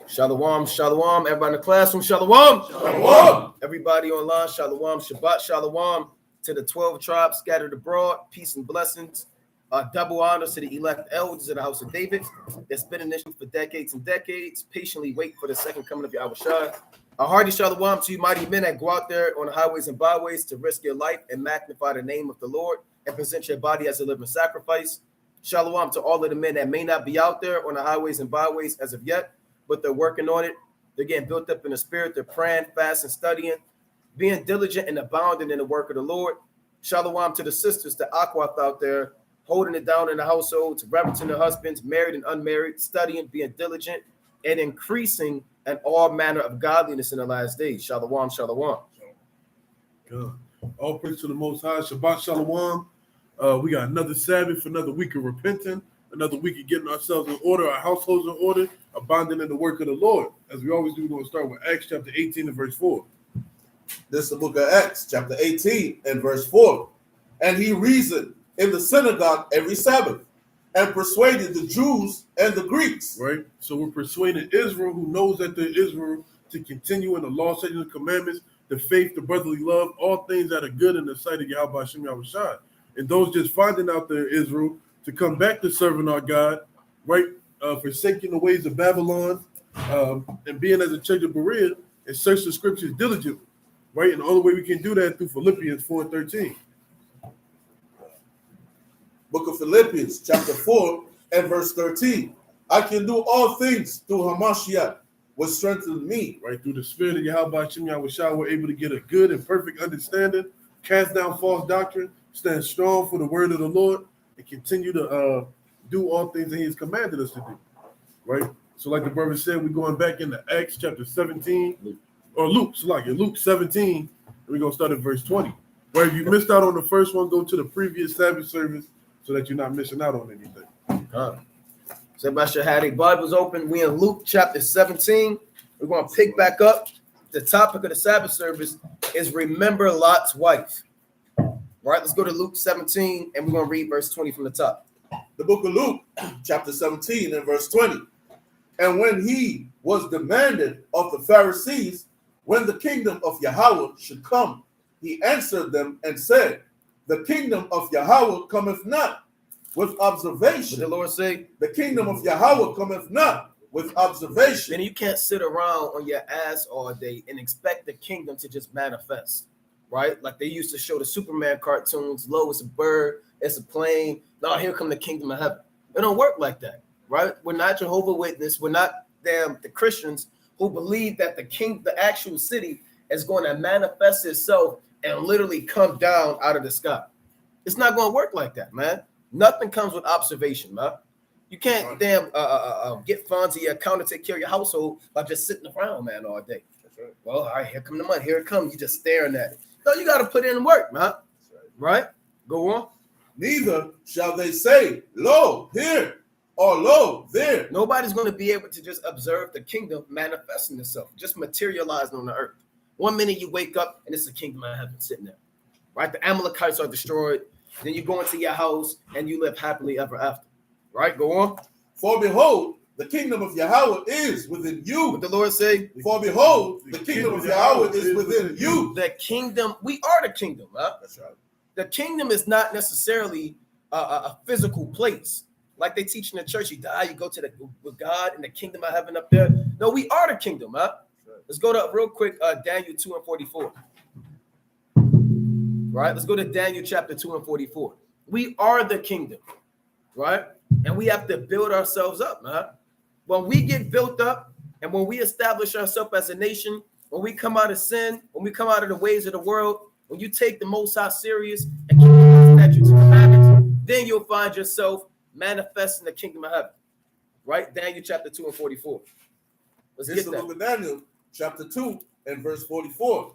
Shalom, shalom. Everybody in the classroom, shalom. Shalom. Everybody online, shalom. Shabbat, shalom. To the 12 tribes scattered abroad, peace and blessings. Double honors to the elect elders of the house of David. That's been in this for decades and decades. Patiently wait for the second coming of Yahushua. A hearty shalom to you mighty men that go out there on the highways and byways to risk your life and magnify the name of the Lord and present your body as a living sacrifice. Shalom to all of the men that may not be out there on the highways and byways as of yet, but they're working on it. They're getting built up in the spirit. They're praying, fasting, studying, being diligent and abounding in the work of the Lord. Shalom to the sisters, the Aquath out there, holding it down in the households, reverencing their husbands, married and unmarried, studying, being diligent, and increasing in all manner of godliness in the last days. Shalom, shalom. Good. All praise to the Most High. Shabbat shalom. We got another Sabbath, another week of repenting, another week of getting ourselves in order, our households in order, abounding in the work of the Lord. As we always do, we're going to start with Acts chapter 18 and verse 4. This is the book of Acts, chapter 18 and verse 4. And he reasoned in the synagogue every Sabbath and persuaded the Jews and the Greeks. Right? So we're persuading Israel, who knows that they're Israel, to continue in the law, statutes, and commandments, the faith, the brotherly love, all things that are good in the sight of Yahweh Hashem Yahushua. And those just finding out they're Israel to come back to serving our God, right? Forsaking the ways of Babylon and being as a church of Berea and search the scriptures diligently, right? And the only way we can do that through Philippians 4 and 13. Book of Philippians, chapter 4 and verse 13. I can do all things through Hamashiach, which strengthens me. Right, through the spirit of Yahweh Hashem Yahushua, we're able to get a good and perfect understanding, cast down false doctrine, stand strong for the word of the Lord, and continue to do all things that he has commanded us to do. Right? So like the brother said, we're going back into Acts chapter 17, or Luke 17, and we're going to start at verse 20. Where if you missed out on the first one, go to the previous Sabbath service so that you're not missing out on anything. So everybody should have their Bibles open. We in Luke chapter 17. We're going to pick back up. The topic of the Sabbath service is remember Lot's wife. All right, let's go to Luke 17, and we're going to read verse 20 from the top. The book of Luke, chapter 17 and verse 20. And when he was demanded of the Pharisees when the kingdom of Yahweh should come, he answered them and said, the kingdom of Yahweh cometh not with observation. What did the Lord say? The kingdom of Yahweh cometh not with observation. Then you can't sit around on your ass all day and expect the kingdom to just manifest, right? Like they used to show the Superman cartoons. Lo, it's a bird, it's a plane. Now here come the kingdom of heaven. It don't work like that, right? We're not Jehovah's Witness. We're not the Christians who believe that the actual city is going to manifest itself and literally come down out of the sky. It's not going to work like that, man. Nothing comes with observation, man. You can't get funds in your account to take care of your household by just sitting around, man, all day. That's right. Well, all right, here come the money. Here it comes. You just staring at it. No, you got to put in work, man. Right? Go on. Neither shall they say, lo, here, or lo, there. Nobody's going to be able to just observe the kingdom manifesting itself, just materializing on the earth. 1 minute you wake up and it's the kingdom of heaven sitting there, right? The Amalekites are destroyed. Then you go into your house and you live happily ever after, right? Go on. For behold, the kingdom of Yahweh is within you. What the Lord say? For behold, the kingdom of Yahweh is within you. The kingdom, we are the kingdom, huh? That's right. The kingdom is not necessarily a physical place. Like they teach in the church, you die, you go to with God and the kingdom of heaven up there. No, we are the kingdom, huh? Let's go to real quick, Daniel 2 and 44. Right? Let's go to Daniel chapter 2 and 44. We are the kingdom, right? And we have to build ourselves up, man. When we get built up and when we establish ourselves as a nation, when we come out of sin, when we come out of the ways of the world, when you take the Most High serious and keep the statutes and commandments, then you'll find yourself manifesting the kingdom of heaven, right? Daniel chapter 2 and 44. Let's This get is the that. book of Daniel, chapter 2 and verse 44.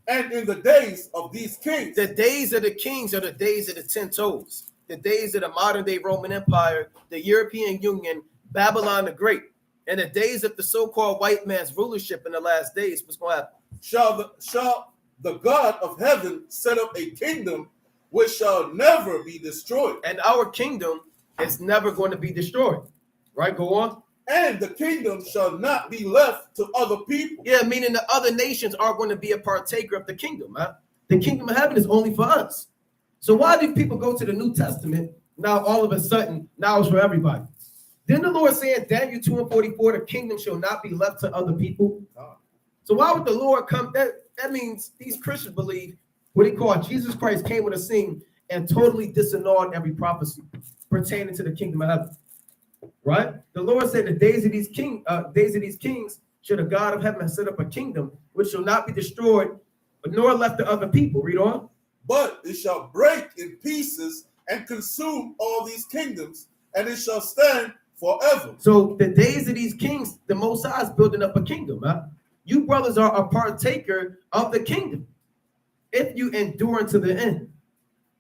And in the days of these kings, The days of the kings are the days of the 10 toes, the days of the modern day Roman Empire, the European Union, Babylon the Great, and the days of the so-called white man's rulership in the last days. What's going to happen? shall the God of heaven set up a kingdom which shall never be destroyed. And our kingdom is never going to be destroyed. Right? Go on. And the kingdom shall not be left to other people. Yeah, meaning the other nations are going to be a partaker of the kingdom. Huh? The kingdom of heaven is only for us. So why do people go to the New Testament now all of a sudden, now it's for everybody? Didn't the Lord say in Daniel 2:44, the kingdom shall not be left to other people? So why would the Lord come? That means these Christians believe what he called Jesus Christ came with a scene and totally disannulled every prophecy pertaining to the kingdom of heaven. Right? The Lord said the days of these kings should the God of heaven set up a kingdom which shall not be destroyed, nor left to other people. Read on. But it shall break in pieces and consume all these kingdoms, and it shall stand forever. So the days of these kings, the Most High is building up a kingdom. Huh? You brothers are a partaker of the kingdom if you endure unto the end.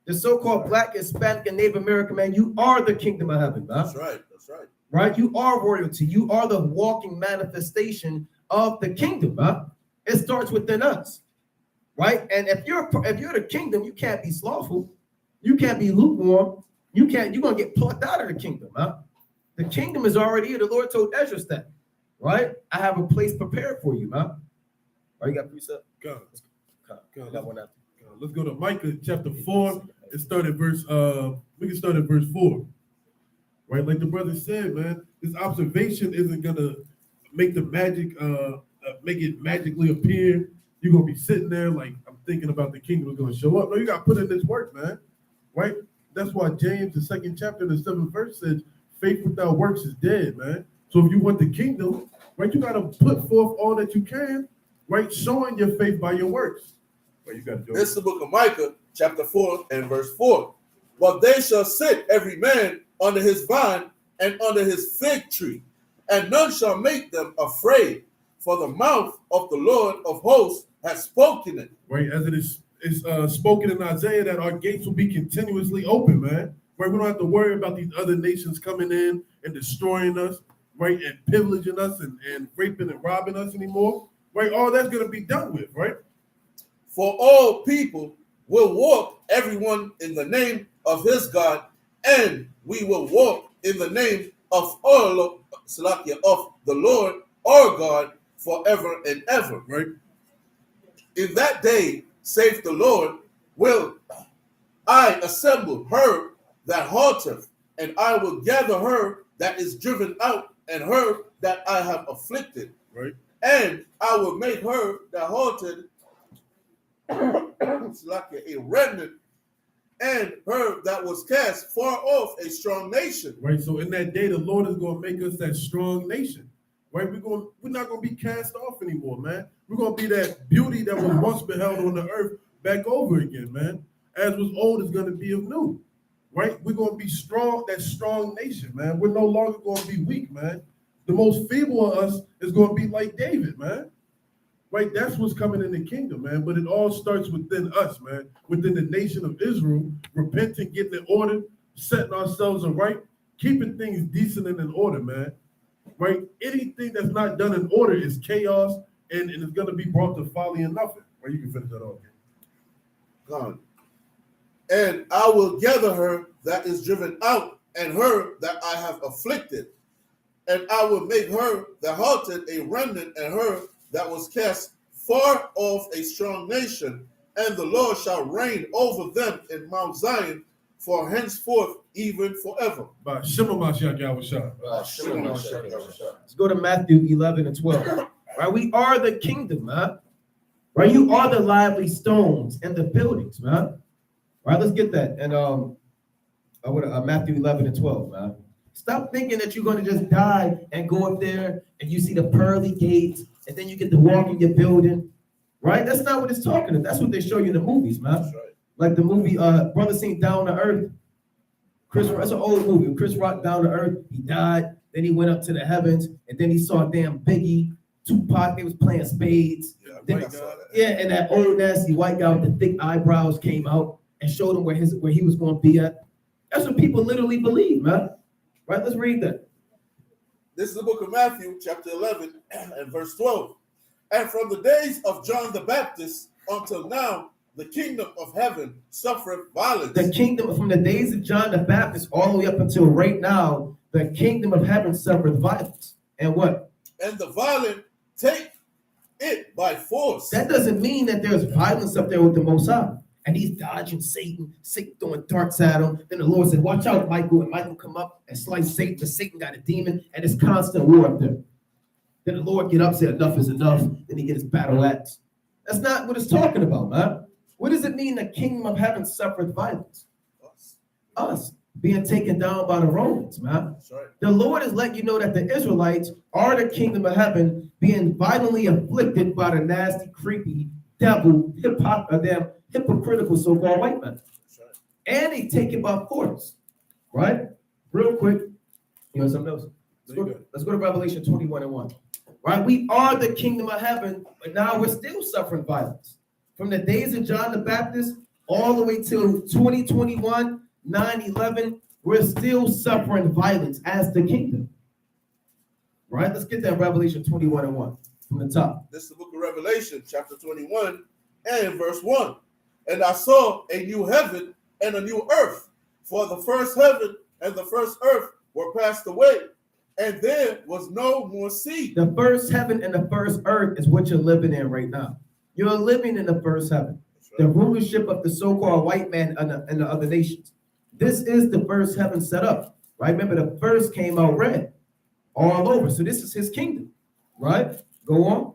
The so-called Black, Hispanic, and Native American man, you are the kingdom of heaven. Huh? That's right. That's right. Right? You are royalty. You are the walking manifestation of the kingdom. Huh? It starts within us. Right? And if you're the kingdom, you can't be slothful. You can't be lukewarm. You're gonna get plucked out of the kingdom. Huh? The kingdom is already here. The Lord told Ezra that. Right? I have a place prepared for you, huh? Are you got precept? God. Got one after. Let's go to Micah chapter 4 and start at verse we can start at verse 4. Right, like the brother said, man, this observation isn't gonna make the magic make it magically appear. You're gonna be sitting there like, I'm thinking about the kingdom is gonna show up. No, you gotta put in this work, man. Right? That's why James, the 2nd chapter, the 7th verse says, faith without works is dead, man. So if you want the kingdom, right, you gotta put forth all that you can, right, showing your faith by your works. Right, you gotta do it. This is the book of Micah, chapter 4 and verse 4. But they shall sit every man under his vine and under his fig tree, and none shall make them afraid, for the mouth of the Lord of hosts has spoken it. Right, as it is spoken in Isaiah that our gates will be continuously open, man. Right, we don't have to worry about these other nations coming in and destroying us, right, and pillaging us and raping and robbing us anymore. Right, all that's gonna be done with, right? For all people will walk, everyone in the name of his God, and we will walk in the name of the Lord our God forever and ever. Right. In that day, saith the Lord, will I assemble her that halteth, and I will gather her that is driven out, and her that I have afflicted. Right. And I will make her that halted like a remnant, and her that was cast far off a strong nation. Right. So in that day, the Lord is going to make us that strong nation. Right. We're not going to be cast off anymore, man. We're going to be that beauty that was once beheld on the earth back over again, man. As was old is going to be of new. Right. We're going to be strong, that strong nation, man. We're no longer going to be weak, man. The most feeble of us is going to be like David, man. Right, that's what's coming in the kingdom, man. But it all starts within us, man. Within the nation of Israel, repenting, getting in order, setting ourselves right, keeping things decent and in order, man. Right? Anything that's not done in order is chaos, and it's going to be brought to folly and nothing. Right? You can finish that off. God. And I will gather her that is driven out, and her that I have afflicted. And I will make her that halted a remnant, and her that was cast far off a strong nation, and the Lord shall reign over them in Mount Zion for henceforth, even forever. Let's go to Matthew 11 and 12. Right, we are the kingdom, man. Right, you are the lively stones and the buildings, man. Right, let's get that. And Matthew 11 and 12, man. Stop thinking that you're going to just die and go up there and you see the pearly gates and then you get to walk in your building, right? That's not what it's talking about. That's what they show you in the movies, man. That's right. Like the movie Brother Seen Down to Earth. That's an old movie. Chris Rock Down to Earth. He died. Then he went up to the heavens. And then he saw damn Biggie, Tupac. They was playing spades. And that old nasty white guy with the thick eyebrows came out and showed him where he was going to be at. That's what people literally believe, man. Right, let's read that. This is the book of Matthew, chapter 11 and verse 12. And from the days of John the Baptist until now, the kingdom of heaven suffereth violence. The kingdom from the days of John the Baptist all the way up until right now, the kingdom of heaven suffereth violence. And what? And the violent take it by force. That doesn't mean that there's violence up there with the Most High. And he's dodging Satan throwing darts at him. Then the Lord said, watch out, Michael. And Michael come up and slice Satan, but Satan got a demon, and it's constant war up there. Then the Lord get up, say, enough is enough. Then he get his battle axe. That's not what it's talking about, man. What does it mean the kingdom of heaven suffereth violence? Us being taken down by the Romans, man. That's right. The Lord is letting you know that the Israelites are the kingdom of heaven being violently afflicted by the nasty, creepy, devil, hypocritical so-called white man. That's right. And they take it by force, right? Real quick, you know something else? Let's go to Revelation 21:1. Right? We are the kingdom of heaven, but now we're still suffering violence. From the days of John the Baptist all the way till 2021, 9/11, we're still suffering violence as the kingdom. Right? Let's get that Revelation 21:1 from the top. This is the book of Revelation, chapter 21, and verse 1. And I saw a new heaven and a new earth, for the first heaven and the first earth were passed away, and there was no more sea. The first heaven and the first earth is what you're living in right now. You're living in the first heaven, the rulership of the so-called white man and the other nations. This is the first heaven set up, right? Remember, the first came out red all over. So this is his kingdom, right? Go on.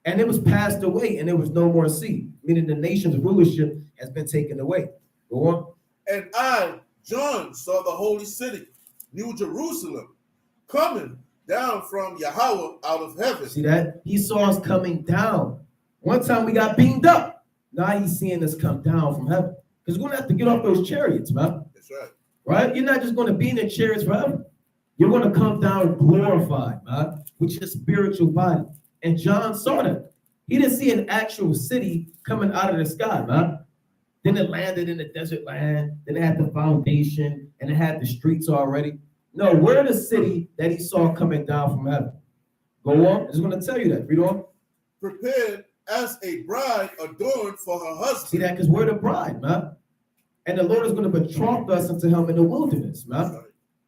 And it was passed away, and there was no more sea, meaning the nation's rulership has been taken away. Go on. And I, John, saw the holy city, New Jerusalem, coming down from Yahweh out of heaven. See that? He saw us coming down. One time we got beamed up. Now he's seeing us come down from heaven. Because we're going to have to get off those chariots, man. That's right. Right? You're not just going to be in the chariots forever. You're going to come down glorified, man, with your spiritual body. And John saw that. He didn't see an actual city coming out of the sky, man. Then it landed in the desert land. Then it had the foundation, and it had the streets already. No, we're the city that he saw coming down from heaven. Go on. I just want to tell you that. Read on. Prepared as a bride adorned for her husband. See that? Because we're the bride, man. And the Lord is going to betroth us unto him in the wilderness, man. Right.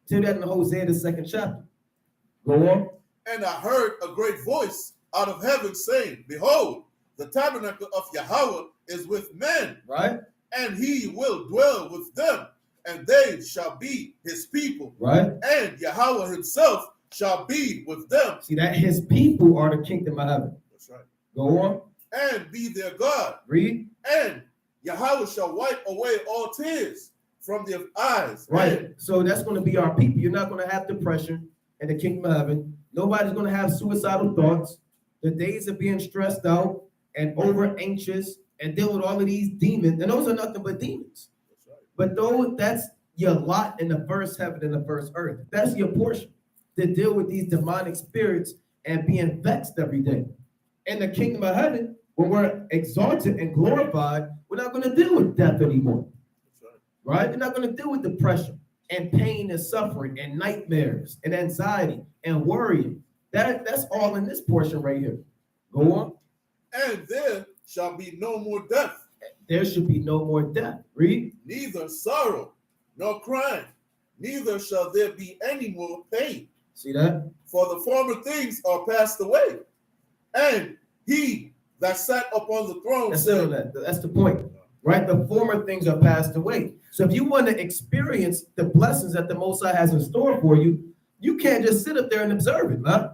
Tell that in Hosea, the 2nd chapter. Go on. And I heard a great voice out of heaven saying, behold, the tabernacle of Yahweh is with men, Right? and he will dwell with them, and they shall be his people. Right? And Yahweh himself shall be with them. See that? His people are the kingdom of heaven. That's right. Go on. And be their God. Read. And Yahweh shall wipe away all tears from their eyes. Right. And So that's going to be our people. You're not going to have depression in the kingdom of heaven. Nobody's going to have suicidal thoughts. The days of being stressed out and over anxious and dealing with all of these demons. And those are nothing but demons. that's right. But that's your lot in the first heaven and the first earth. That's your portion, to deal with these demonic spirits and being vexed every day. In the kingdom of heaven, when we're exalted and glorified, we're not going to deal with death anymore. That's right. Right? We're not going to deal with depression and pain and suffering and nightmares and anxiety and worrying. That's all in this portion right here. Go on. And there shall be no more death, There should be no more death. Read. neither sorrow nor crying, neither shall there be any more pain. See that? For the former things are passed away. And he that sat upon the throne That's said, That's the point. Right? The former things are passed away. So if you want to experience the blessings that the Most High has in store for you, you can't just sit up there and observe it, man.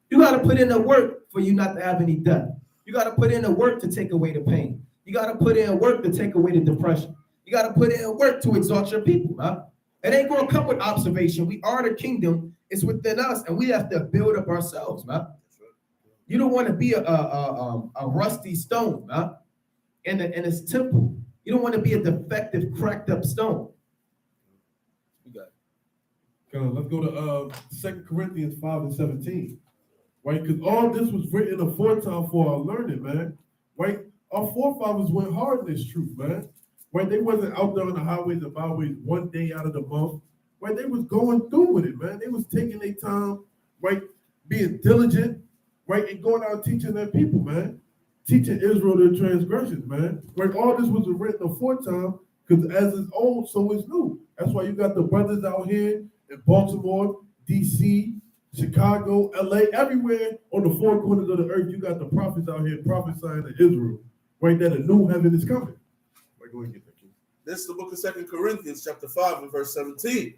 You got to put in the work for you not to have any death. You got to put in the work to take away the pain. You got to put in work to take away the depression. You got to put in work to exalt your people, man. It ain't going to come with observation. We are the kingdom. It's within us, and we have to build up ourselves, man. You don't want to be a rusty stone, man, in its temple. You don't want to be a defective, cracked up stone. You got it. Let's go to 2 Corinthians 5:17. Right? Because all this was written aforetime for our learning, man. Right? Our forefathers went hard in this truth, man. Right? They wasn't out there on the highways and byways one day out of the month. Right? They was going through with it, man. They was taking their time, right? Being diligent, right? And going out teaching their people, man. Teaching Israel their transgressions, man. Right? All this was written aforetime because as is old, so is new. That's why you got the brothers out here in Baltimore DC, Chicago, LA, everywhere on the four corners of the earth, you got the prophets out here prophesying to Israel, right, that a new heaven is coming. Right, go ahead and get that, kid. This is the book of 2 Corinthians, chapter 5, and verse 17.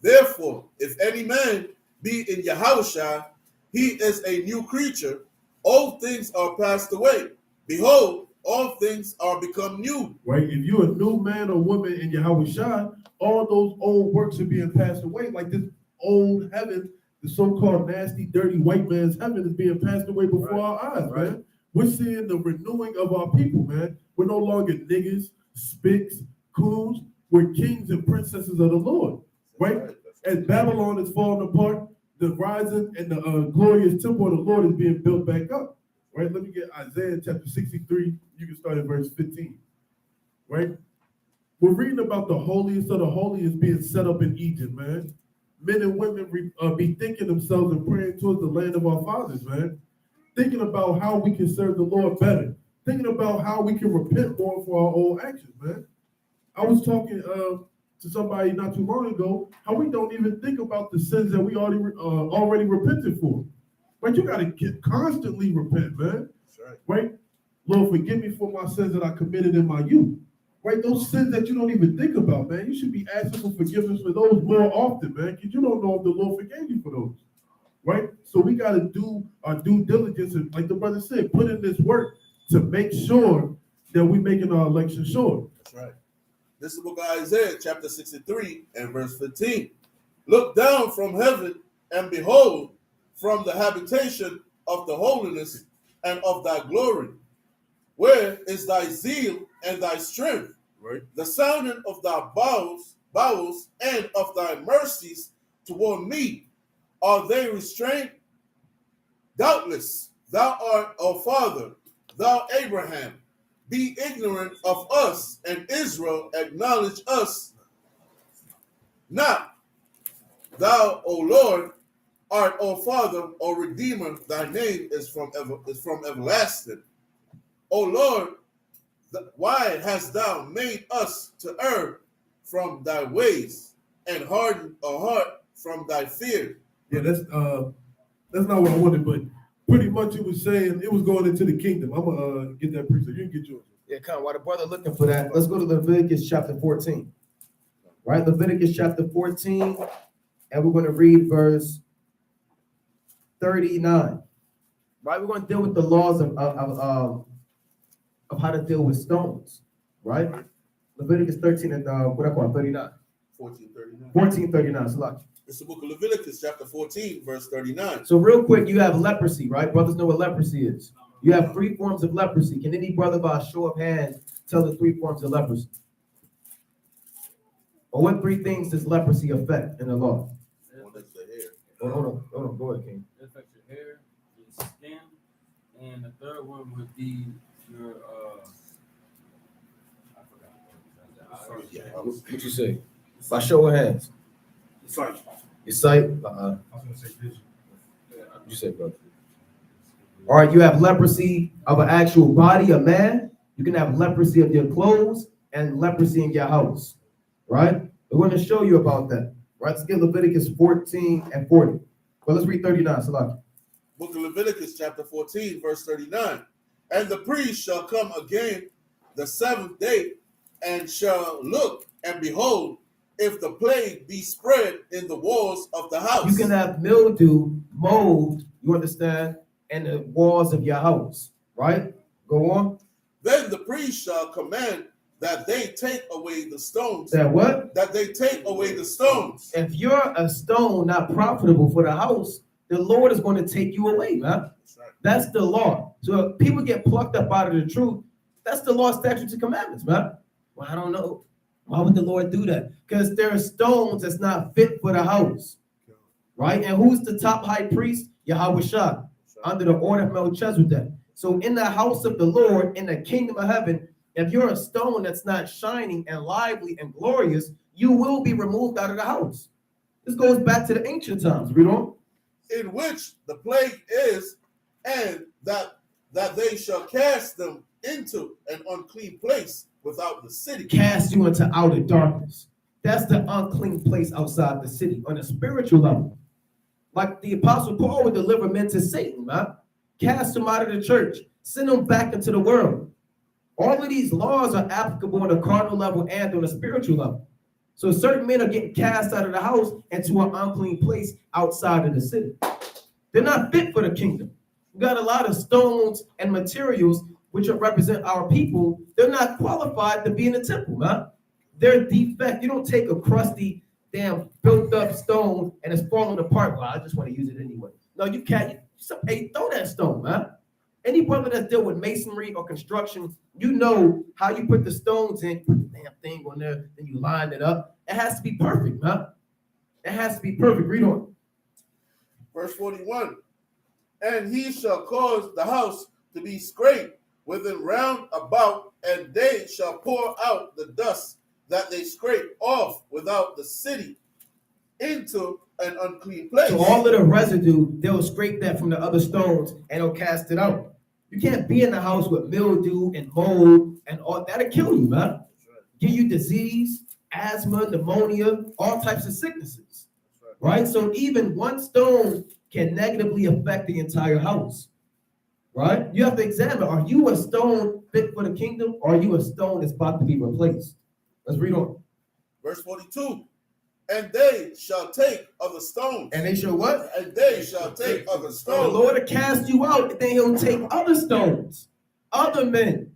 Therefore, if any man be in Yahushua, he is a new creature. Old things are passed away. Behold, all things are become new. Right? If you're a new man or woman in Yahushua, all those old works are being passed away. Like this old heaven, the so-called nasty, dirty white man's heaven is being passed away before our eyes, man. We're seeing the renewing of our people, man. We're no longer niggas, spicks, coons. We're kings and princesses of the Lord, right? As Babylon is falling apart, the rising and the glorious temple of the Lord is being built back up, right? Let me get Isaiah chapter 63. You can start at verse 15, right? We're reading about the holiest of the holiest being set up in Egypt, man. Men and women be thinking themselves and praying towards the land of our fathers, man. Thinking about how we can serve the Lord better. Thinking about how we can repent more for our old actions, man. I was talking to somebody not too long ago, how we don't even think about the sins that we already repented for. Right? You got to constantly repent, man. That's right? Lord, forgive me for my sins that I committed in my youth. Right? Those sins that you don't even think about, man. You should be asking for forgiveness for those more often, man, because you don't know if the Lord forgave you for those. Right? So we got to do our due diligence and, like the brother said, put in this work to make sure that we're making our election sure. That's right. This is the book of Isaiah, chapter 63, and verse 15. Look down from heaven, and behold, from the habitation of the holiness and of thy glory. Where is thy zeal and thy strength? Right. The sounding of thy bowels, and of thy mercies toward me. Are they restrained? Doubtless, thou art our father, thou Abraham. Be ignorant of us, and Israel acknowledge us not. Thou, O Lord, art our Father, O Redeemer. Thy name is from everlasting. O Lord, why hast thou made us to err from thy ways, and hardened our heart from thy fear? Yeah, that's not what I wanted, but pretty much it was saying it was going into the kingdom. I'm gonna get that precept. You can get yours. Yeah, come on. While the brother looking for that, let's go to Leviticus chapter 14. Right, Leviticus chapter 14, and we're going to read verse 39. Right, we're going to deal with the laws of how to deal with stones. Right, Leviticus 13 and what I call it, 39. 14:39. 14:39. So It's the book of Leviticus, chapter 14, verse 39. So real quick, you have leprosy, right? Brothers know what leprosy is. You have 3 forms of leprosy. Can any brother by a show of hands tell the 3 forms of leprosy? Or what 3 things does leprosy affect in the law? One is the hair. Hold on. Go ahead, King. It affects your hair, your skin, and the third one would be your I forgot. What you say? By show of hands. Sight. Your sight. I was gonna say vision. What you say, brother? All right, you have leprosy of an actual body, a man. You can have leprosy of your clothes and leprosy in your house, right? We're going to show you about that, right? Let's get Leviticus 14 and 40. Well, let's read 39. Salaki. Book of Leviticus, chapter 14, verse 39. And the priest shall come again the 7th day, and shall look, and behold, if the plague be spread in the walls of the house. You can have mildew, mold, you understand, in the walls of your house, right? Go on. Then the priest shall command that they take away the stones. That what? That they take away the stones. If you're a stone not profitable for the house, the Lord is going to take you away, man. That's right. That's the law. So if people get plucked up out of the truth, that's the law, statutes, and commandments, man. Well, I don't know. Why would the Lord do that? Because there are stones that's not fit for the house, right? And who's the top high priest? Yahweh Shah, under the order of Melchizedek. So in the house of the Lord, in the kingdom of heaven, if you're a stone that's not shining and lively and glorious, you will be removed out of the house. This goes back to the ancient times. Read on. In which the plague is, and that they shall cast them into an unclean place without the city. Cast you into outer darkness. That's the unclean place outside the city on a spiritual level. Like the Apostle Paul would deliver men to Satan, man. Cast them out of the church, send them back into the world. All of these laws are applicable on a carnal level and on a spiritual level. So certain men are getting cast out of the house into an unclean place outside of the city. They're not fit for the kingdom. We got a lot of stones and materials which represent our people. They're not qualified to be in the temple, man. They're defect. You don't take a crusty, damn, built up stone and it's falling apart. Well, I just want to use it anyway. No, you can't. Hey, throw that stone, man. Any brother that's dealt with masonry or construction, you know how you put the stones in, put the damn thing on there, then you line it up. It has to be perfect, man. It has to be perfect. Read on. Verse 41. And he shall cause the house to be scraped within round about, and they shall pour out the dust that they scrape off without the city into an unclean place. So all of the residue, they'll scrape that from the other stones and they'll cast it out. You can't be in the house with mildew and mold and all that'll kill you, man. Give you disease, asthma, pneumonia, all types of sicknesses. Right? So even one stone can negatively affect the entire house. Right? You have to examine, are you a stone fit for the kingdom, or are you a stone that's about to be replaced? Let's read on. Verse 42. And they shall take of the stones. And they shall what? And they shall take of the The stones. Lord will cast you out, and then he'll take other stones, other men,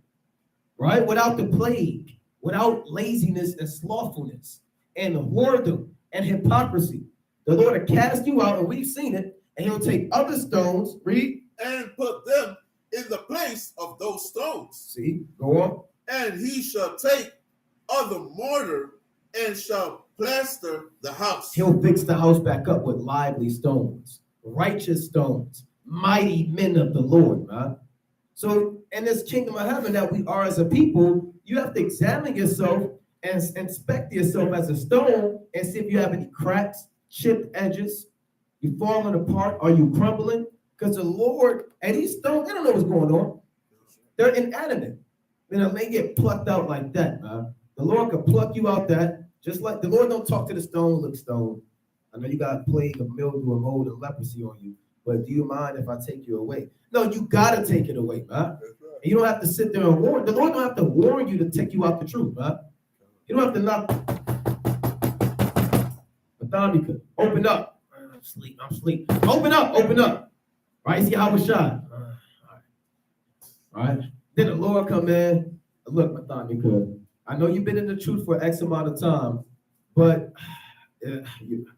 right? Without the plague, without laziness and slothfulness and whoredom and hypocrisy. The Lord will cast you out, and we've seen it, and he'll take other stones, read. And put them in the place of those stones. See, go on. And he shall take other mortar and shall plaster the house. He'll fix the house back up with lively stones, righteous stones, mighty men of the Lord, man. So in this kingdom of heaven that we are as a people, you have to examine yourself and inspect yourself as a stone and see if you have any cracks, chipped edges, you falling apart, are you crumbling? Because the Lord, and these stones, they don't know what's going on. They're inanimate. You know, they get plucked out like that, man. The Lord could pluck you out that. Just like the Lord don't talk to the stone, look stone. I know you got a plague of mildew and mold and leprosy on you, but do you mind if I take you away? No, you gotta take it away, man. And you don't have to sit there and warn. The Lord don't have to warn you to take you out the truth, man. You don't have to knock. Mathamika, open up. I'm asleep. Open up. Right? See how it's shot. All right. Then the Lord come in. Look, Mathamika, I know you've been in the truth for X amount of time, but I'm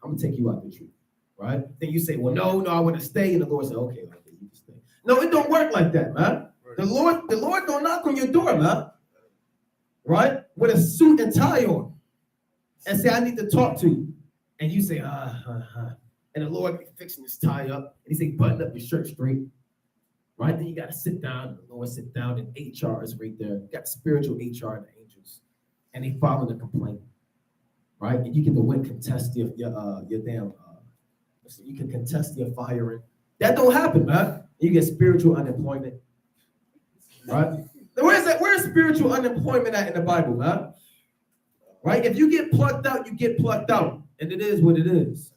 gonna take you out the truth, right? Then you say, well, no, I want to stay, and the Lord said, okay, you can stay. No, it don't work like that, man. The Lord don't knock on your door, man, right? With a suit and tie on, and say, I need to talk to you, and you say, and the Lord fixing his tie up, and he say, button up your shirt straight, right? Then you got to sit down, and the Lord sit down, and HR is right there. You got spiritual HR and the angels, and they follow the complaint, right? And you get to win contest your damn, you can contest your firing. That don't happen, man. You get spiritual unemployment, right? Where's spiritual unemployment at in the Bible, man? Right? If you get plucked out, you get plucked out, and it is what it is.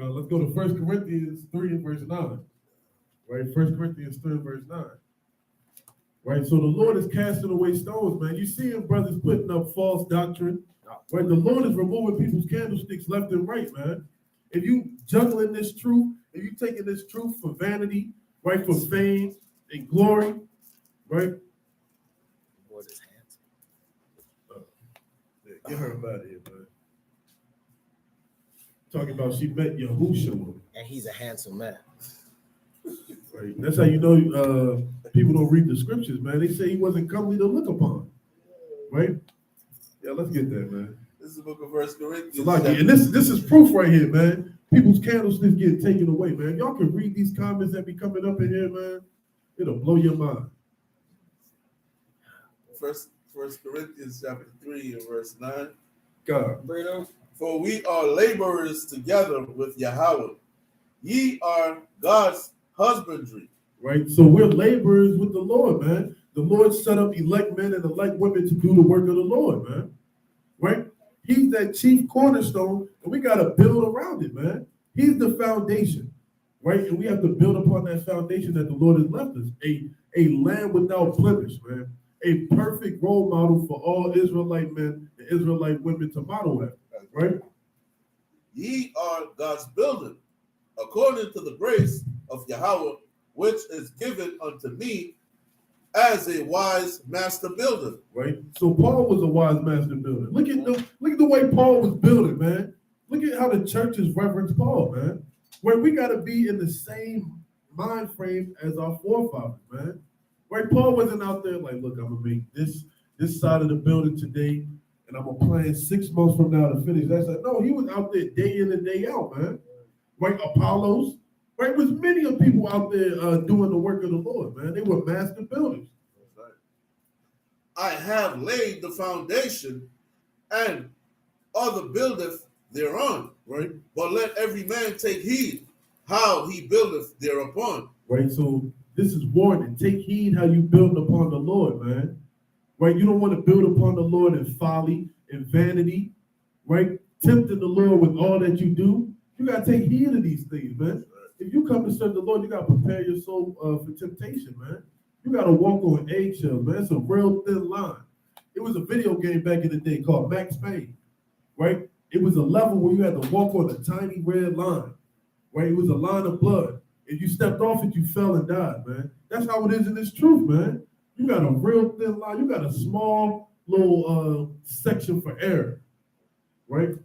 Let's go to 1 Corinthians 3 and verse 9. Right, 1 Corinthians 3 and verse 9. Right, so the Lord is casting away stones, man. You see him, brothers, putting up false doctrine. Right, the Lord is removing people's candlesticks left and right, man. If you juggling this truth, if you taking this truth for vanity, right, for fame and glory, right? Lord is handsome. Get her about here, man. Talking about she met Yahushua. And he's a handsome man. Right. That's how you know people don't read the scriptures, man. They say he wasn't comely to look upon. Right? Yeah, let's get that, man. This is the book of 1 Corinthians. And this is proof right here, man. People's candlesticks getting taken away, man. Y'all can read these comments that be coming up in here, man. It'll blow your mind. First Corinthians chapter 3 and verse 9. God. For we are laborers together with Yahweh. Ye are God's husbandry. Right? So we're laborers with the Lord, man. The Lord set up elect men and elect women to do the work of the Lord, man. Right? He's that chief cornerstone, and we got to build around it, man. He's the foundation, right? And we have to build upon that foundation that the Lord has left us. A land without blemish, man. A perfect role model for all Israelite men and Israelite women to model after, right? Ye are God's building, according to the grace of Yahweh, which is given unto me as a wise master builder. Right. So Paul was a wise master builder. Look at the way Paul was building, man. Look at how the churches reverence Paul, man. Where we got to be in the same mind frame as our forefathers, man. Right. Paul wasn't out there like, look, I'm gonna make this side of the building today, and I'm gonna plan 6 months from now to finish that side. No, he was out there day in and day out, man. Right. Apollos. Right, there was many of people out there doing the work of the Lord, man. They were master builders. I have laid the foundation, and other buildeth thereon. Right. But let every man take heed how he buildeth thereupon. Right. So this is warning. Take heed how you build upon the Lord, man. Right. You don't want to build upon the Lord in folly and vanity. Right. Tempting the Lord with all that you do. You gotta take heed of these things, man. If you come to serve the Lord, you got to prepare your soul for temptation, man. You got to walk on eggshells, man. It's a real thin line. It was a video game back in the day called Max Payne, right? It was a level where you had to walk on a tiny red line, right? It was a line of blood. If you stepped off it, you fell and died, man. That's how it is in this truth, man. You got a real thin line. You got a small little section for error, right?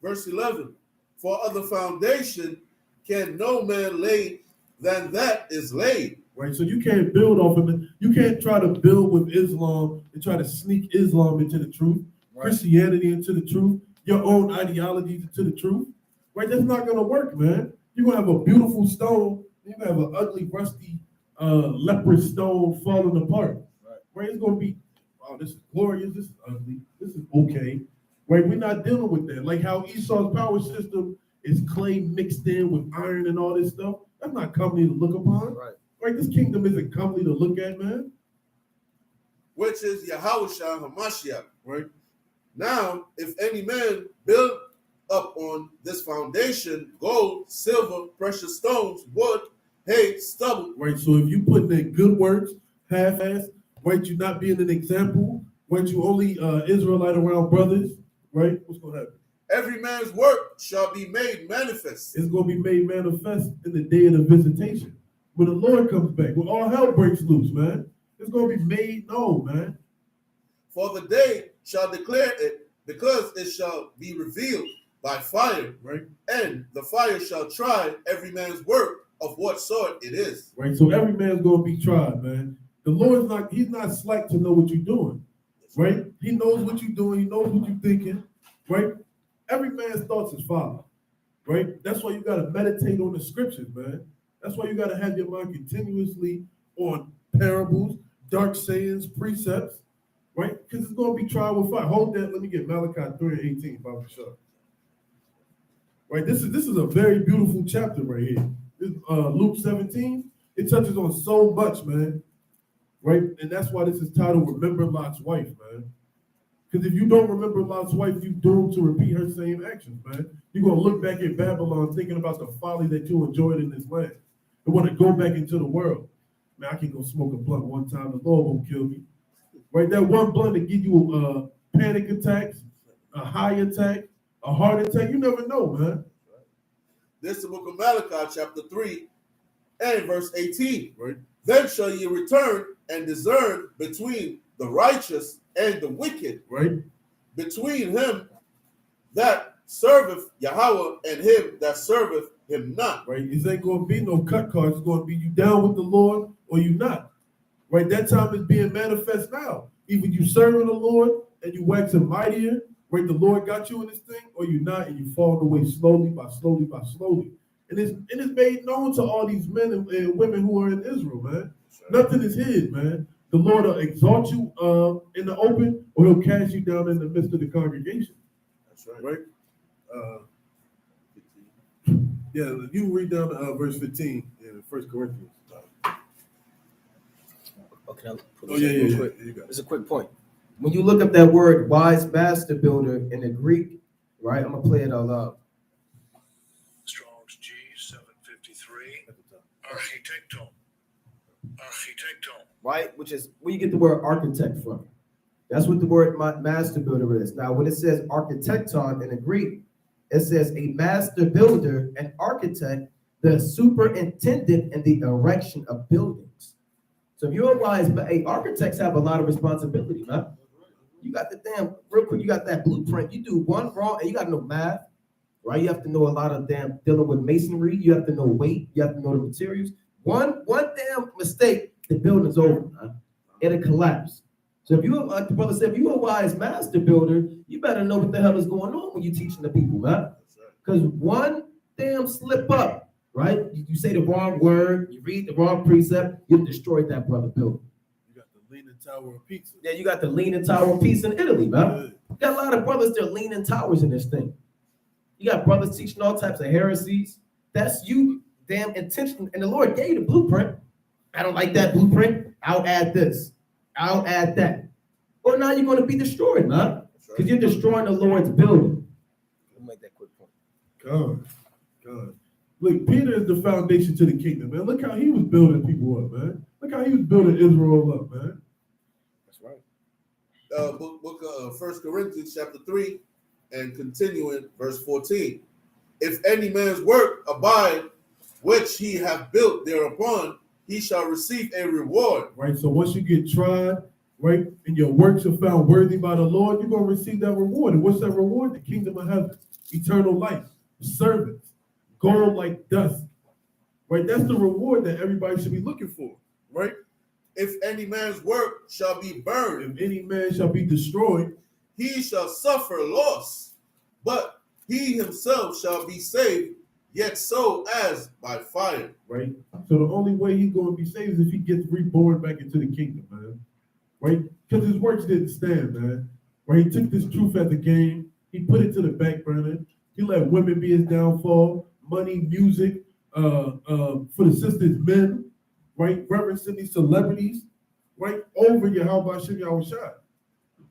Verse 11, for other foundation can no man lay than that is laid. Right, so you can't build off of it. You can't try to build with Islam and try to sneak Islam into the truth, right. Christianity into the truth, your own ideologies into the truth. Right, that's not gonna work, man. You're gonna have a beautiful stone, you're gonna have an ugly, rusty, leprous stone falling apart. Right, it's gonna be, oh, this is glorious, this is ugly, this is okay. Right, we're not dealing with that. Like how Esau's power system is clay mixed in with iron and all this stuff. That's not comely to look upon. Right, this kingdom isn't comely to look at, man. Which is Yahushua HaMashiach, right? Now, if any man build up on this foundation, gold, silver, precious stones, wood, hay, stubble. Right, so if you put in good works, half-assed, right, you not being an example, right, you only Israelite around brothers, right, what's going to happen? Every man's work shall be made manifest. It's going to be made manifest in the day of the visitation. When the Lord comes back, when all hell breaks loose, man, it's going to be made known, man. For the day shall declare it, because it shall be revealed by fire, right? And the fire shall try every man's work of what sort it is. Right, so every man's going to be tried, man. The Lord's he's not slack to know what you're doing, right? He knows what you're doing. He knows what you're thinking, right? Every man's thoughts is folly, right? That's why you got to meditate on the scriptures, man. That's why you got to have your mind continuously on parables, dark sayings, precepts, right? Because it's going to be tried with fire. Hold that. Let me get Malachi 3:18, if I'm sure. Right, this is a very beautiful chapter right here. This, Luke 17, it touches on so much, man. Right, and that's why this is titled "Remember Lot's Wife," man. Because if you don't remember Lot's wife, you're doomed to repeat her same actions, man. You're going to look back at Babylon thinking about the folly that you enjoyed in this land. You want to go back into the world. Man, I can go smoke a blunt one time. The Lord won't kill me. Right, that one blunt to give you panic attacks, a high attack, a heart attack. You never know, man. This is the book of Malachi, chapter 3, and verse 18. Right. Then shall ye return and discern between the righteous and the wicked, right? Between him that serveth Yahweh and him that serveth him not. Right? It ain't going to be no cut cards. It's going to be you down with the Lord or you not. Right? That time is being manifest now. Either you serving the Lord and you waxing mightier, right? The Lord got you in this thing, or you not, and you falling away slowly by slowly by slowly. And it's made known to all these men and women who are in Israel, man. Nothing is hid, man. The Lord will exalt you in the open, or he'll cast you down in the midst of the congregation. That's right. Right? Yeah, you read down to verse 15 in 1 Corinthians. Okay, yeah. It's a quick point. When you look up that word wise master builder in the Greek, right? I'm going to play it out loud. Right? Which is where you get the word architect from. That's what the word master builder is. Now, when it says architecton in the Greek, it says a master builder, an architect, the superintendent in the erection of buildings. So if you're a wise, hey, architects have a lot of responsibility, man. You got the damn, real quick, you got that blueprint. You do one wrong, and you got to know math, right? You have to know a lot of damn dealing with masonry. You have to know weight. You have to know the materials. One damn mistake, the building's over, man. It'll collapse. So if you, like the brother said, if you're a wise master builder, you better know what the hell is going on when you're teaching the people, man. Because one damn slip up, right? You say the wrong word, you read the wrong precept, you destroyed that brother building. You got the Leaning Tower of Pisa. Yeah, you got the Leaning Tower of Pisa in Italy, man. You got a lot of brothers that are leaning towers in this thing. You got brothers teaching all types of heresies. That's you damn intention. And the Lord gave you the blueprint. I don't like that blueprint. I'll add this. I'll add that. Well, now you're going to be destroyed, man. Because you're destroying the Lord's building. Let me make that quick point. God. Look, Peter is the foundation to the kingdom, man. Look how he was building people up, man. Look how he was building Israel up, man. That's right. Book of 1 Corinthians chapter 3 and continuing verse 14. If any man's work abide, which he have built thereupon, he shall receive a reward. Right, so once you get tried, right, and your works are found worthy by the Lord, you're going to receive that reward. And what's that reward? The kingdom of heaven, eternal life, servants, gold like dust. Right, that's the reward that everybody should be looking for, right? If any man's work shall be burned, if any man shall be destroyed, he shall suffer loss, but he himself shall be saved, yet so as by fire. Right? So the only way he's going to be saved is if he gets reborn back into the kingdom, man. Right? Because his works didn't stand, man. Right? He took this truth as a game. He put it to the back burner. He let women be his downfall, money, music, for the sisters, men, right? Reverencing these celebrities, right? Over Yahweh Shem Yahushua.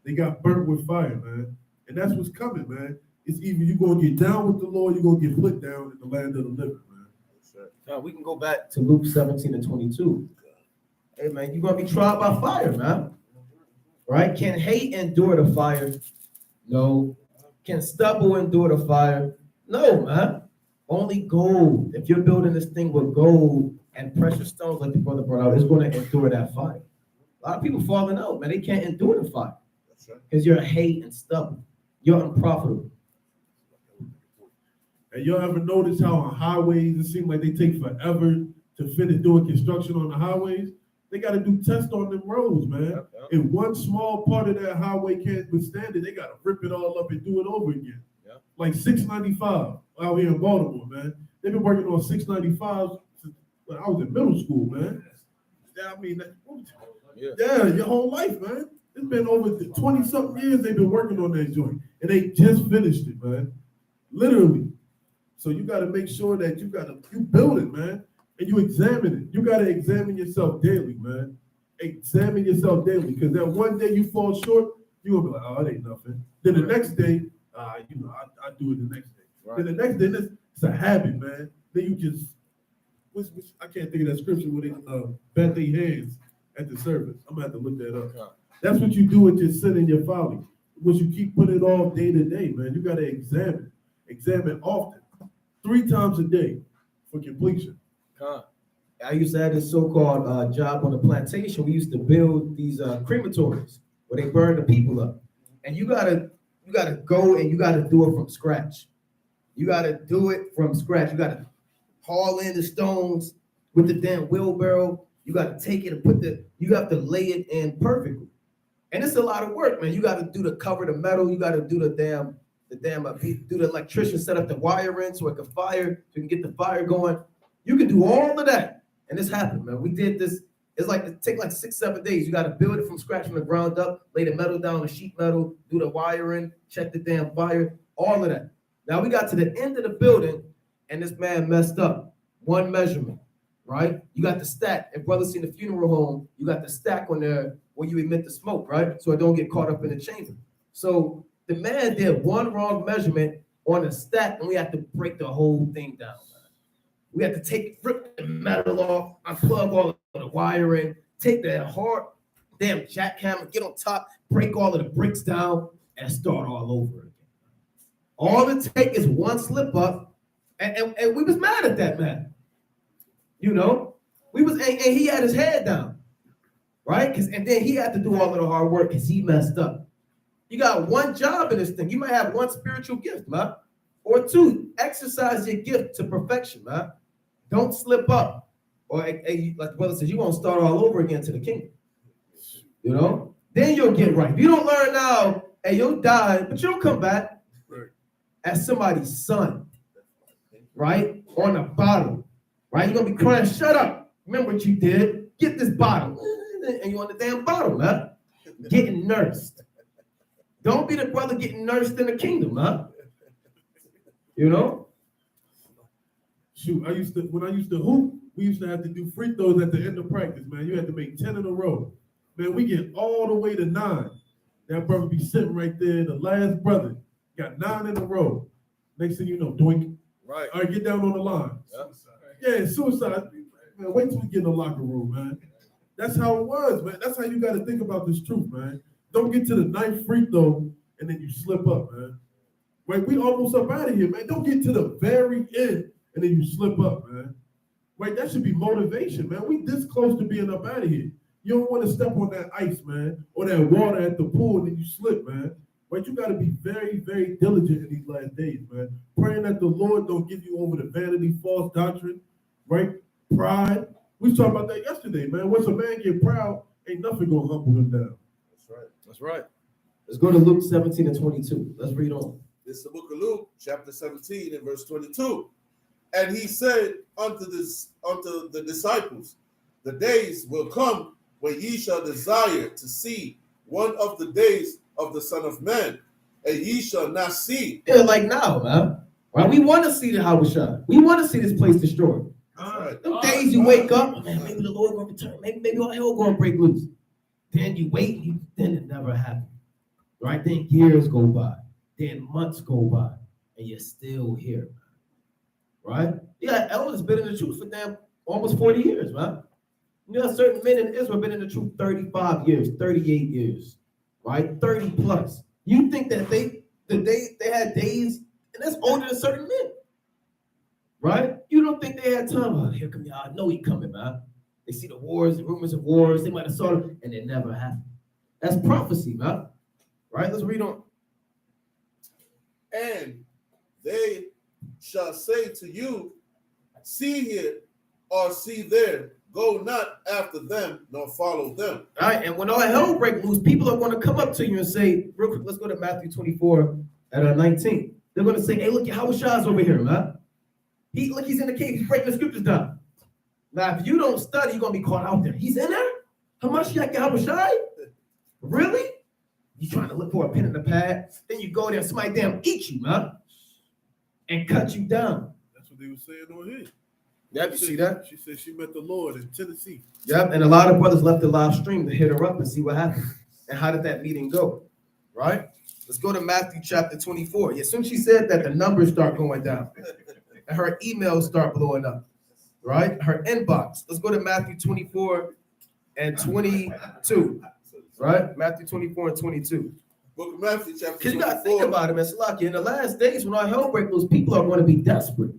They got burnt with fire, man. And that's what's coming, man. It's either you're going to get down with the Lord, you're going to get put down in the land of the living, man. Now we can go back to Luke 17 and 22. Hey, man, you're going to be tried by fire, man. Right? Can hate endure the fire? No. Can stubble endure the fire? No, man. Only gold. If you're building this thing with gold and precious stones like the brother brought out, it's going to endure that fire. A lot of people falling out, man. They can't endure the fire because you're hate and stubborn. You're unprofitable. And y'all ever notice how on highways, it seems like they take forever to finish doing construction on the highways? They got to do tests on them roads, man. If one small part of that highway can't withstand it, they got to rip it all up and do it over again. Like 695 out here in Baltimore, man. They've been working on 695 since when I was in middle school, man. I mean, your whole life, man. It's been over 20-something years they've been working on that joint. And they just finished it, man. Literally. So you got to make sure that you build it, man. And you examine it. You got to examine yourself daily, man. Examine yourself daily. Because that one day you fall short, you're going to be like, oh, it ain't nothing. Then the next day, I do it the next day. Right. Then the next day, it's a habit, man. Then you just, I can't think of that scripture where they bat their hands at the service. I'm going to have to look that up. Yeah. That's what you do with your sin and your folly. Once you keep putting it off day to day, man, you got to examine. Examine often. 3 times a day for completion. I used to have this so-called job on the plantation. We used to build these crematories where they burn the people up. And you gotta go and you gotta do it from scratch. You gotta do it from scratch. You gotta haul in the stones with the damn wheelbarrow. You gotta take it and you have to lay it in perfectly. And it's a lot of work, man. You gotta do the cover the metal. You gotta do do the electrician set up the wire in so it can fire, so you can get the fire going. You can do all of that. And this happened, man. We did this. It take like 6-7 days. You got to build it from scratch from the ground up, lay the metal down, the sheet metal, do the wiring, check the damn fire, all of that. Now we got to the end of the building and this man messed up. One measurement, right? You got the stack. If brothers seen the funeral home, you got the stack on there where you emit the smoke, right? So it don't get caught up in the chamber. So the man did one wrong measurement on the stack and we had to break the whole thing down, man. We had to rip the metal off, unplug all of the wiring, take that hard damn jackhammer, get on top, break all of the bricks down, and start all over again. All it takes is one slip up, and we was mad at that man. You know, we was, and he had his head down, right? And then he had to do all of the hard work because he messed up. You got one job in this thing. You might have one spiritual gift, man, or two. Exercise your gift to perfection, man. Don't slip up, or like the brother says, you won't start all over again to the kingdom. You know, then you'll get right. If you don't learn now, and you'll die, but you'll come back as somebody's son, right? On a bottle, right? You're gonna be crying, shut up. Remember what you did. Get this bottle. And you on the damn bottle, man. Getting nursed. Don't be the brother getting nursed in the kingdom, man. You know? Shoot, when I used to hoop, we used to have to do free throws at the end of practice, man. You had to make 10 in a row. Man, we get all the way to 9. That brother be sitting right there. The last brother got 9 in a row. Next thing you know, doink. Right. All right, get down on the line. Yeah, suicide. Man, wait till we get in the locker room, man. That's how it was, man. That's how you got to think about this truth, man. Don't get to the 9th free throw and then you slip up, man. Wait, we almost up out of here, man. Don't get to the very end and then you slip up, man. Wait, that should be motivation, man. We this close to being up out of here. You don't want to step on that ice, man, or that water at the pool and then you slip, man. But you got to be very, very diligent in these last days, man. Praying that the Lord don't give you over to vanity, false doctrine, right? Pride. We talked about that yesterday, man. Once a man get proud, ain't nothing gonna humble him down. That's right. That's right. Let's go to Luke 17 and 22. Let's read on. This is the book of Luke, chapter 17 and verse 22. And he said unto the disciples, the days will come when ye shall desire to see one of the days of the Son of Man, and ye shall not see. Yeah, like now, man. Right? We want to see the house shine. We want to see this place destroyed. Right. Them days you wake up, man, maybe the Lord gonna return. Maybe all hell gonna break loose. Then you wait, then it never happened. Right? Then years go by, then months go by, and you're still here. Right? Yeah, elders been in the truth for damn almost 40 years, man. You know, certain men in Israel been in the truth 35 years, 38 years, right? 30 plus. You think that they had days, and that's older than certain men, right? You don't think they had time? Oh, here come y'all. I know he coming, man. They see the wars, the rumors of wars. They might have saw them, and it never happened. That's prophecy, man. Right? Let's read on. And they shall say to you, see here or see there. Go not after them, nor follow them. All right, and when all hell break loose, people are going to come up to you and say, real quick, let's go to Matthew 24 at 19. They're going to say, hey, look, how Shah's over here, man. He's in the cave. He's breaking the scriptures down. Now, if you don't study, you're going to be caught out there. He's in there? How much you got Shah? Really? You trying to look for a pen in the pad? Then you go there, somebody damn eat you, man, and cut you down. That's what they were saying on here. Yep, you see that? She said she met the Lord in Tennessee. Yep, and a lot of brothers left the live stream to hit her up and see what happened. And how did that meeting go? Right? Let's go to Matthew chapter 24. As soon as she said that, the numbers start going down. And her emails start blowing up. Right? Her inbox. Let's go to Matthew 24 and 22. Right? Matthew 24 and 22. Book of Matthew chapter 24. Because you got to think about it, man. Salaki. In the last days, when our hell break loose, people are going to be desperate.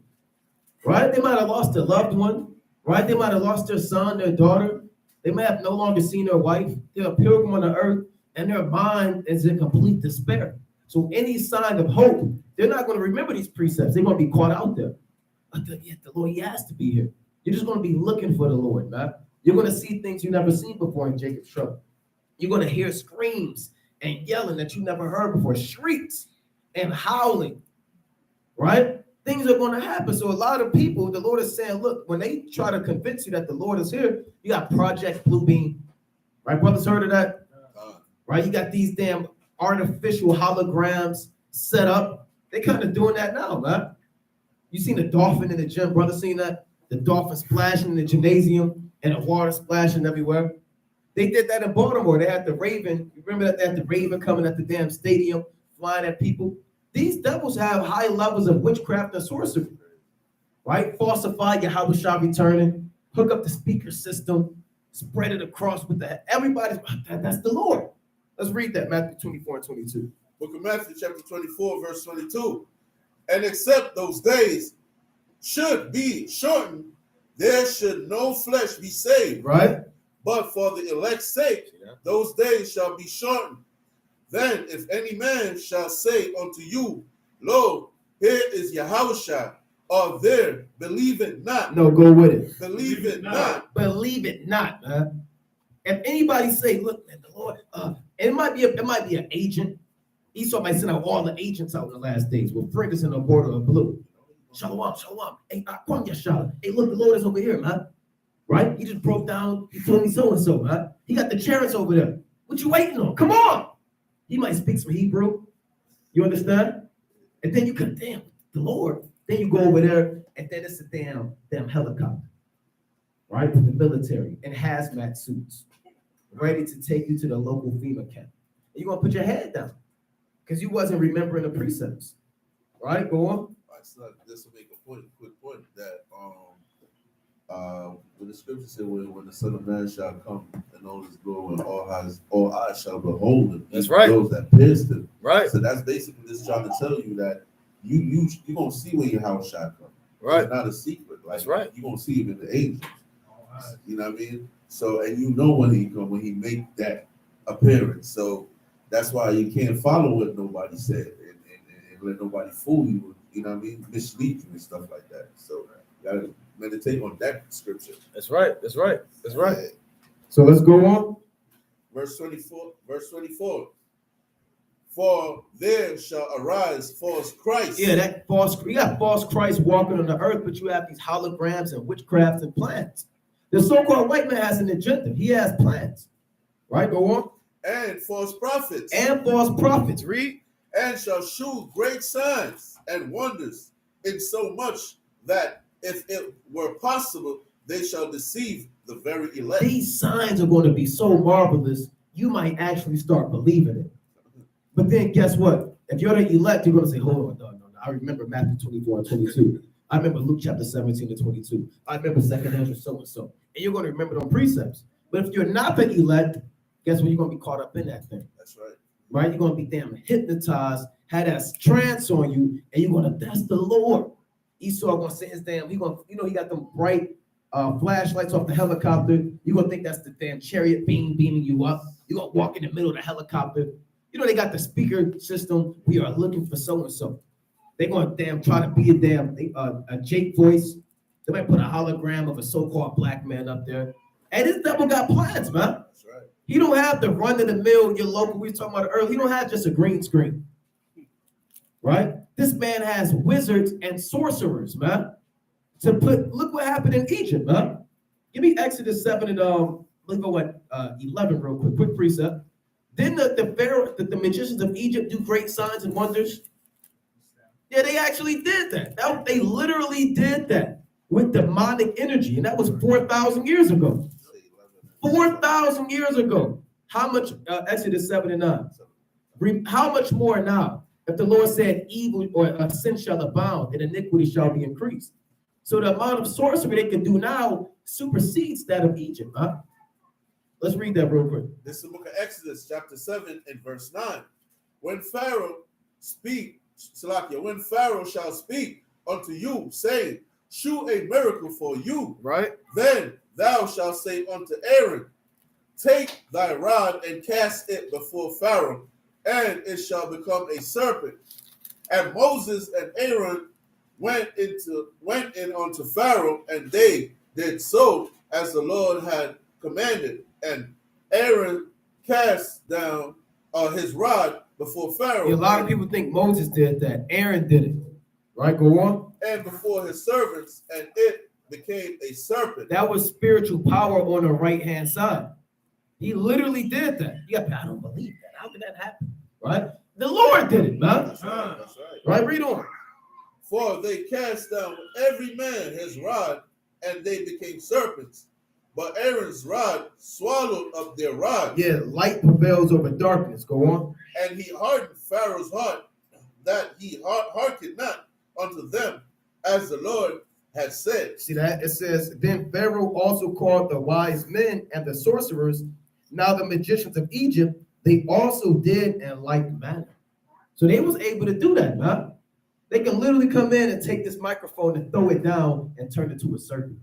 Right? They might have lost their loved one. Right? They might have lost their son, their daughter. They might have no longer seen their wife. They're a pilgrim on the earth, and their mind is in complete despair. So any sign of hope, they're not going to remember these precepts. They're going to be caught out there. But the Lord, he has to be here. You're just going to be looking for the Lord, man. You're going to see things you never seen before in Jacob's trouble. You're going to hear screams and yelling that you never heard before, shrieks and howling, right? Things are going to happen. So a lot of people, the Lord is saying, look, when they try to convince you that the Lord is here, you got Project Bluebeam, right? Brothers heard of that? Right? You got these damn artificial holograms set up. They kind of doing that now, man. You seen the dolphin in the gym, brother? Seen that? The dolphin splashing in the gymnasium and the water splashing everywhere. They did that in Baltimore. They had the Raven. You remember that they had the Raven coming at the damn stadium, flying at people? These devils have high levels of witchcraft and sorcery. right? Falsify Yahushua returning, hook up the speaker system, spread it across with everybody's, that's the Lord. Let's read that, Matthew 24 and 22. Book of Matthew, chapter 24, verse 22. And except those days should be shortened, there should no flesh be saved. Right? But for the elect's sake, those days shall be shortened. Then if any man shall say unto you, Lo, here is Yahushua, or there, believe it not. No, go with it. Believe it not. Believe it not, man. If anybody say, look, man, the Lord, it might be an agent. Esau might send out all the agents out in the last days with frigates in a border of blue. Shalom, shalom. Hey, Yashala. Hey, look, the Lord is over here, man. Right? He just broke down. He told me so and so, man. He got the chariots over there. What you waiting on? Come on. He might speak some Hebrew. You understand? And then you condemn the Lord. Then you go over there, and then it's a damn helicopter, right? With the military and hazmat suits, ready to take you to the local FEMA camp. And you're gonna put your head down because you wasn't remembering the precepts, right? Go on. This will make a quick point that when the scripture said, when the Son of Man shall come and all his glory and all eyes shall behold him. That's right. Those that pierced him. Right. So that's basically just trying to tell you that you gonna see when your house shall come. Right. It's not a secret. Like, that's right. You're gonna see him in the angels. You know what I mean? So, and you know when he come, when he make that appearance. So that's why you can't follow what nobody said and let nobody fool you. You know what I mean? Mislead you and stuff like that. So you gotta meditate on that scripture. That's right. That's right. That's right. Yeah. So let's go on. Verse 24. For there shall arise false Christ. Yeah, that false. You got false Christ walking on the earth, but you have these holograms and witchcrafts and plans. The so-called white man has an agenda. He has plans. Right? Go on. And false prophets. And false prophets. Read. And shall shew great signs and wonders, in so much that if it were possible, they shall deceive the very elect. These signs are going to be so marvelous, you might actually start believing it. But then guess what? If you're the elect, you're going to say, hold on, no. I remember Matthew 24 and 22. I remember Luke chapter 17 and 22. I remember 2nd Ezra so-and-so. And you're going to remember them precepts. But if you're not the elect, guess what? You're going to be caught up in that thing. That's right. Right? You're going to be damn hypnotized, had that trance on you, and you're going to, that's the Lord. Esau going to say his damn, he got them bright flashlights off the helicopter. You're going to think that's the damn chariot beaming you up. You're going to walk in the middle of the helicopter. You know, they got the speaker system. We are looking for so-and-so. They're going to damn try to be a Jake voice. They might put a hologram of a so-called black man up there. And this devil got plans, man. That's right. He don't have the run-of-the-mill, your local, we were talking about it earlier. He don't have just a green screen, right? This man has wizards and sorcerers, man. Look what happened in Egypt, man. Give me Exodus 7 and let's go at 11 real quick precept. Didn't the Pharaoh, the magicians of Egypt do great signs and wonders? Yeah, they actually did that. They literally did that with demonic energy, and that was 4,000 years ago. 4,000 years ago. How much, Exodus 7 and 9. How much more now? If the Lord said evil or sin shall abound and iniquity shall be increased. So the amount of sorcery they can do now supersedes that of Egypt. Huh? Let's read that real quick. This is the book of Exodus, chapter 7 and verse 9. When Pharaoh shall speak unto you, saying, shew a miracle for you, right? Then thou shalt say unto Aaron, take thy rod and cast it before Pharaoh, and it shall become a serpent. And Moses and Aaron went in unto Pharaoh, and they did so as the Lord had commanded. And Aaron cast down his rod before Pharaoh. Yeah, a lot of people think Moses did that. Aaron did it. Right, go on. And before his servants, and it became a serpent. That was spiritual power on the right-hand side. He literally did that. I don't believe that. How did that happen? Right? The Lord did it, man. That's right. That's right. Right, read on. For they cast down every man his rod, and they became serpents. But Aaron's rod swallowed up their rod. Yeah, light prevails over darkness. Go on. And he hardened Pharaoh's heart, that he hearkened not unto them, as the Lord had said. See that? It says, then Pharaoh also called the wise men and the sorcerers, now the magicians of Egypt, they also did in like manner. So they was able to do that, man. They can literally come in and take this microphone and throw it down and turn it to a serpent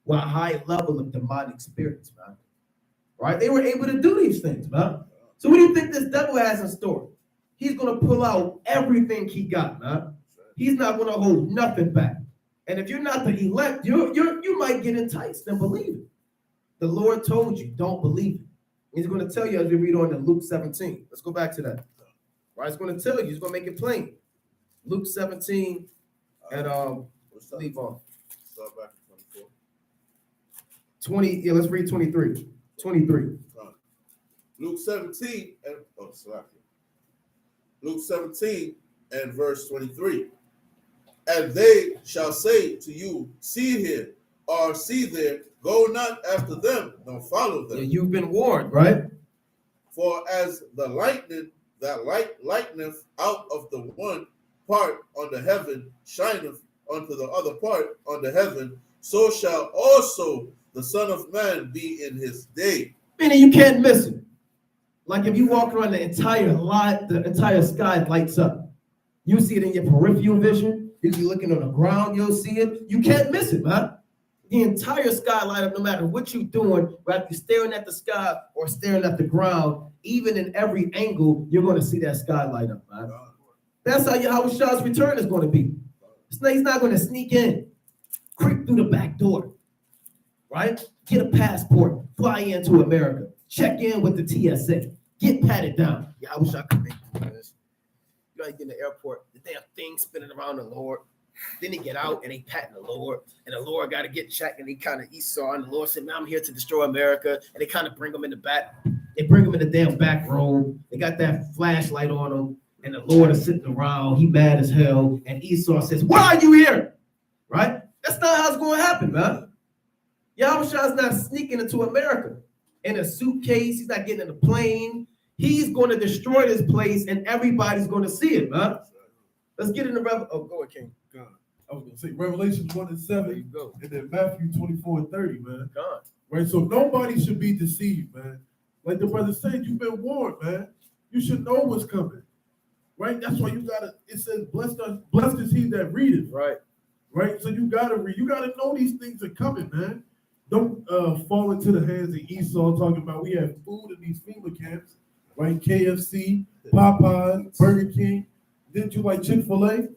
with a high level of demonic spirits, man. Right? They were able to do these things, man. So what do you think this devil has in store? He's going to pull out everything he got, man. He's not going to hold nothing back. And if you're not the elect, you might get enticed and believe it. The Lord told you, don't believe it. He's going to tell you as we read on in Luke 17. Let's go back to that. Right? He's going to tell you. He's going to make it plain. Luke 17 and leave off. Start back at 24. 20. Yeah, let's read 23. 23. Luke 17 and Luke 17 and verse 23. And they shall say to you, see here, or see there, go not after them, nor follow them. Yeah, you've been warned, right? For as the lightning that lighteneth out of the one part under heaven shineth unto the other part under heaven, so shall also the Son of Man be in his day. Meaning you can't miss it. Like if you walk around the entire sky lights up. You see it in your peripheral vision. You can be looking on the ground, you'll see it. You can't miss it, man. The entire sky light up, no matter what you're doing, whether you're staring at the sky or staring at the ground, even in every angle, you're going to see that sky light up, man. That's how Yahweh's return is going to be. He's not going to sneak in, creep through the back door, right? Get a passport, fly into America, check in with the TSA, get patted down. Yahweh could make this. You gotta get in the airport, the damn thing spinning around the Lord. Then they get out and they patting the Lord, and the Lord got to get checked, and he kind of Esau, and the Lord said, man, I'm here to destroy America. And they kind of bring him in the back. They bring him in the damn back room. They got that flashlight on him, and the Lord is sitting around. He mad as hell. And Esau says, why are you here? Right? That's not how it's going to happen, man. Yahweh's not sneaking into America in a suitcase. He's not getting in a plane. He's going to destroy this place, and everybody's going to see it, man. Let's get into Revelation. Oh, go ahead, King. God. I was going to say Revelation 1 and 7, There you go. and then Matthew 24 and 30, man. God. Right, so nobody should be deceived, man. Like the brother said, you've been warned, man. You should know what's coming, right? That's why you gotta. It says, "Blessed is he that readeth." Right. Right. So you gotta read. You gotta know these things are coming, man. Don't fall into the hands of Esau talking about we have food in these FEMA camps, right? KFC, Popeyes, Burger King. Didn't you like Chick-fil-A?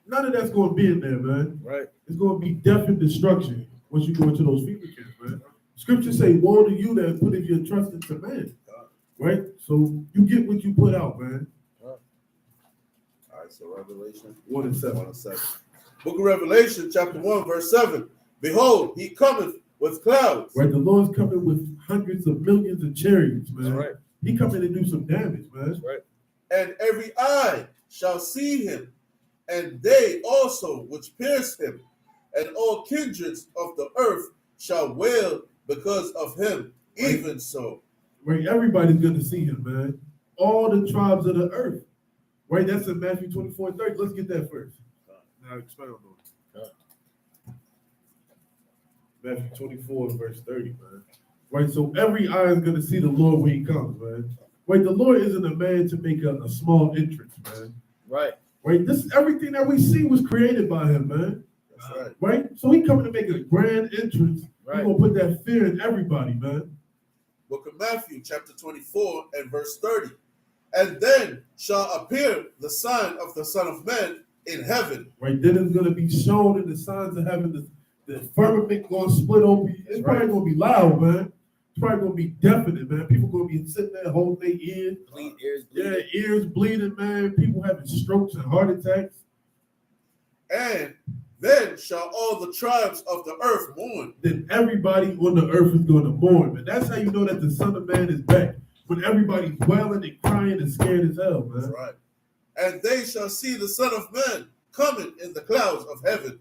None of that's going to be in there, man. Right. It's going to be death and destruction once you go into those FEMA camps, man. Scriptures say, woe to you that put your trust into man. Right? So you get what you put out, man. All right, so Revelation 1 and 7. 1 and 7. Book of Revelation, chapter 1, verse 7. Behold, he cometh with clouds. Right, the Lord's coming with hundreds of millions of chariots, man. That's right. He coming to do some damage, man. That's right. And every eye shall see him, and they also which pierced him, and all kindreds of the earth shall wail because of him, even so. Right, everybody's going to see him, man. All the tribes of the earth. Right, that's in Matthew 24 and 30. Let's get that first. Now expound on it. Matthew 24 and verse 30, man. Right, so every eye is going to see the Lord when he comes, man. Right, the Lord isn't a man to make a small entrance, man. Right. Right, this everything that we see was created by him, man. That's right. Right, so he coming to make a grand entrance. Right. He's going to put that fear in everybody, man. Book of Matthew, chapter 24 and verse 30. And then shall appear the sign of the Son of Man in heaven. Right, then it's going to be shown in the signs of heaven. The firmament going to split open. It's probably going to be loud, man. It's probably going to be deafening, man. People going to be sitting there holding their ears. Ears bleeding. Yeah, ears bleeding, man. People having strokes and heart attacks. And then shall all the tribes of the earth mourn. Then everybody on the earth is going to mourn, man. That's how you know that the Son of Man is back. When everybody's wailing and crying and scared as hell, man. That's right. And they shall see the Son of Man coming in the clouds of heaven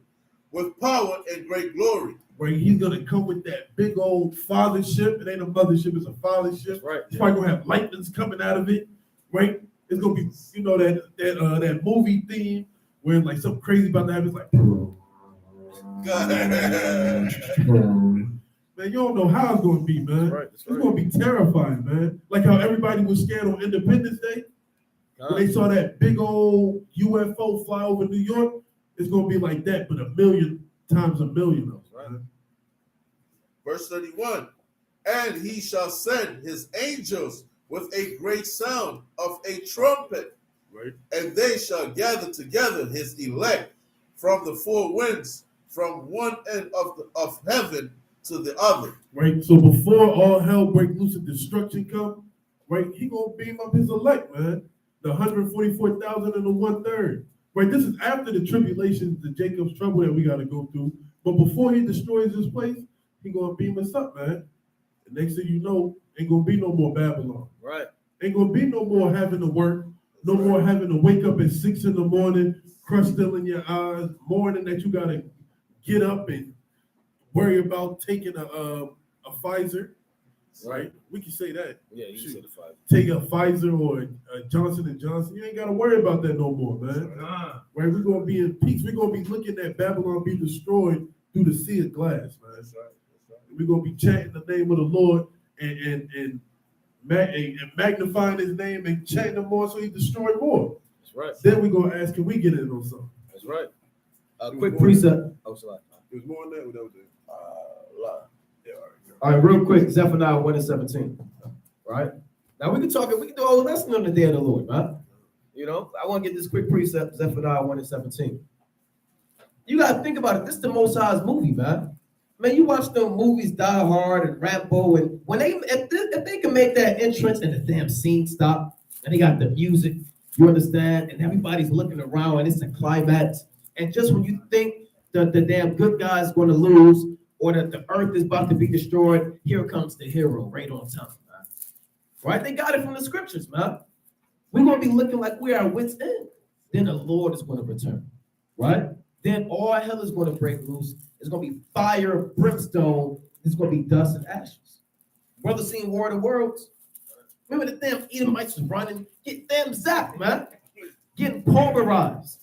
with power and great glory. Where he's going to come with that big old fathership. It ain't a mothership, it's a fathership. Right. It's probably going to have lightnings coming out of it, right? It's going to be, you know, that movie theme where like something crazy about to happen. It's like, Man, you don't know how it's going to be, man. That's right. It's going to be terrifying, man. Like how everybody was scared on Independence Day. When they saw that big old UFO fly over New York, it's going to be like that, but 1,000,000 times 1,000,000 of them. Right. Verse 31, and he shall send his angels with a great sound of a trumpet, Right. and they shall gather together his elect from the four winds, from one end of heaven to the other. Right. So before all hell break loose and destruction come, right, he going to beam up his elect, man. The 144,000 and the 1/3. Right. This is after the tribulation, the Jacob's trouble that we got to go through. But before he destroys this place, he going to beam us up, man. The next thing you know, ain't going to be no more Babylon. Right. Ain't going to be no more having to work. No more having to wake up at 6 in the morning, crust still in your eyes, morning that you got to get up and worry about taking a Pfizer. Right? We can say that. Yeah, you can say the five. Take a Pfizer or a Johnson & Johnson. You ain't got to worry about that no more, man. Right? We're going to be in peace. We're going to be looking at Babylon be destroyed through the sea of glass, man. That's right. We're going to be chanting the name of the Lord and magnifying his name and chanting him more so he destroy more. That's right. Then we're going to ask, can we get in on something? That's right. A quick precept. Oh, sorry. There's more on that? Or that was it? All right, real quick, Zephaniah 1:17. Right? Now we can do a whole lesson on the day of the Lord, right? You know, I want to get this quick precept, Zephaniah 1:17. You gotta think about it. This is the Most High's movie, man. Man, you watch them movies, Die Hard and Rambo, and when if they can make that entrance and the damn scene stop, and they got the music, you understand, and everybody's looking around and it's a climax, and just when you think that the damn good guy's going to lose or that the earth is about to be destroyed, here comes the hero right on time, man. Right? They got it from the scriptures, man. We're going to be looking like we're at wit's end. Then the Lord is going to return, right? Then all hell is going to break loose. It's going to be fire, brimstone. It's going to be dust and ashes. Brother seen War of the Worlds? Remember the damn Edomites was running? Get them zapped, man. Getting pulverized.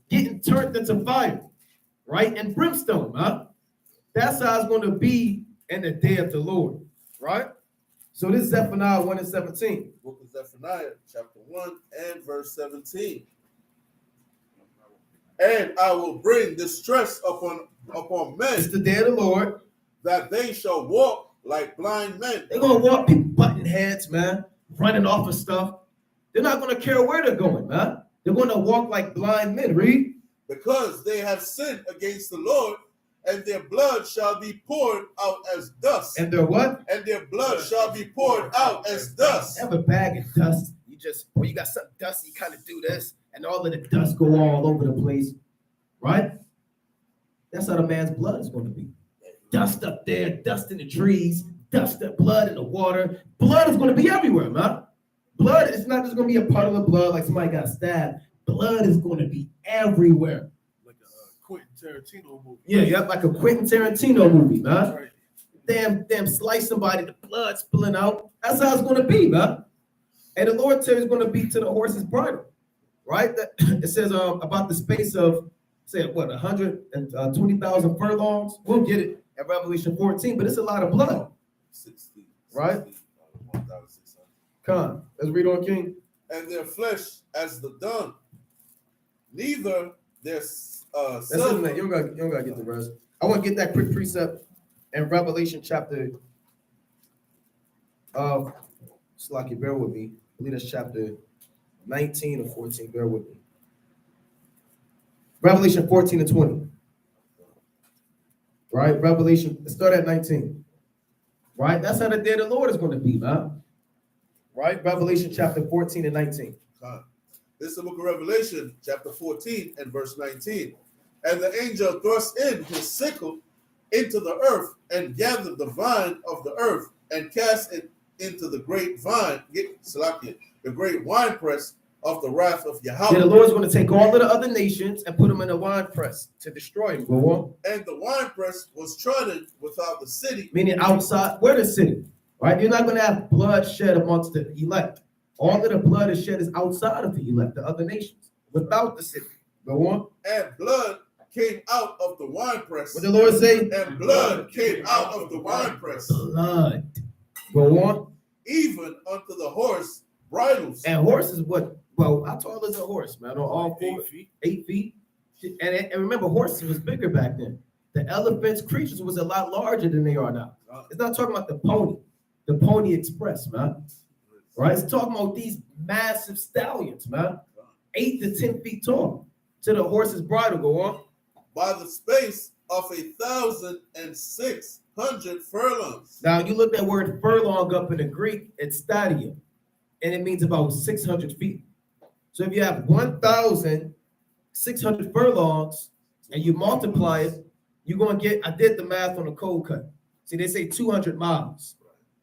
Getting turned into fire, right? And brimstone, man. That's how it's going to be in the day of the Lord, right? So this is Zephaniah 1:17. Book of Zephaniah, chapter 1 and verse 17. And I will bring distress upon men. It's the day of the Lord. That they shall walk like blind men. They're going to walk, people butting heads, man, running off of stuff. They're not going to care where they're going, man. They're going to walk like blind men, read. Because they have sinned against the Lord, and their blood shall be poured out as dust. And their what? And their blood shall be poured out as dust. They have a bag of dust. You got something dusty, you kind of do this, and all of the dust go all over the place, right? That's how the man's blood is going to be. Dust up there, dust in the trees, dust up, blood in the water. Blood is going to be everywhere, man. Blood is not just going to be a puddle of blood like somebody got stabbed. Blood is going to be everywhere. Like a Quentin Tarantino movie. Yeah, like a Quentin Tarantino movie, man. Right. Damn, slice somebody, the blood spilling out. That's how it's going to be, man. And the Lord said it's going to be to the horse's bridle, right? It says about the space of, say, what, 120,000 furlongs? We'll get it at Revelation 14, but it's a lot of blood. 60, right? 1,600. Come on, let's read on, King. And their flesh as the dung, neither their That's it, man. You don't gotta get the rest. I want to get that quick precept in Revelation chapter. Slaki, bear with me. I believe that's chapter 19 or 14. Bear with me. Revelation 14 and 20. Right? Revelation, let's start at 19. Right? That's how the day of the Lord is going to be, man. Right? Revelation chapter 14 and 19. This is the book of Revelation, chapter 14 and verse 19. And the angel thrust in his sickle into the earth and gathered the vine of the earth and cast it into the great vine, the great winepress of the wrath of Yahweh. Yeah, the Lord's going to take all of the other nations and put them in a winepress to destroy them. Go on. And the winepress was trodden without the city. Meaning outside, where the city, right? You're not going to have blood shed amongst the elect. All of the blood is shed is outside of the elect, the other nations, without the city. Go on. And blood came out of the winepress. What the Lord say? And blood came out of the winepress. Blood. Go on. Even unto the horse bridles. And horses, what? Well, how tall is a horse, man? On all four? 8 feet. 8 feet. And remember, horses was bigger back then. The elephants, creatures was a lot larger than they are now. It's not talking about the Pony Express, man. Right? It's talking about these massive stallions, man. 8 to 10 feet tall. To the horse's bridle, go on. By the space of 1,600 furlongs. Now, you look that word furlong up in the Greek, it's stadium, and it means about 600 feet. So if you have 1,600 furlongs and you multiply it, you're going to get, I did the math on a cold cut. See, they say 200 miles,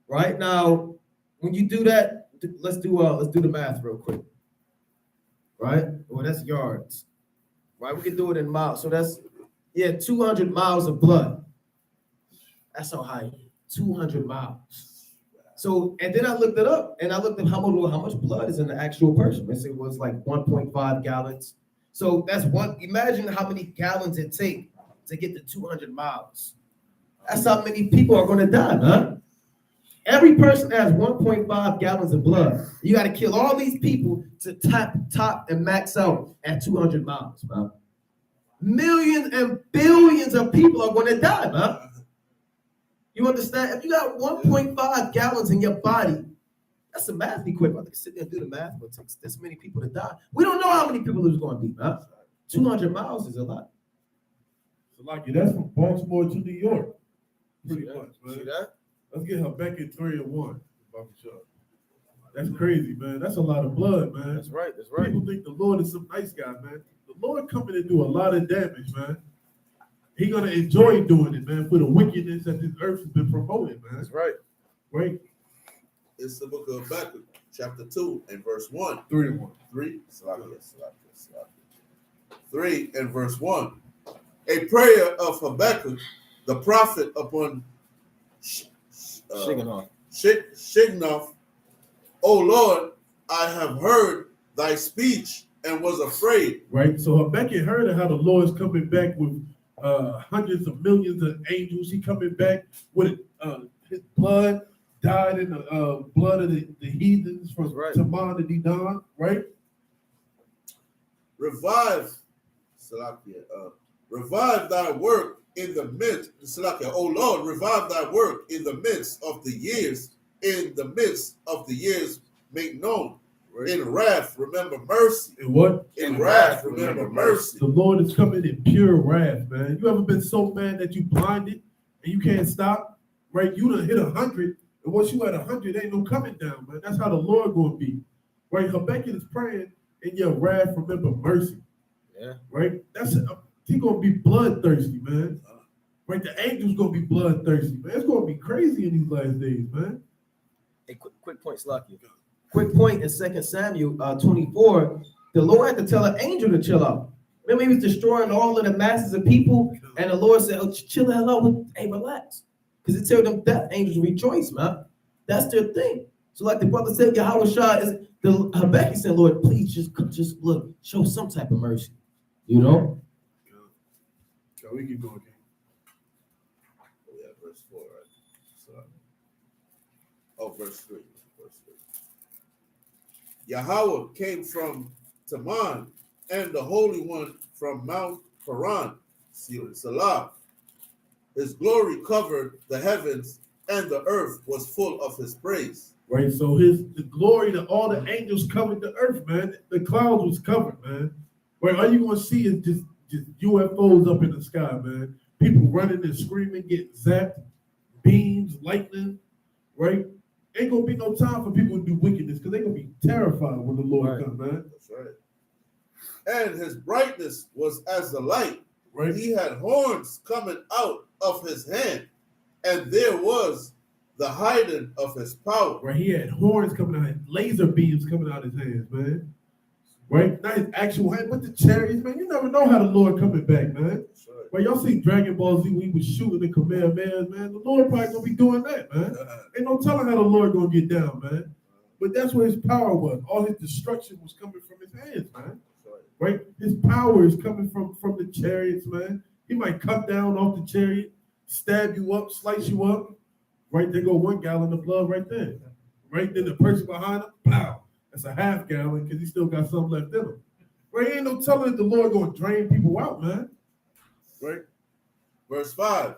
right? Now, when you do that, let's do the math real quick, right? Well, that's yards, right? We can do it in miles. So that's, 200 miles of blood. That's how high, 200 miles. So, and then I looked it up, and I looked at how much blood is in the actual person. It was like 1.5 gallons. So that's one, imagine how many gallons it takes to get to 200 miles. That's how many people are going to die, huh? Every person has 1.5 gallons of blood. You got to kill all these people to top and max out at 200 miles, man. Millions and billions of people are going to die, man. You understand? If you got 1.5 gallons in your body, that's a math equipment. I can sit there and do the math, but it takes this many people to die. We don't know how many people there's going to be, man. 200 miles is a lot. So like that's from Baltimore to New York. Pretty much, man. See that? Let's get her back in 3-1. That's crazy, man. That's a lot of blood, man. That's right. People think the Lord is some nice guy, man. The Lord coming to do a lot of damage, man. He gonna enjoy doing it, man, for the wickedness that this earth has been promoting, man. That's right. Right? It's the book of Habakkuk, chapter 2 and verse 1. 3-1. 3 and verse 1. A prayer of Habakkuk, the prophet, upon Shignoth. O Lord, I have heard thy speech and was afraid. Right? So Habakkuk heard of how the Lord is coming back with hundreds of millions of angels. He coming back with his blood, died in the blood of the heathens from Taman and Dedan, right? Revive thy work in the midst, O Lord, revive thy work in the midst of the years. In the midst of the years, make known. Right. In wrath, remember mercy. In what? In wrath, remember mercy. The Lord is coming in pure wrath, man. You ever been so mad that you blinded and you can't stop? Right? You done hit 100, and once you at 100, ain't no coming down, man. That's how the Lord gonna be. Right? Habakkuk is praying, in your wrath, remember mercy. Yeah. Right? He gonna be bloodthirsty, man. Right? The angels gonna be bloodthirsty, man. It's gonna be crazy in these last days, man. Hey, quick point, Slucky. Quick point in 2 Samuel 24, the Lord had to tell an angel to chill out. Remember, he was destroying all of the masses of people, and the Lord said, chill the hell out. Hey, relax. Because it tells them death angels rejoice, man. That's their thing. So like the brother said, Yahweh Shah is the Habakkuk said, Lord, please just look, show some type of mercy. You know? So we keep going. Yeah, verse 4, right? Verse 3. Yahweh came from Taman, and the Holy One from Mount Paran, Salah. His glory covered the heavens, and the earth was full of his praise. Right, so the glory to all the angels covered the earth, man. The clouds was covered, man. Right, all you gonna see is just UFOs up in the sky, man. People running and screaming, getting zapped, beams, lightning, right? Ain't gonna be no time for people to do wickedness because they're gonna be terrified when the Lord comes, man. That's right. And his brightness was as the light. Right. He had horns coming out of his hand, and there was the hiding of his power. Right. He had horns coming out, laser beams coming out his hands, man. Right? Not his actual hand, but the chariots, man. You never know how the Lord coming back, man. That's right. Right, y'all see Dragon Ball Z when he was shooting the Kamehameha, man. The Lord probably gonna be doing that, man. Ain't no telling how the Lord gonna get down, man. But that's where his power was. All his destruction was coming from his hands, man. That's right. right? His power is coming from the chariots, man. He might cut down off the chariot, stab you up, slice you up. Right, there go 1 gallon of blood right there. Right, then the person behind him, pow, that's a half gallon because he still got some left in him. Right, ain't no telling that the Lord gonna drain people out, man. Right. Verse 5.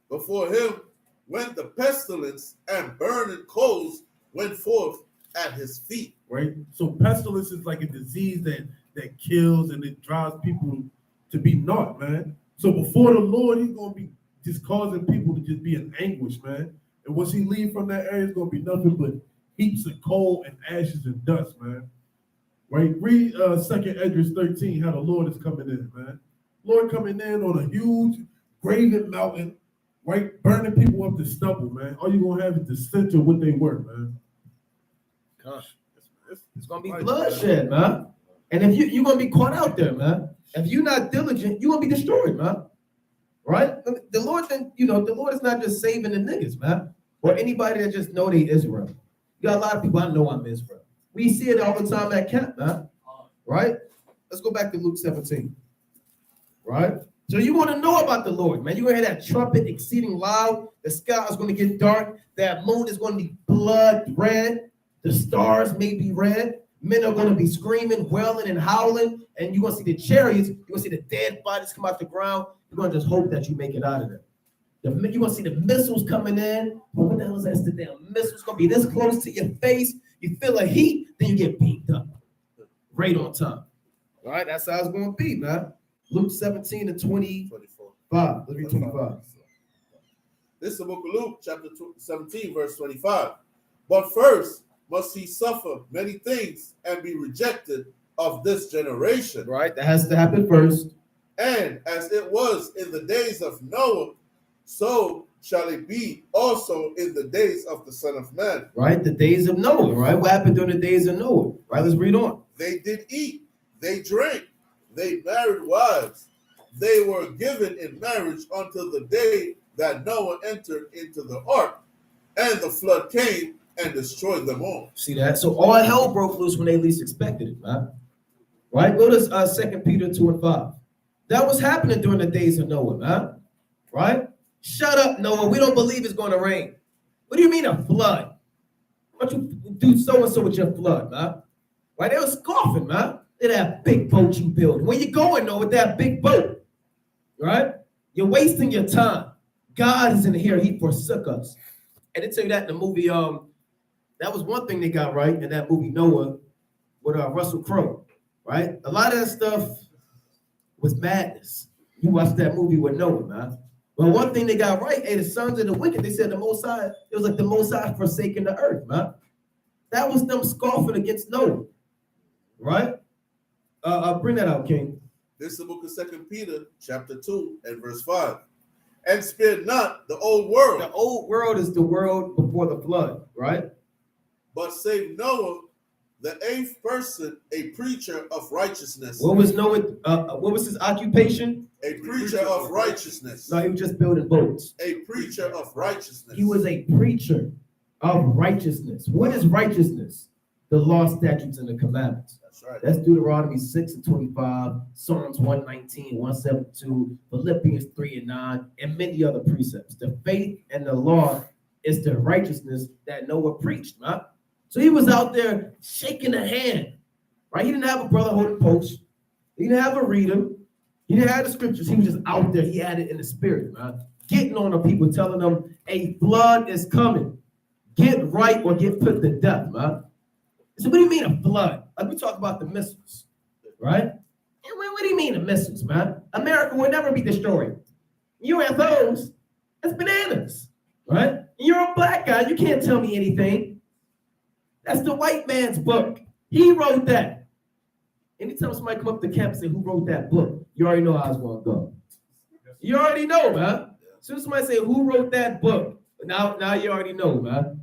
Before him went the pestilence, and burning coals went forth at his feet. Right. So pestilence is like a disease that kills and it drives people to be naught, man. So before the Lord, he's gonna be just causing people to just be in anguish, man. And once he leave from that area, it's gonna be nothing but heaps of coal and ashes and dust, man. Right? Read 2nd Esdras 13, how the Lord is coming in, man. Lord coming in on a huge graven mountain, right? Burning people up to stubble, man. All you're gonna have is the stench of what they were, man. Gosh, it's gonna be bloodshed, man. And if you're gonna be caught out there, man. If you're not diligent, you're gonna be destroyed, man. Right? The Lord, the Lord is not just saving the niggas, man, or anybody that just know they Israel. You got a lot of people, I know I'm Israel. We see it all the time at camp, man. Right? Let's go back to Luke 17. Right? So you want to know about the Lord, man. You're going to hear that trumpet exceeding loud. The sky is going to get dark. That moon is going to be blood red. The stars may be red. Men are going to be screaming, wailing, and howling. And you're going to see the chariots. You're going to see the dead bodies come out the ground. You're going to just hope that you make it out of there. You're going to see the missiles coming in. What the hell is that? The damn missiles going to be this close to your face. You feel a heat, then you get beamed up. Right on time. All right, that's how it's going to be, man. Luke 17 and 25. Let's read 25. This is the book of Luke, chapter 17, verse 25. But first must he suffer many things and be rejected of this generation. Right, that has to happen first. And as it was in the days of Noah, so shall it be also in the days of the Son of Man. Right, the days of Noah, right? What happened during the days of Noah? Right, let's read on. They did eat, they drank, they married wives. They were given in marriage until the day that Noah entered into the ark, and the flood came and destroyed them all. See that? So all hell broke loose when they least expected it, man. Right? Go to 2 Peter 2 and 5. That was happening during the days of Noah, man. Right? Shut up, Noah. We don't believe it's going to rain. What do you mean a flood? Why don't you do so-and-so with your flood, man? Right? They were scoffing, man. At that big boat you build. Where you going, though, with that big boat? Right? You're wasting your time. God is in here. He forsook us. And they tell you that in the movie, that was one thing they got right in that movie, Noah, with Russell Crowe. Right? A lot of that stuff was madness. You watched that movie with Noah, man. But one thing they got right, the sons of the wicked, they said the Most High, it was like the Most High forsaking the earth, man. That was them scoffing against Noah. Right? Bring that out, King. This is the book of 2 Peter, chapter 2, and verse 5. And spared not the old world. The old world is the world before the flood, right? But saved Noah, the eighth person, a preacher of righteousness. What was Noah? What was his occupation? A preacher of righteousness. No, he was just building boats. A preacher of righteousness. He was a preacher of righteousness. What is righteousness? The law, statutes, and the commandments. That's right. That's Deuteronomy 6 and 25, Psalms 119, 172, Philippians 3 and 9, and many other precepts. The faith and the law is the righteousness that Noah preached, man. So he was out there shaking a hand, right? He didn't have a brother holding post. He didn't have a reader. He didn't have the scriptures. He was just out there. He had it in the spirit, man. Getting on the people, telling them a flood is coming. Get right or get put to death, man. So what do you mean a flood? Like we talk about the missiles, right? And what do you mean the missiles, man? America will never be destroyed. UFOs, that's bananas, right? And you're a black guy. You can't tell me anything. That's the white man's book. He wrote that. Anytime somebody come up to camp and say, who wrote that book? You already know how it's going to go. You already know, man. As soon as somebody say, who wrote that book? Now you already know, man.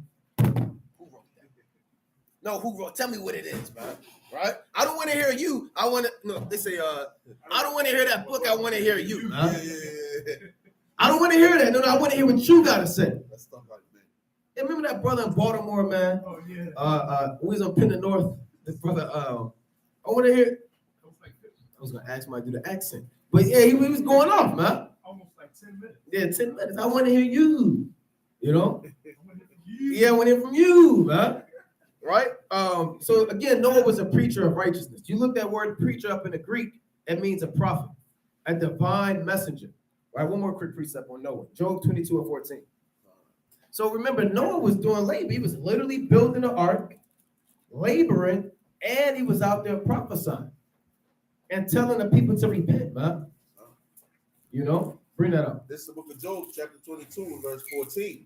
No, who wrote? Tell me what it is, man. Right? I don't want to hear you. I want to. No, they say, I don't want to hear that book. I want to hear you, man. I don't want to hear that. No, I want to hear what you got to say. That's stuff like that. Yeah, remember that brother in Baltimore, man? Oh yeah. Who was on Penn North? This brother. I want to hear. was gonna ask somebody to do the accent, but yeah, he was going off, man. Almost like 10 minutes. Yeah, 10 minutes. I want to hear you. You know? Yeah, I want to hear from you, man. Right? So again, Noah was a preacher of righteousness. You look that word preacher up in the Greek, it means a prophet, a divine messenger. Right? One more quick precept on Noah. Job 22:14. So remember, Noah was doing labor. He was literally building an ark, laboring, and he was out there prophesying and telling the people to repent, man. You know, bring that up. This is the book of Job, chapter 22, verse 14.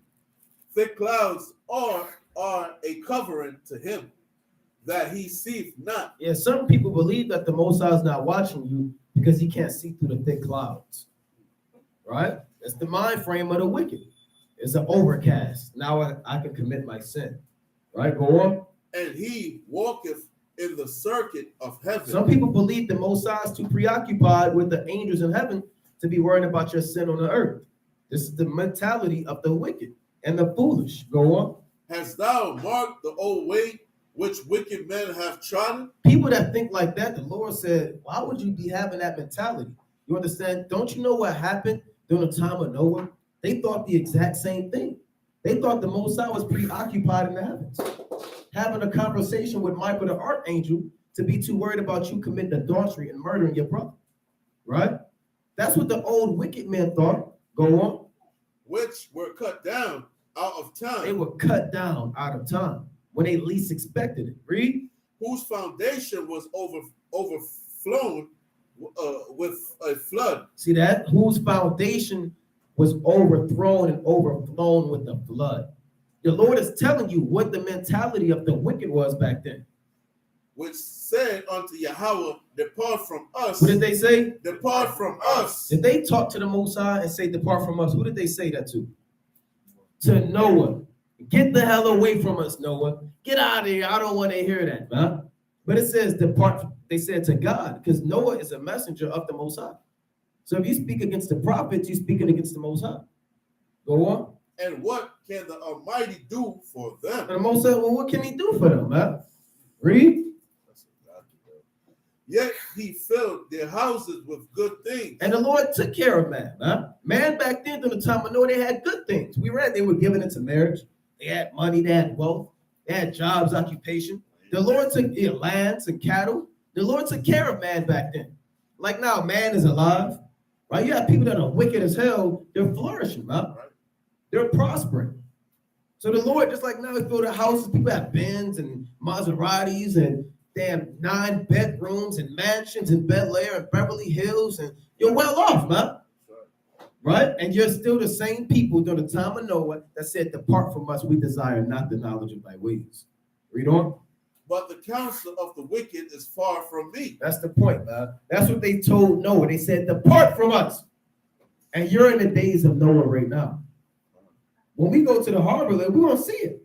Thick clouds are a covering to him, that he seeth not. Yeah, some people believe that the Most High is not watching you because he can't see through the thick clouds. Right? That's the mind frame of the wicked. It's an overcast. Now I can commit my sin. Right? Go on. And he walketh in the circuit of heaven. Some people believe the Most High is too preoccupied with the angels in heaven to be worrying about your sin on the earth. This is the mentality of the wicked and the foolish. Go on. Hast thou marked the old way which wicked men have trodden? People that think like that, the Lord said, why would you be having that mentality? You understand? Don't you know what happened during the time of Noah? They thought the exact same thing. They thought the Most High was preoccupied in the heavens, having a conversation with Michael the archangel to be too worried about you committing adultery and murdering your brother. Right? That's what the old wicked men thought. Go on. Which were cut down out of time. They were cut down out of time when they least expected it. Read. Whose foundation was overflown with a flood. See that? Whose foundation was overthrown and overflown with the flood. The Lord is telling you what the mentality of the wicked was back then. Which said unto Yahweh, depart from us. What did they say? Depart from us. Did they talk to the Most High and say, depart from us? Who did they say that to? To Noah. Get the hell away from us, Noah. Get out of here. I don't want to hear that, man. But it says depart. They said to God, because Noah is a messenger of the Most High. So if you speak against the prophets, you're speaking against the Most High. Go on. And what can the Almighty do for them? And the Most High, well, what can he do for them, man? Read. Yet he filled their houses with good things. And the Lord took care of man. Huh? Man back then, during the time of Noah, they had good things. We read they were given into marriage. They had money, they had wealth, they had jobs, occupation. The Lord took lands and cattle. The Lord took care of man back then. Like now, man is alive. Right? You have people that are wicked as hell, they're flourishing, man. They're prospering. So the Lord, just like now, he built houses, people have Benz and Maseratis and damn 9 bedrooms and mansions in Bel Air and Beverly Hills, and you're well off, man. Right? And you're still the same people during the time of Noah that said, depart from us, we desire not the knowledge of thy ways. Read on. But the counsel of the wicked is far from me. That's the point, man. That's what they told Noah. They said, depart from us. And you're in the days of Noah right now. When we go to the harbor, we're going to see it.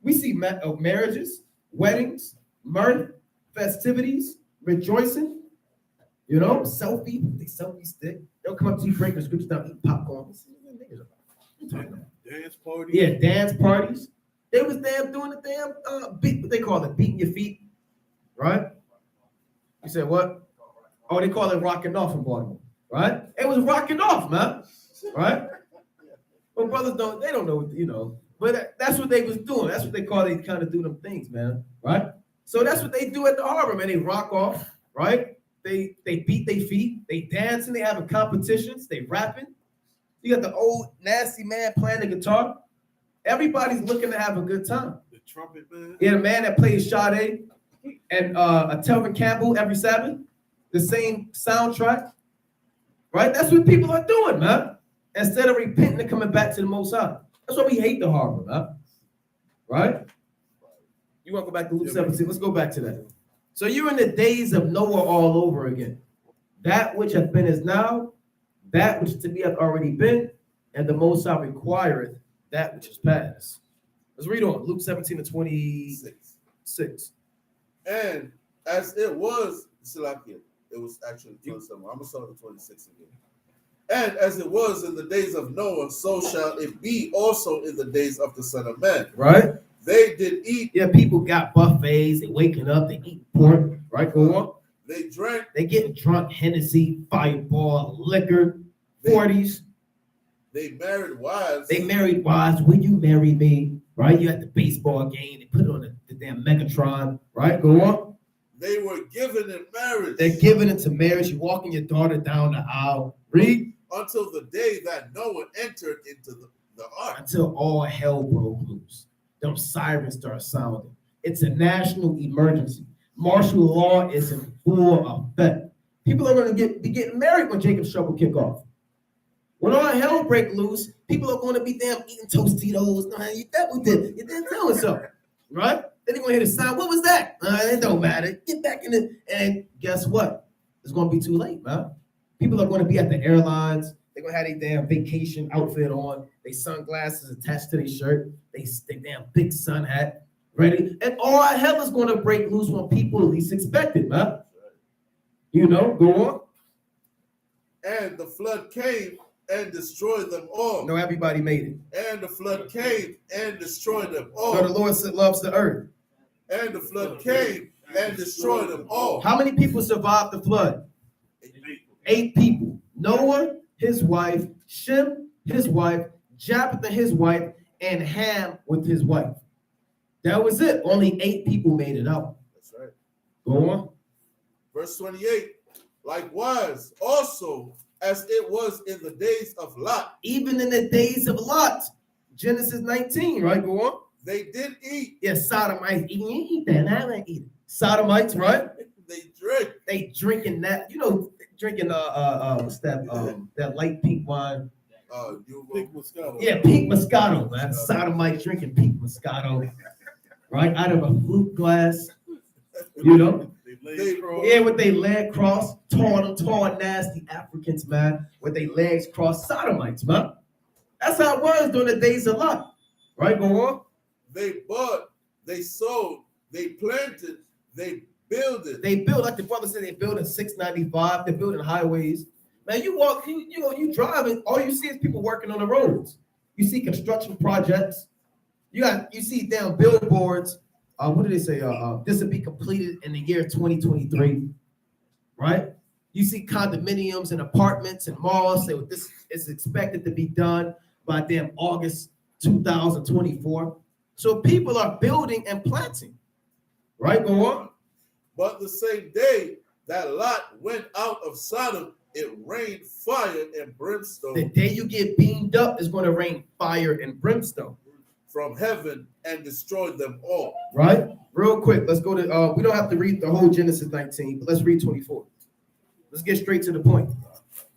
We see marriages, weddings, mirth, festivities, rejoicing, you know, selfie stick. They'll come up to you, break the scriptures down, eat popcorn. Dance party. Yeah, dance parties. They was damn doing the damn beat, what they call it, beating your feet, right? You said what? Oh, they call it rocking off in Baltimore, right? It was rocking off, man, right? But brothers they don't know, you know. But that's what they was doing. That's what they call they kind of do them things, man, right? So that's what they do at the harbor, man. They rock off, right? They beat their feet. They dancing. They having competitions. They rapping. You got the old nasty man playing the guitar. Everybody's looking to have a good time. The trumpet man. Yeah, the man that plays Sade and a Telvin Campbell every Sabbath. The same soundtrack, right? That's what people are doing, man. Instead of repenting and coming back to the Most High. That's why we hate the harbor, man. Right? You want to go back to Luke 17? Let's go back to that. So you're in the days of Noah all over again. That which hath been is now, that which to be hath already been, and the Most High requireth that which is past. Let's read on. Luke 17:26. And as it was, Salakia, it was actually 27. I'm going to start with 26 again. And as it was in the days of Noah, so shall it be also in the days of the Son of Man. Right? They did eat. Yeah, people got buffets. They waking up. They eat pork. Right? Go on. They drank. They getting drunk, Hennessy, Fireball, liquor, 40s. They married wives. They married wives. Will you marry me? Right? You at the baseball game. They put it on the damn Megatron. Right? Go on. They were given in marriage. They're giving it to marriage. You walking your daughter down the aisle. Read. Until the day that Noah entered into the ark. Until all hell broke loose. Them sirens start sounding. It's a national emergency. Martial law is in full effect. People are going to be getting married when Jacob's trouble kick off. When all hell break loose, people are going to be damn eating Tostitos. No, you didn't tell us so, right? Then they're going to hear the sound. What was that? It don't matter. Get back in it. And guess what? It's going to be too late, man. People are going to be at the airlines. They're going to have their damn vacation outfit on. They sunglasses attached to their shirt. They damn big sun hat. Ready? And all hell is going to break loose when people least expect it, man. You know, go on. And the flood came and destroyed them all. No, everybody made it. And the flood came and destroyed them all. No, the Lord loves the earth. And the flood came and destroyed them all. How many people survived the flood? 8 people. Noah, his wife, Shem, his wife, Japheth, his wife, and Ham with his wife. That was it. Only 8 people made it out. That's right. Go on. Verse 28. Likewise, also as it was in the days of Lot. Even in the days of Lot. Genesis 19, right? Go on. They did eat. Yeah, Sodomites. You eat that. I don't eat it. Sodomites, right? They drink. They drinking that. You know, drinking what's that? That light pink wine. Pink Moscato. Yeah, pink Moscato, man. Sodomites drinking pink Moscato, right? Out of a flute glass. You know? Yeah, with their leg crossed, tall, nasty Africans, man, with their legs crossed, Sodomites, man. That's how it was during the days of Lot. Right, go on. They bought, they sold, they planted, they builded. They build, like the brother said, they building 695, they're building highways. Man, you walk, you driving, all you see is people working on the roads. You see construction projects. You see damn billboards. What did they say? This will be completed in the year 2023, right? You see condominiums and apartments and malls say, well, this is expected to be done by damn August 2024. So people are building and planting, right? Go on. But the same day that Lot went out of Sodom, it rained fire and brimstone. The day you get beamed up is going to rain fire and brimstone from heaven and destroyed them all. Right? Real quick, let's go to, we don't have to read the whole Genesis 19, but let's read 24. Let's get straight to the point.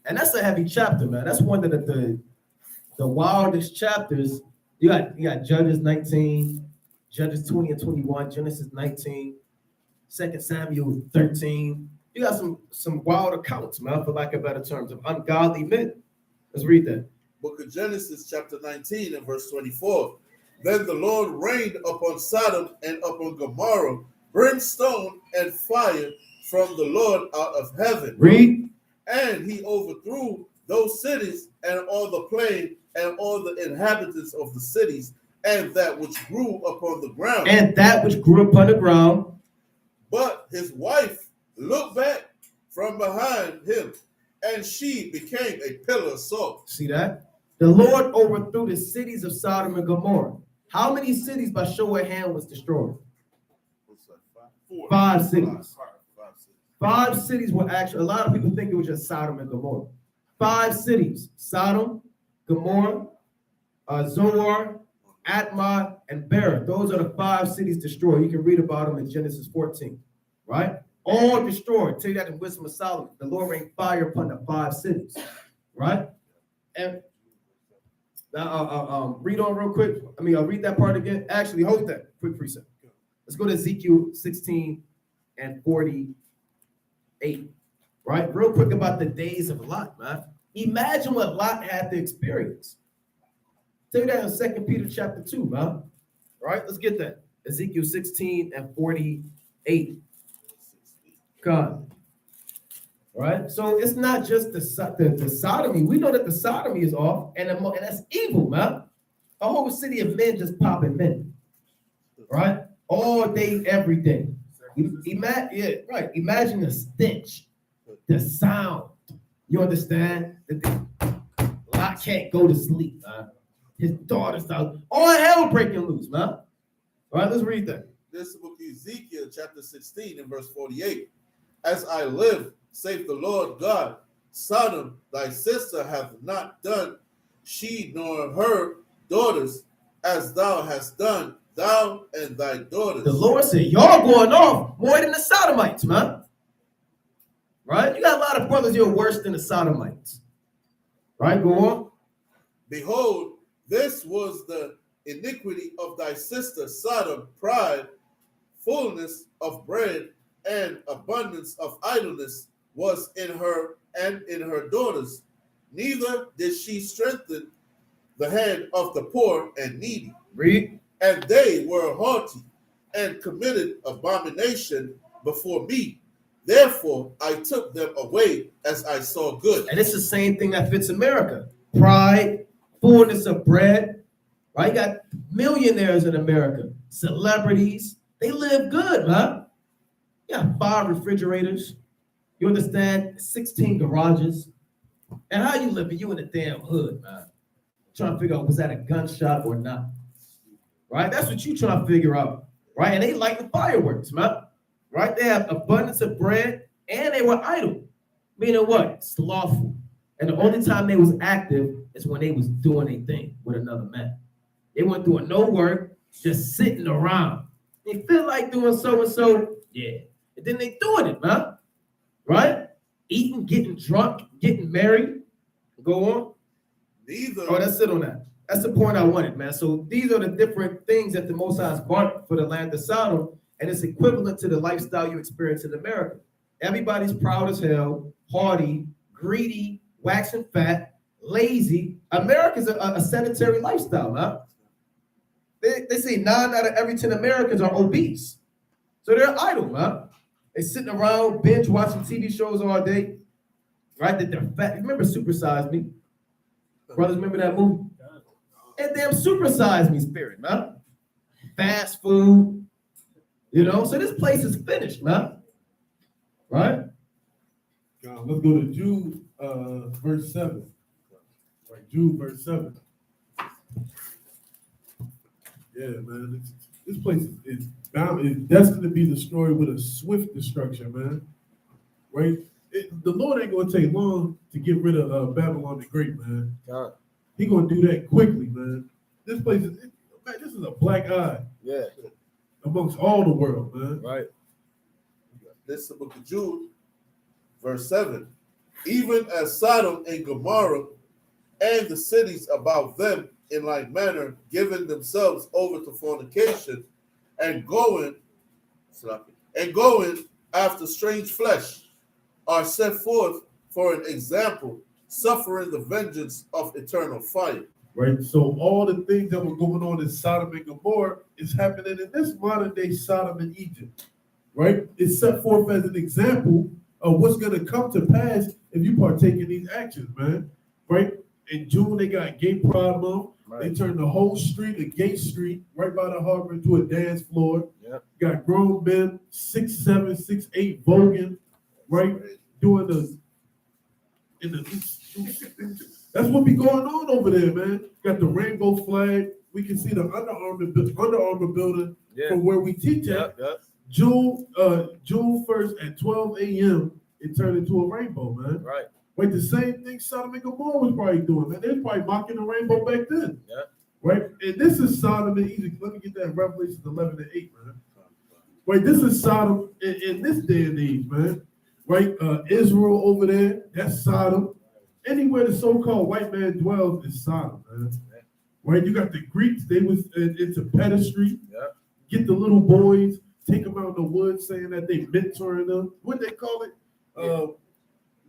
And that's a heavy chapter, man. That's one of the wildest chapters. You got Judges 19, Judges 20 and 21, Genesis 19, 2 Samuel 13. You got some wild accounts, man, for lack of better terms, of ungodly men. Let's read that. Book of Genesis, chapter 19 and verse 24. Then the Lord rained upon Sodom and upon Gomorrah brimstone and fire from the Lord out of heaven. Read. And he overthrew those cities and all the plain and all the inhabitants of the cities and that which grew upon the ground. And that which grew upon the ground. But his wife looked back from behind him, and she became a pillar of salt. See that? The Lord overthrew the cities of Sodom and Gomorrah. How many cities by show of hand was destroyed? 5 cities. 5 cities were actually, a lot of people think it was just Sodom and Gomorrah. 5 cities: Sodom, Gomorrah, Zoar, Atmah, and Bera. Those are the 5 cities destroyed. You can read about them in Genesis 14, right? All destroyed. Tell you that in Wisdom of Solomon. The Lord rained fire upon the 5 cities, right? And now, read on real quick. I'll read that part again. Actually, hold that. Quick precept. Let's go to Ezekiel 16 and 48, right? Real quick about the days of Lot, man. Imagine what Lot had to experience. Tell you that in 2 Peter chapter 2, man. Right? Let's get that. Ezekiel 16 and 48. God. Right? So it's not just the sodomy. We know that the sodomy is off, and that's evil, man. A whole city of men just popping men. Right? All day, every day. Imagine the stench, the sound. You understand? Lot can't go to sleep, man. His daughter's out. All hell breaking loose, man. All right, let's read that. This is the book of Ezekiel, chapter 16, and verse 48. As I live, saith the Lord God, Sodom, thy sister, hath not done, she nor her daughters, as thou hast done, thou and thy daughters. The Lord said, y'all going off more than the Sodomites, man. Right? You got a lot of brothers you're worse than the Sodomites. Right? Go on. Behold, this was the iniquity of thy sister Sodom, pride, fullness of bread, and abundance of idleness was in her and in her daughters. Neither did she strengthen the hand of the poor and needy. Read. And they were haughty and committed abomination before me. Therefore, I took them away as I saw good. And it's the same thing that fits America. Pride, fullness of bread. Right? You got millionaires in America, celebrities. They live good, man. You got 5 refrigerators. You understand? 16 garages. And how you living? You in the damn hood, man. Trying to figure out, was that a gunshot or not? Right? That's what you trying to figure out. Right? And they like the fireworks, man. Right? They have abundance of bread and they were idle. Meaning what? Slothful. And the only time they was active is when they was doing a thing with another man. They weren't doing no work, just sitting around. They feel like doing so-and-so, yeah. And then they doing it, man. Right? Eating, getting drunk, getting married. Go on. Neither. Oh, that's it on that. That's the point I wanted, man. So these are the different things that the Most High has brought for the land of Sodom, and it's equivalent to the lifestyle you experience in America. Everybody's proud as hell, haughty, greedy, waxing fat, lazy. America's a sedentary lifestyle, man. They say 9 out of every 10 Americans are obese. So they're idle, man. They sitting around, binge watching TV shows all day. Right? That they're fat. Remember Super Size Me? Brothers, remember that movie? And damn Super Size Me spirit, man. Fast food. You know? So this place is finished, man. Right? Let's go to Jude, verse 7. Right, Jude, verse 7. Yeah, man. This place is destined to be destroyed with a swift destruction, man. Right? The Lord ain't going to take long to get rid of Babylon the Great, man. God. He going to do that quickly, man. This place is, man, this is a black eye. Yeah. Amongst all the world, man. Right. This is the book of Jude, verse 7. Even as Sodom and Gomorrah and the cities about them in like manner, giving themselves over to fornication and going after strange flesh, are set forth for an example, suffering the vengeance of eternal fire. Right. So all the things that were going on in Sodom and Gomorrah is happening in this modern day Sodom and Egypt. Right. It's set forth as an example of what's going to come to pass if you partake in these actions, man. Right. In June, they got Gay Pride Month. Right. They turned the whole street, the Gay Street, right by the harbor, into a dance floor. Yep. Got grown men, 6'7", 6'8", voguing, right? Doing that's what be going on over there, man. Got the rainbow flag. We can see the Under Armour building from where we teach at. Yep. June 1st at 12 a.m. it turned into a rainbow, man. Right. Wait, the same thing Sodom and Gomorrah was probably doing, man. They was probably mocking the rainbow back then. Yeah. Right? And this is Sodom and Egypt. Let me get that Revelation 11 and 8, man. Right, this is Sodom in this day and age, man. Right? Israel over there, that's Sodom. Anywhere the so-called white man dwells is Sodom, man. Right? You got the Greeks, they was into pedestry. Yeah. Get the little boys, take them out in the woods saying that they mentoring them. What they call it?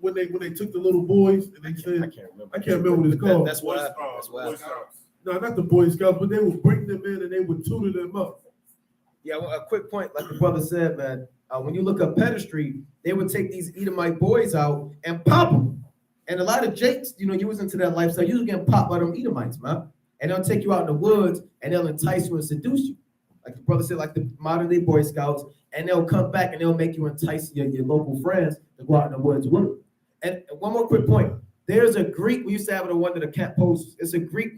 When they took the little boys and they said, I can't remember what it's called. That's what Boy Scouts. No, not the Boy Scouts, but they would bring them in and they would tutor them up. Yeah, well, a quick point, like the brother said, man. When you look up pedestry, they would take these Edomite boys out and pop them. And a lot of jakes, you was into that lifestyle. You was getting popped by them Edomites, man. And they'll take you out in the woods and they'll entice you and seduce you. like the brother said, like the modern day Boy Scouts, and they'll come back and they'll make you entice your local friends to go out in the woods with them. And one more quick point. There's a Greek, we used to have it on one of the camp posts. It's a Greek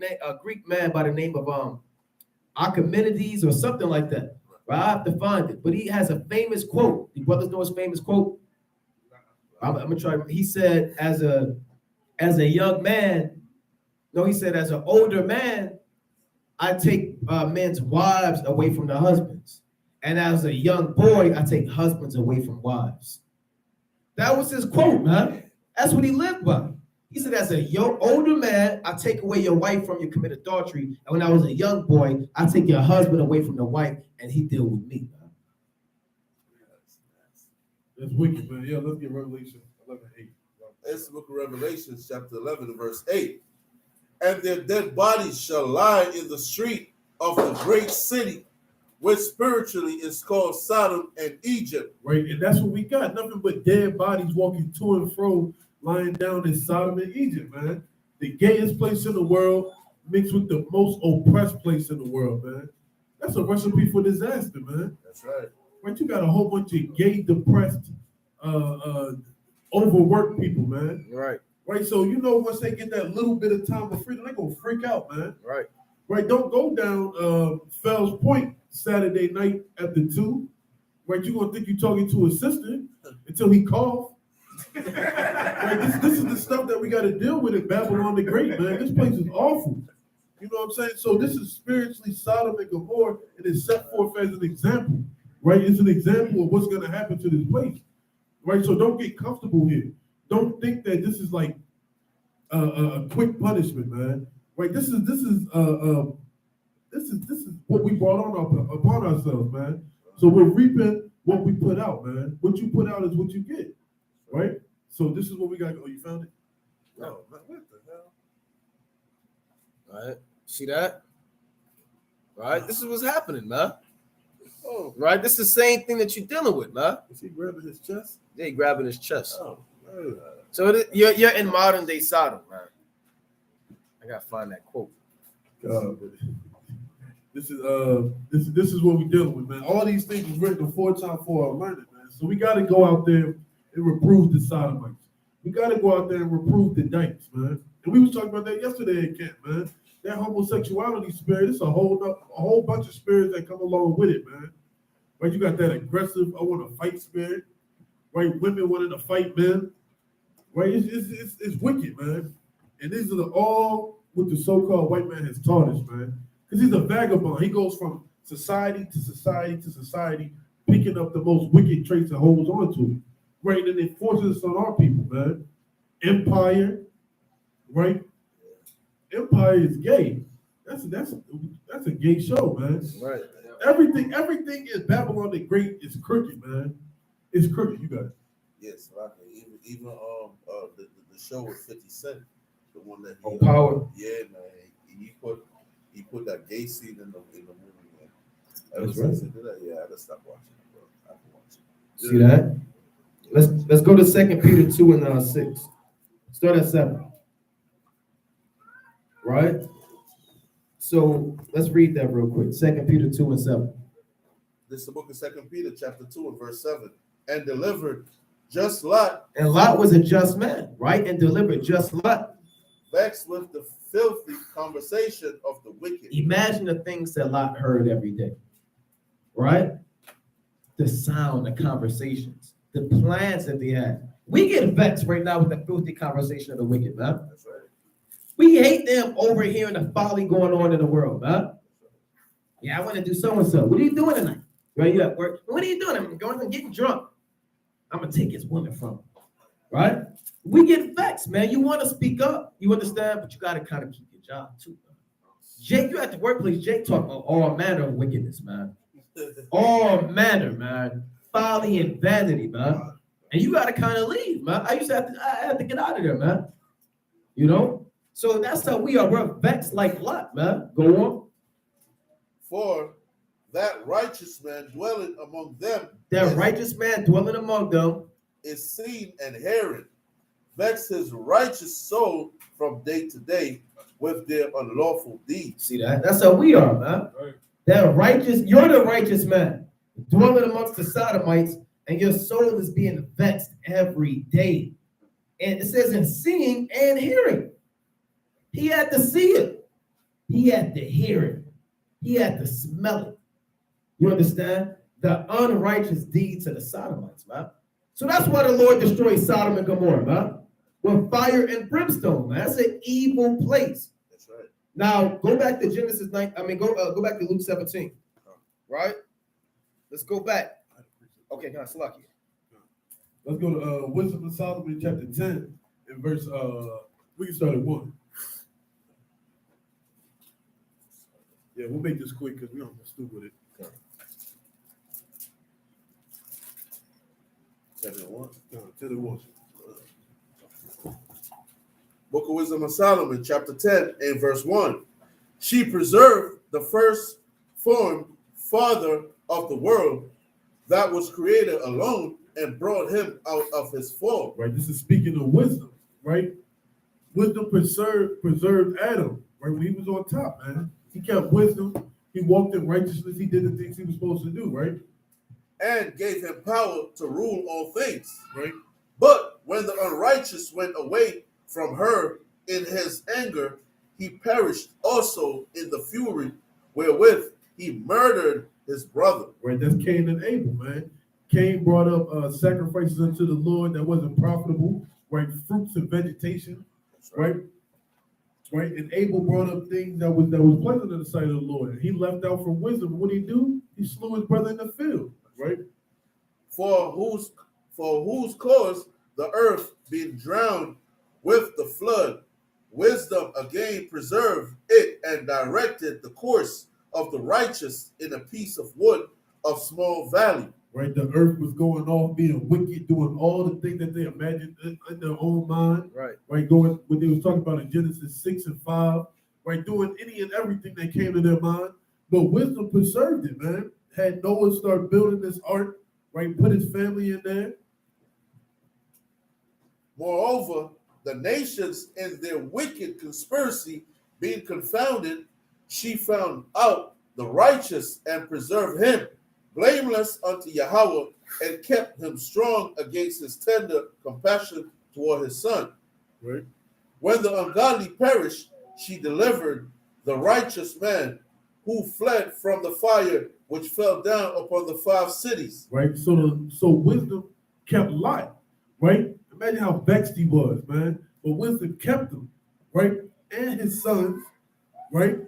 man by the name of Archimedes or something like that. Right? I have to find it. But he has a famous quote. You brothers know his famous quote? I'm gonna try. He said, as a young man, no, he said, as an older man, I take men's wives away from their husbands. And as a young boy, I take husbands away from wives. That was his quote, man. That's what he lived by. He said, as a older man, I take away your wife from you, commit adultery. And when I was a young boy, I take your husband away from the wife, and he deal with me, man. That's wicked, man. Yeah, let's get Revelation 11:8. It's the book of Revelation, chapter 11, verse 8. And their dead bodies shall lie in the street of the great city, which spiritually is called Sodom and Egypt. Right, and that's what we got. Nothing but dead bodies walking to and fro, lying down in Sodom and Egypt, man. The gayest place in the world mixed with the most oppressed place in the world, man. That's a recipe for disaster, man. That's right. Right, you got a whole bunch of gay, depressed, overworked people, man. Right. Right, so you know once they get that little bit of time of freedom, they're gonna freak out, man. Right. Right, don't go down Fells Point Saturday night after 2. Right, you're gonna think you're talking to a sister until he cough. Right, this is the stuff that we got to deal with in Babylon the Great, man. This place is awful. You know what I'm saying? So this is spiritually Sodom and Gomorrah, and it's set forth as an example. Right, it's an example of what's gonna happen to this place. Right, so don't get comfortable here. Don't think that this is like a quick punishment, man. Right, this is what we brought on upon ourselves, man. So we're reaping what we put out, man. What you put out is what you get, right? So this is what we got. Oh, you found it? No, what the hell? Right. See that? Right. This is what's happening, man. Oh, Right. This is the same thing that you're dealing with, man. Is he grabbing his chest? Yeah, he grabbing his chest. oh, man. So you're in modern day Sodom, man. I gotta find that quote. God, this is what we're dealing with, man. All these things was written aforetime for our learning, man. So we got to go out there and reprove the Sodomites. We got to go out there and reprove the dykes, man. And we was talking about that yesterday at camp, man. That homosexuality spirit, it's a whole bunch of spirits that come along with it, man. Right? You got that aggressive, I want to fight spirit. Right? Women wanting to fight men. Right? It's wicked, man. And these are all what the so-called white man has taught us, man. Because he's a vagabond. He goes from society to society to society, picking up the most wicked traits and holds on to it. Right? And it forces us on our people, man. Empire, right? Empire is gay. That's a gay show, man. Right. Everything in Babylon the Great is crooked, man. It's crooked. You got it. Yes, right. Even the show with 50 Cent, the one that Oh, Power. Yeah, man. He put that gay scene in the movie, man. That's Ever right. since he did that, yeah, let's stop watching it, bro. I can watch it. See that? Let's go to 2 Peter 2 and 6. Start at 7. Right? So let's read that real quick. 2 Peter 2 and 7. This is the book of 2 Peter, chapter 2, and verse 7. And delivered just Lot, And Lot was a just man, right? And delivered just Lot. vexed with the filthy conversation of the wicked. Imagine the things that Lot heard every day, right? The sound, the conversations, the plans that they had. We get vexed right now with the filthy conversation of the wicked, man. That's right. We hate them overhearing the folly going on in the world, man. Yeah, I want to do so and so. What are you doing tonight? Right? You at work? What are you doing? I'm going and getting drunk. I'm gonna take his woman from him. Right? We get vexed, man. You want to speak up, you understand, but you gotta kind of keep your job too. Man. Jake, you at the workplace, Jake talk about all manner of wickedness, man. All manner, man. Folly and vanity, man. And you gotta kind of leave, man. I had to get out of there, man. You know? So that's how we are. We're vexed like Lot, man. Go on. For that righteous man dwelling among them, That righteous man dwelling among them is seen and hearing, vex his righteous soul from day to day with their unlawful deeds. See that? That's how we are, man. Right. That righteous, you're the righteous man, dwelling amongst the Sodomites, and your soul is being vexed every day. And it says in seeing and hearing. He had to see it. He had to hear it. He had to smell it. You understand? The unrighteous deeds of the Sodomites, man. So that's why the Lord destroyed Sodom and Gomorrah, man. With fire and brimstone, man. That's an evil place. That's right. Now, go back to Genesis 9. Go back to Luke 17. Right? Let's go back. Okay, guys, lucky. Let's go to Wisdom of Solomon, chapter 10, and verse, we can start at 1. Yeah, we'll make this quick because we don't get stupid with it. 10:1. 10:1. Book of Wisdom of Solomon, chapter 10, and verse 1. She preserved the first formed father of the world that was created alone and brought him out of his fall. Right, this is speaking of wisdom, right? Wisdom preserved Adam, right? When he was on top, man. He kept wisdom. He walked in righteousness. He did the things he was supposed to do, right? And gave him power to rule all things. Right. But when the unrighteous went away from her in his anger, he perished also in the fury wherewith he murdered his brother. Right, that's Cain and Abel, man. Cain brought up sacrifices unto the Lord that wasn't profitable, right? Fruits and vegetation, right? Right, and Abel brought up things that was pleasant in the sight of the Lord, and he left out from wisdom. What did he do? He slew his brother in the field, right? For whose cause the earth being drowned with the flood, wisdom again preserved it and directed the course of the righteous in a piece of wood of small value. Right, the earth was going off, being wicked, doing all the things that they imagined in their own mind. Right, going what they was talking about in Genesis 6 and 5. Right, doing any and everything that came to their mind. But wisdom preserved it, man. Had Noah start building this ark, right, put his family in there. Moreover, the nations in their wicked conspiracy being confounded, she found out the righteous and preserved him, blameless unto Yahweh, and kept him strong against his tender compassion toward his son. Right. When the ungodly perished, she delivered the righteous man who fled from the fire which fell down upon the 5 cities. Right. So wisdom kept Lot. Right. Imagine how vexed he was, man. But wisdom kept him, right, and his sons, right,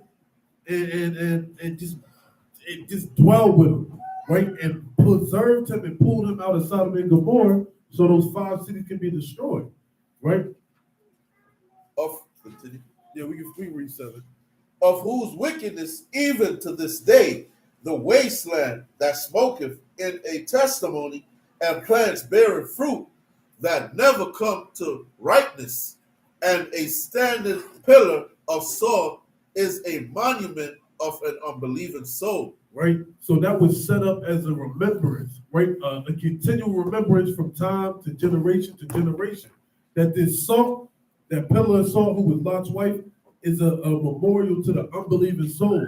and just dwelled with him, right, and preserved him and pulled him out of Sodom and Gomorrah, so those 5 cities can be destroyed, right. We can read 7. Of whose wickedness even to this day the wasteland that smoketh in a testimony and plants bearing fruit that never come to ripeness, and a standing pillar of salt is a monument of an unbelieving soul. Right, so that was set up as a remembrance, right, a continual remembrance from time to generation, that this salt, that pillar of salt who was Lot's wife, is a memorial to the unbelieving soul.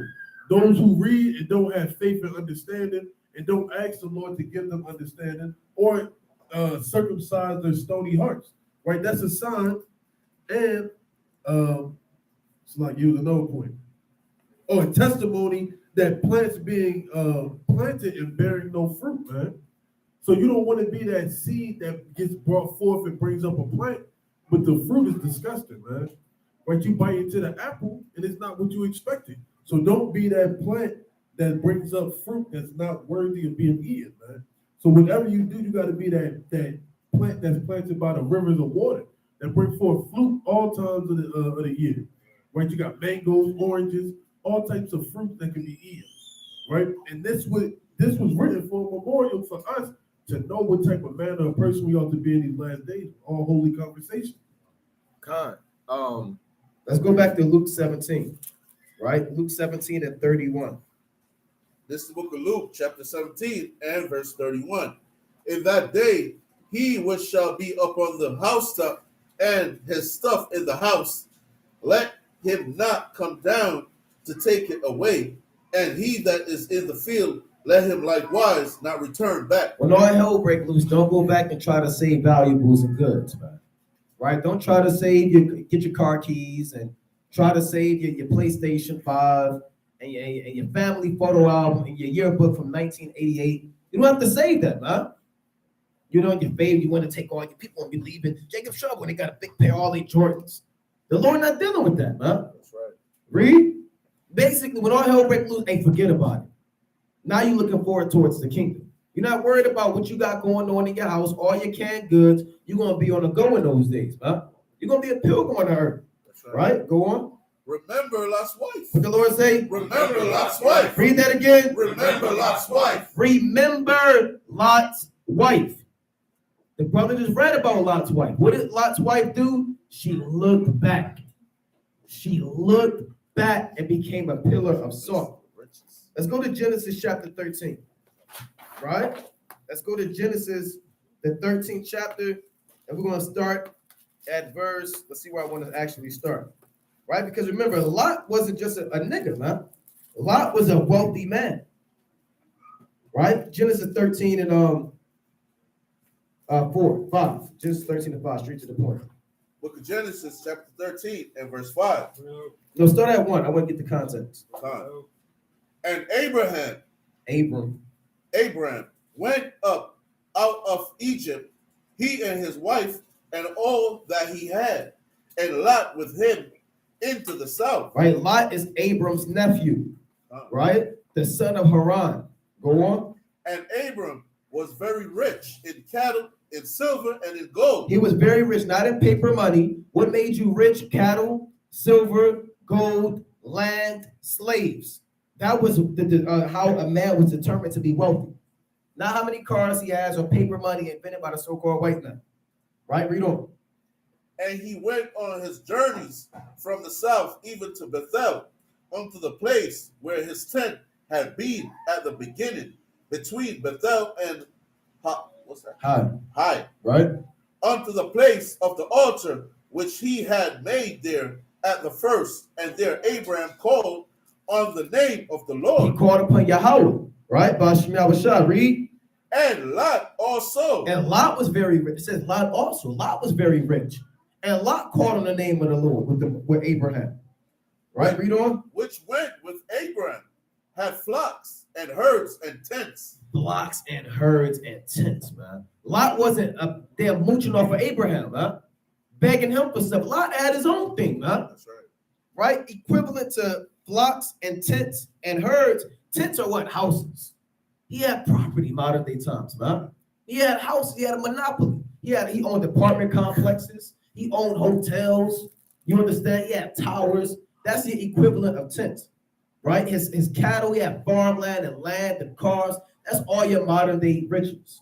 Those who read and don't have faith and understanding and don't ask the Lord to give them understanding or circumcise their stony hearts, right? That's a sign, and it's like use another point. A testimony that plants being planted and bearing no fruit, man. So you don't want to be that seed that gets brought forth and brings up a plant, but the fruit is disgusting, man. Right? You bite into the apple and it's not what you expected. So don't be that plant that brings up fruit that's not worthy of being eaten, man. So whatever you do, you got to be that plant that's planted by the rivers of water that bring forth fruit all times of the year. Right? You got mangoes, oranges, all types of fruit that can be eaten. Right? And this was written for a memorial for us to know what type of manner of person we ought to be in these last days. All holy conversation. Let's go back to Luke 17. Right? Luke 17 and 31. This is the book of Luke, chapter 17 and verse 31. In that day, he which shall be upon the housetop and his stuff in the house, let him not come down to take it away. and he that is in the field, let him likewise not return back. When all hell break loose, don't go back and try to save valuables and goods, man. Right? Don't try to get your car keys and try to save your PlayStation 5 and your family photo album and your yearbook from 1988. You don't have to save that, man. You know, your baby, you want to take all your people and be leaving Jacob Shaw when they got a big pair of all their Jordans. The Lord not dealing with that, man. That's right. Read. Basically, when all hell break loose, hey, forget about it. Now you're looking forward towards the kingdom. You're not worried about what you got going on in your house, all your canned goods. You're going to be on the go in those days, man. You're going to be a pilgrim on the earth. That's right? Go on. Remember Lot's wife. What the Lord say? Remember Lot's wife. Read that again. Remember Lot's wife. Remember Lot's wife. The brother just read about Lot's wife. What did Lot's wife do? She looked back. She looked back and became a pillar of salt. Let's go to Genesis chapter 13. Right? Let's go to Genesis, the 13th chapter, and we're going to start at verse, let's see where I want to actually start. Right? Because remember, Lot wasn't just a nigga, man. Lot was a wealthy man. Right? Genesis 13 and 5. Genesis 13 and 5, straight to the point. Book of Genesis, chapter 13 and verse 5. No, start at 1. I want to get the context. And Abraham went up out of Egypt, he and his wife, and all that he had, and Lot with him into the south. Right? Lot is Abram's nephew, right? The son of Haran. Go on. And Abram was very rich in cattle, in silver, and in gold. He was very rich, not in paper money. What made you rich? Cattle, silver, gold, land, slaves. That was how a man was determined to be wealthy. Not how many cars he has or paper money invented by the so-called white man. Right? Read on. And he went on his journeys from the south even to Bethel, unto the place where his tent had been at the beginning, between Bethel and Hai. Right? Unto the place of the altar which he had made there at the first, and there Abraham called on the name of the Lord. He called upon Yahweh, right? Bashim read. And Lot also. And Lot was very rich. It says Lot also. Lot was very rich. And Lot called on the name of the Lord with Abraham. Right? Read on. Which went with Abraham, had flocks and herds and tents. Flocks and herds and tents, man. Lot wasn't up there mooching off of Abraham, man. Begging him for stuff. Lot had his own thing, man. That's right. Right? Equivalent to flocks and tents and herds. Tents are what? Houses. He had property modern day times, man. He had houses. He had a monopoly. He owned apartment complexes. He owned hotels. You understand? He had towers. That's the equivalent of tents, right? His cattle, he had farmland and land and cars. That's all your modern day riches.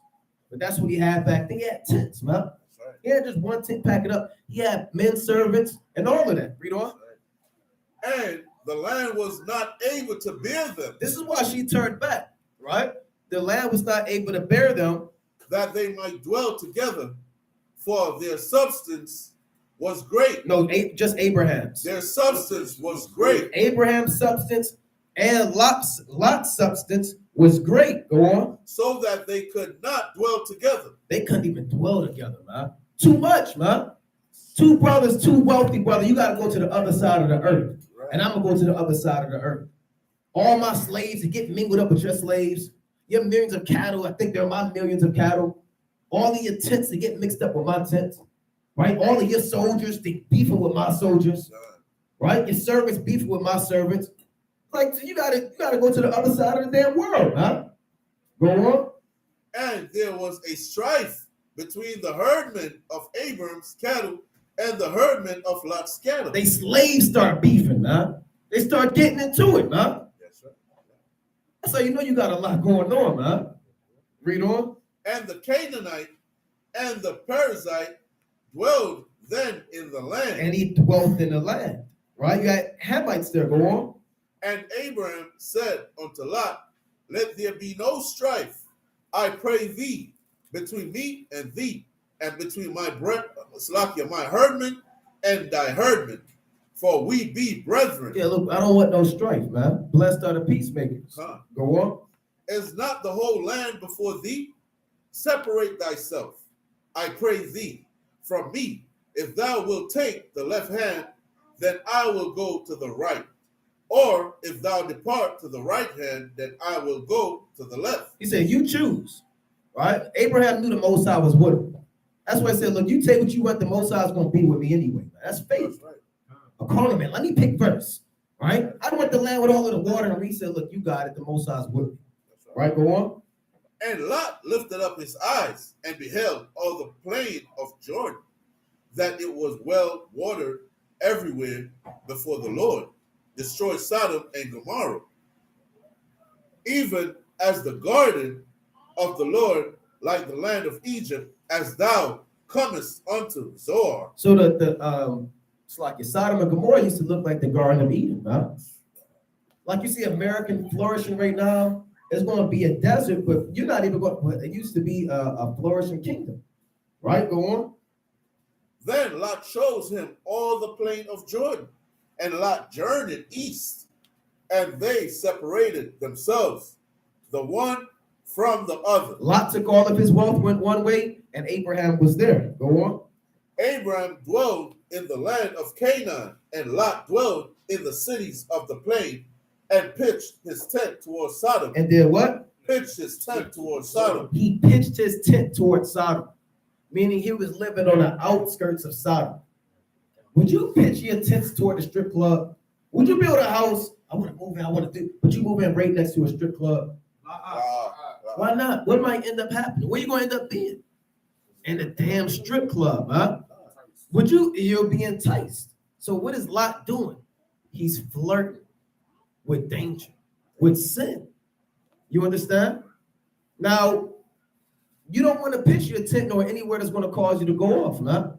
But that's what he had back then. He had tents, man. That's right. He had just one tent, pack it up. He had men servants and all of that. Read on. Right. And the land was not able to bear them. This is why she turned back, right? The land was not able to bear them. That they might dwell together, for their substance was great. No, just Abraham's. Their substance was great. Abraham's substance and Lot's substance was great. Go on. So that they could not dwell together. They couldn't even dwell together, man. Too much, man. Two brothers, too wealthy, brother. You got to go to the other side of the earth. Right. And I'm going to go to the other side of the earth. All my slaves, to get mingled up with your slaves. Your millions of cattle, I think they're my millions of cattle. All of your tents, to get mixed up with my tents. Right? All of your soldiers, they beefing with my soldiers. Right? Your servants beefing with my servants. Like, so you gotta go to the other side of the damn world, huh? Go on. And there was a strife between the herdmen of Abram's cattle and the herdmen of Lot's cattle. They slaves start beefing, man. They start getting into it, man. Yes, sir. That's how you know you got a lot going on, man. Read on. And the Canaanite and the Perizzite dwelled then in the land. And he dwelt in the land. Right? You got Hamites there. Go on. And Abraham said unto Lot, let there be no strife, I pray thee, between me and thee, and between my herdmen and thy herdmen. for we be brethren. Yeah, look, I don't want no strife, man. Blessed are the peacemakers. Huh? Go on. Is not the whole land before thee? Separate thyself, I pray thee, from me. If thou wilt take the left hand, then I will go to the right. Or if thou depart to the right hand, then I will go to the left. He said, you choose. Right? Abraham knew the Most High was with him. That's why he said, look, you take what you want, the Most High is going to be with me anyway. Man. That's faith. That's right. A calling man. Let me pick first. Right? I don't want the land with all of the water. And he said, look, you got it. The Most High is with me. That's right. Right? Go on. And Lot lifted up his eyes and beheld all the plain of Jordan, that it was well watered everywhere before the Lord, destroyed Sodom and Gomorrah, even as the garden of the Lord, like the land of Egypt, as thou comest unto Zoar. So it's like Sodom and Gomorrah used to look like the Garden of Eden, huh? Like you see American flourishing right now, it's going to be a desert, but you're not even going. It used to be a flourishing kingdom, right? Go on. Then Lot shows him all the plain of Jordan, and Lot journeyed east, and they separated themselves, the one from the other. Lot took all of his wealth, went one way, and Abraham was there. Go on. Abraham dwelled in the land of Canaan, and Lot dwelled in the cities of the plain, and pitched his tent towards Sodom. And did what? Pitched his tent towards Sodom. He pitched his tent towards Sodom, meaning he was living on the outskirts of Sodom. Would you pitch your tents toward the strip club? Would you build a house? I want to move in, I want to do, but you move in right next to a strip club? Why not? What might end up happening? Where you going to end up being? In the damn strip club, huh? You'll be enticed. So what is Lot doing? He's flirting with danger, with sin. You understand? Now, you don't want to pitch your tent or anywhere that's going to cause you to go off, man.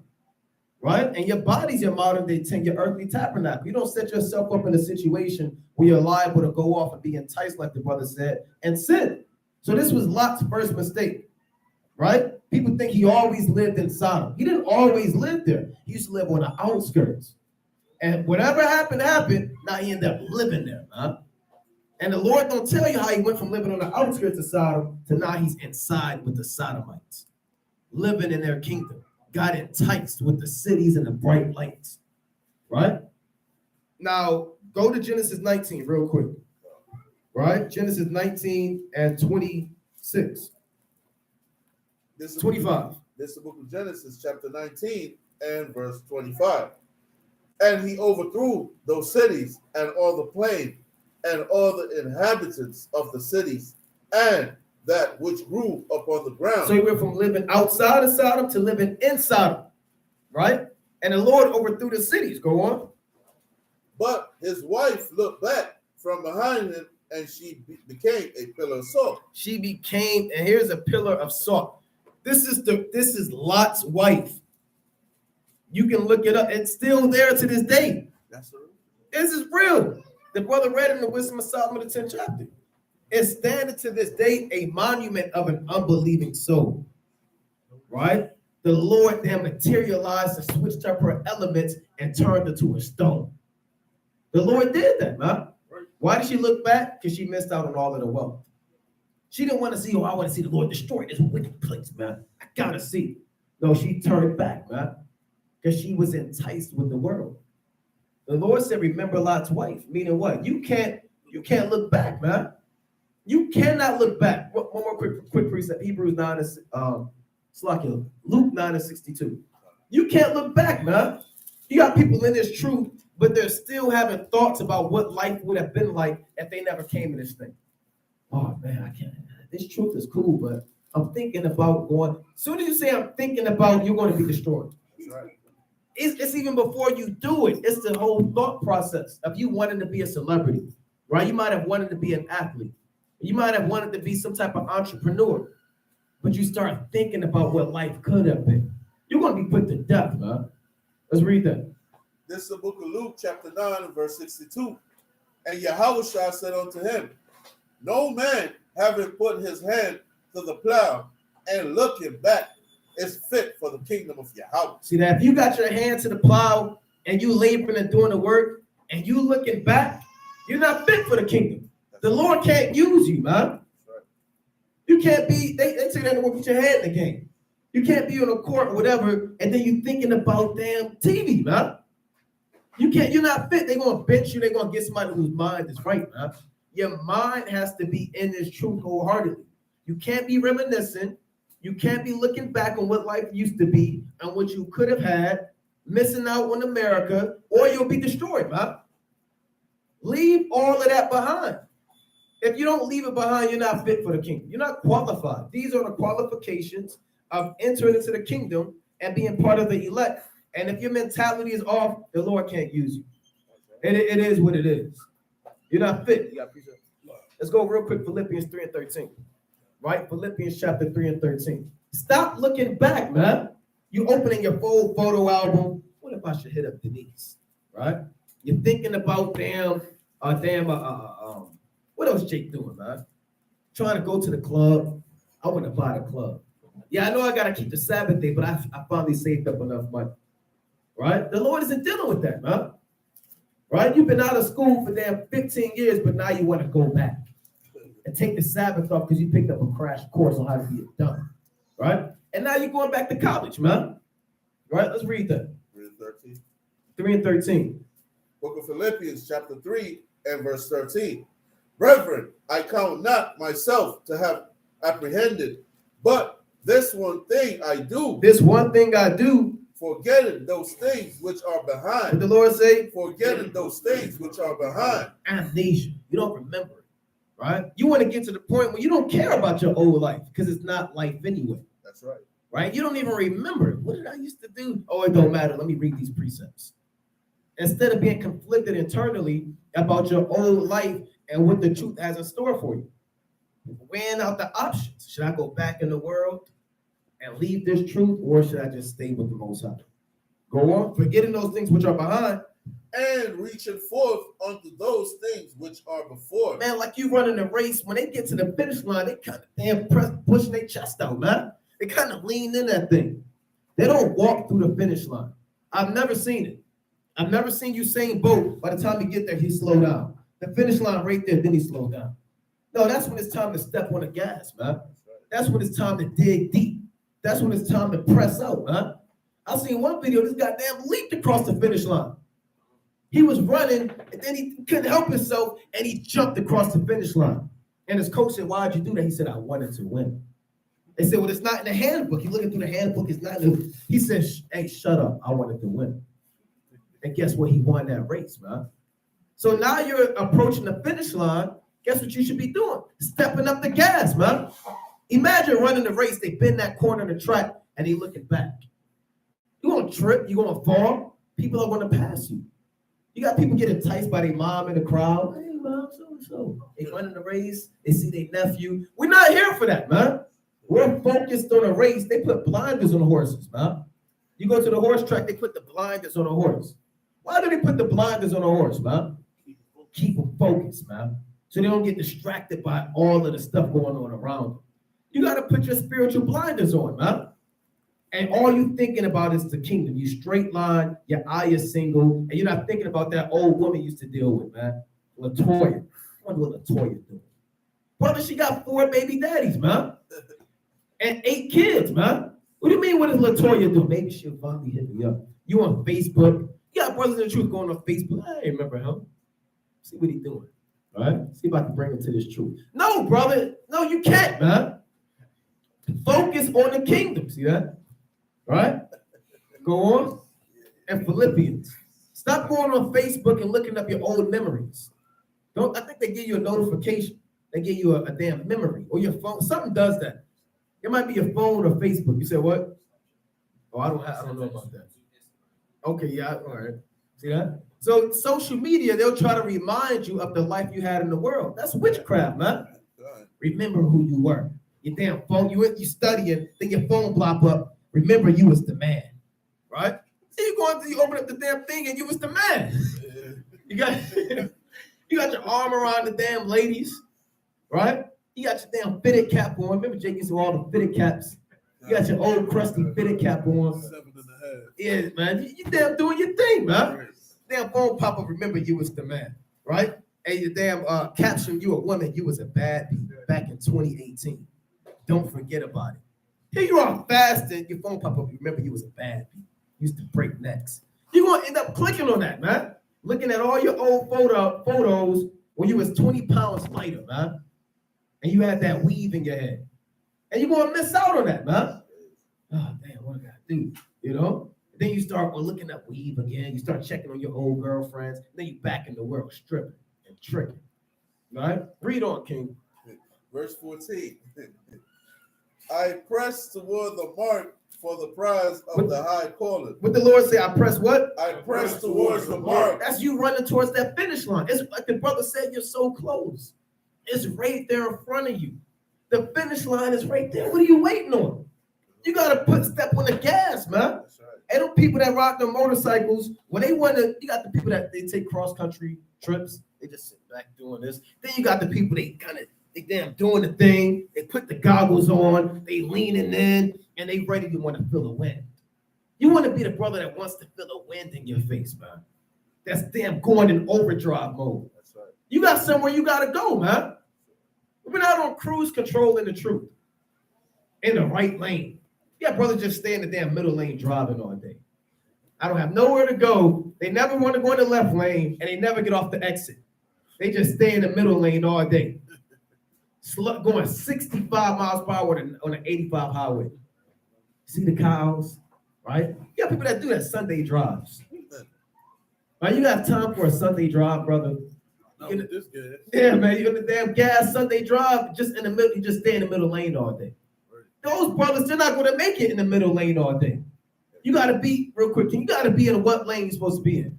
Right? And your body's your modern day tent, your earthly tabernacle. You don't set yourself up in a situation where you're liable to go off and be enticed, like the brother said, and sin. So this was Lot's first mistake, right? People think he always lived in Sodom. He didn't always live there. He used to live on the outskirts. And whatever happened. Now he ended up living there, huh? And the Lord don't tell you how he went from living on the outskirts of Sodom to now he's inside with the Sodomites, living in their kingdom. Got enticed with the cities and the bright lights, right? Now, go to Genesis 19 real quick, right? Genesis 19 and 26. 25. This is the book of Genesis, chapter 19 and verse 25. And he overthrew those cities and all the plain and all the inhabitants of the cities and that which grew upon the ground. So he went from living outside of Sodom to living in Sodom, right? And the Lord overthrew the cities. Go on. But his wife looked back from behind him, and she became a pillar of salt. She became, and here's a pillar of salt. This is Lot's wife. You can look it up. It's still there to this day. That's real. This is real. The brother read in the Wisdom of Solomon, the 10th chapter. It's standing to this day a monument of an unbelieving soul, right? The Lord then materialized and switched up her elements and turned her to a stone. The Lord did that, man. Why did she look back? Because she missed out on all of the wealth. She didn't want to see, I want to see the Lord destroy this wicked place, man. I gotta see. No, she turned back, man, because she was enticed with the world. The Lord said, remember Lot's wife, meaning what? You can't look back, man. You cannot look back. One more quick precept. Hebrews 9 and Luke 9 and 62. You can't look back, man. You got people in this truth, but they're still having thoughts about what life would have been like if they never came in this thing. Oh man, I can't. This truth is cool, but I'm thinking about going. As soon as you say I'm thinking about, you're going to be destroyed. That's right. It's even before you do it. It's the whole thought process of you wanting to be a celebrity, right? You might have wanted to be an athlete. You might have wanted to be some type of entrepreneur, but you start thinking about what life could have been. You're going to be put to death, man. Let's read that. This is the book of Luke, chapter 9, and verse 62. And Yahushua said unto him, no man having put his hand to the plow and looking back is fit for the kingdom of Yahweh. See that? If you got your hand to the plow and you laboring and doing the work, and you looking back, you're not fit for the kingdom. The Lord can't use you, man. You can't be, they say that to put your head in the game. You can't be on a court or whatever, and then you thinking about damn TV, man. You're not fit. They're gonna bench you, they're gonna get somebody whose mind is right, man. Your mind has to be in this truth wholeheartedly. You can't be reminiscing, you can't be looking back on what life used to be and what you could have had, missing out on America, or you'll be destroyed, man. Leave all of that behind. If you don't leave it behind, you're not fit for the kingdom. You're not qualified. These are the qualifications of entering into the kingdom and being part of the elect. And if your mentality is off, the Lord can't use you. It is what it is. You're not fit. Let's go real quick, Philippians 3 and 13. Right? Philippians chapter 3 and 13. Stop looking back, man. You opening your full photo album. What if I should hit up Denise? Right? You're thinking about what else Jake doing, man? Trying to go to the club. I want to buy the club. Yeah, I know I got to keep the Sabbath day, but I finally saved up enough money. Right? The Lord isn't dealing with that, man. Right? You've been out of school for damn 15 years, but now you want to go back and take the Sabbath off because you picked up a crash course on how to be a dumb. Right? And now you're going back to college, man. Right? Let's read that. 3 and 13. Book of Philippians, chapter 3 and verse 13. Brethren, I count not myself to have apprehended, but this one thing I do. This one thing I do. Forgetting those things which are behind. What the Lord say? Forgetting those things which are behind. Amnesia. You don't remember it, right? You want to get to the point where you don't care about your old life because it's not life anyway. That's right. Right? You don't even remember it. What did I used to do? Oh, it don't matter. Let me read these precepts. Instead of being conflicted internally about your old life and what the truth has in store for you. Weighing out the options. Should I go back in the world and leave this truth, or should I just stay with the Most High? Go on, forgetting those things which are behind. And reaching forth unto those things which are before. Man, like you running a race, when they get to the finish line, they kind of damn pushing their chest out, man. They kind of lean in that thing. They don't walk through the finish line. I've never seen it. I've never seen Usain Bolt. By the time he get there, he slow down. The finish line right there, then he slow down. No, that's when it's time to step on the gas, man. That's when it's time to dig deep. That's when it's time to press out, man. I seen one video, this goddamn leaped across the finish line. He was running, and then he couldn't help himself, and he jumped across the finish line. And his coach said, why'd you do that? He said, I wanted to win. They said, well, it's not in the handbook. He's looking through the handbook. It's not in the... He said, hey, shut up. I wanted to win. And guess what? He won that race, man. So now you're approaching the finish line. Guess what you should be doing? Stepping up the gas, man. Imagine running the race. They bend that corner of the track, and they looking back. You're going to trip. You're going to fall. People are going to pass you. You got people get enticed by their mom in the crowd. Hey, mom, so. They running the race. They see their nephew. We're not here for that, man. We're focused on a race. They put blinders on the horses, man. You go to the horse track, they put the blinders on the horse. Why do they put the blinders on the horse, man? Keep them focused, man. So they don't get distracted by all of the stuff going on around them. You got to put your spiritual blinders on, man. And all you thinking about is the kingdom. You straight line, your eye is single, and you're not thinking about that old woman you used to deal with, man. Latoya. I wonder what Latoya doing. Brother, she got 4 baby daddies, man. And 8 kids, man. What do you mean, what is Latoya doing? Maybe she'll finally hit me up. You on Facebook. You got brothers in the truth going on Facebook. I remember him. See what he's doing. All right? See if I can bring him to this truth. No, brother. No, you can't, man. Focus on the kingdom. See that? Right? Go on. And Philippians. Stop going on Facebook and looking up your old memories. I think they give you a notification. They give you a damn memory or your phone. Something does that. It might be your phone or Facebook. You said what? Oh, I don't know about that. Okay, yeah, all right. See that? So social media, they'll try to remind you of the life you had in the world. That's witchcraft, man. Remember who you were. Your damn phone, you studying, then your phone blop up. Remember you was the man, right? So you open up the damn thing and you was the man. You got your arm around the damn ladies, right? You got your damn fitted cap on. Remember Jake used to wear all the fitted caps. You got your old crusty fitted cap on. 7.5. Yeah, man. You damn doing your thing, man. Right. Damn phone pop up. Remember, you was the man, right? And your damn caption, you a woman. You was a bad bee back in 2018. Don't forget about it. Here you are fasting. Your phone pop up. Remember, you was a bad bee. Used to break necks. You're gonna end up clicking on that, man. Looking at all your old photos when you was 20 pounds lighter, man. And you had that weave in your head. And you're gonna miss out on that, man. Oh, damn, what I gotta do? You know? Then you start looking at weave again. You start checking on your old girlfriends. Then you back in the world stripping and tricking. Right? Read on, King. Verse 14. I press toward the mark for the prize of the high calling. What the Lord say, I press what? I press towards the mark. That's you running towards that finish line. It's like the brother said, you're so close. It's right there in front of you. The finish line is right there. What are you waiting on? You got to step on the gas, man. That's right. And those people that rock the motorcycles, when they want to, you got the people that they take cross-country trips. They just sit back doing this. Then you got the people, they damn doing the thing. They put the goggles on. They leaning in, and they ready to want to feel the wind. You want to be the brother that wants to feel the wind in your face, man. That's damn going in overdrive mode. That's right. You got somewhere you got to go, man. We're not on cruise control in the truth. In the right lane. Yeah, brother just stay in the damn middle lane driving all day. I don't have nowhere to go. They never want to go in the left lane, and they never get off the exit. They just stay in the middle lane all day. Going 65 miles per hour on an 85 highway. See the cows, right? You got people that do that Sunday drives. Right? You got time for a Sunday drive, brother? This good. Yeah, man, you in the damn gas Sunday drive, just in the middle, you just stay in the middle lane all day. Those brothers, they're not going to make it in the middle lane all day. You got to be, real quick, you got to be in what lane you're supposed to be in?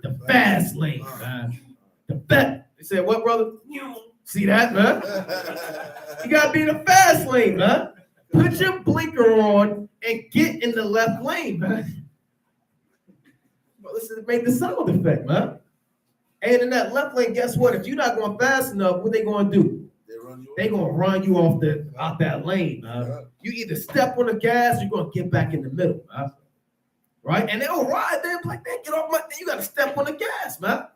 The fast lane, man. The fast. They said, what, brother? See that, man? You got to be in the fast lane, man. Put your blinker on and get in the left lane, man. Well, listen, make the sound effect, man. And in that left lane, guess what? If you're not going fast enough, what they going to do? They're going to run you out that lane, man. Yeah. You either step on the gas or you're going to get back in the middle, man. Right? And they'll ride there like, man, get off my... You got to step on the gas, man.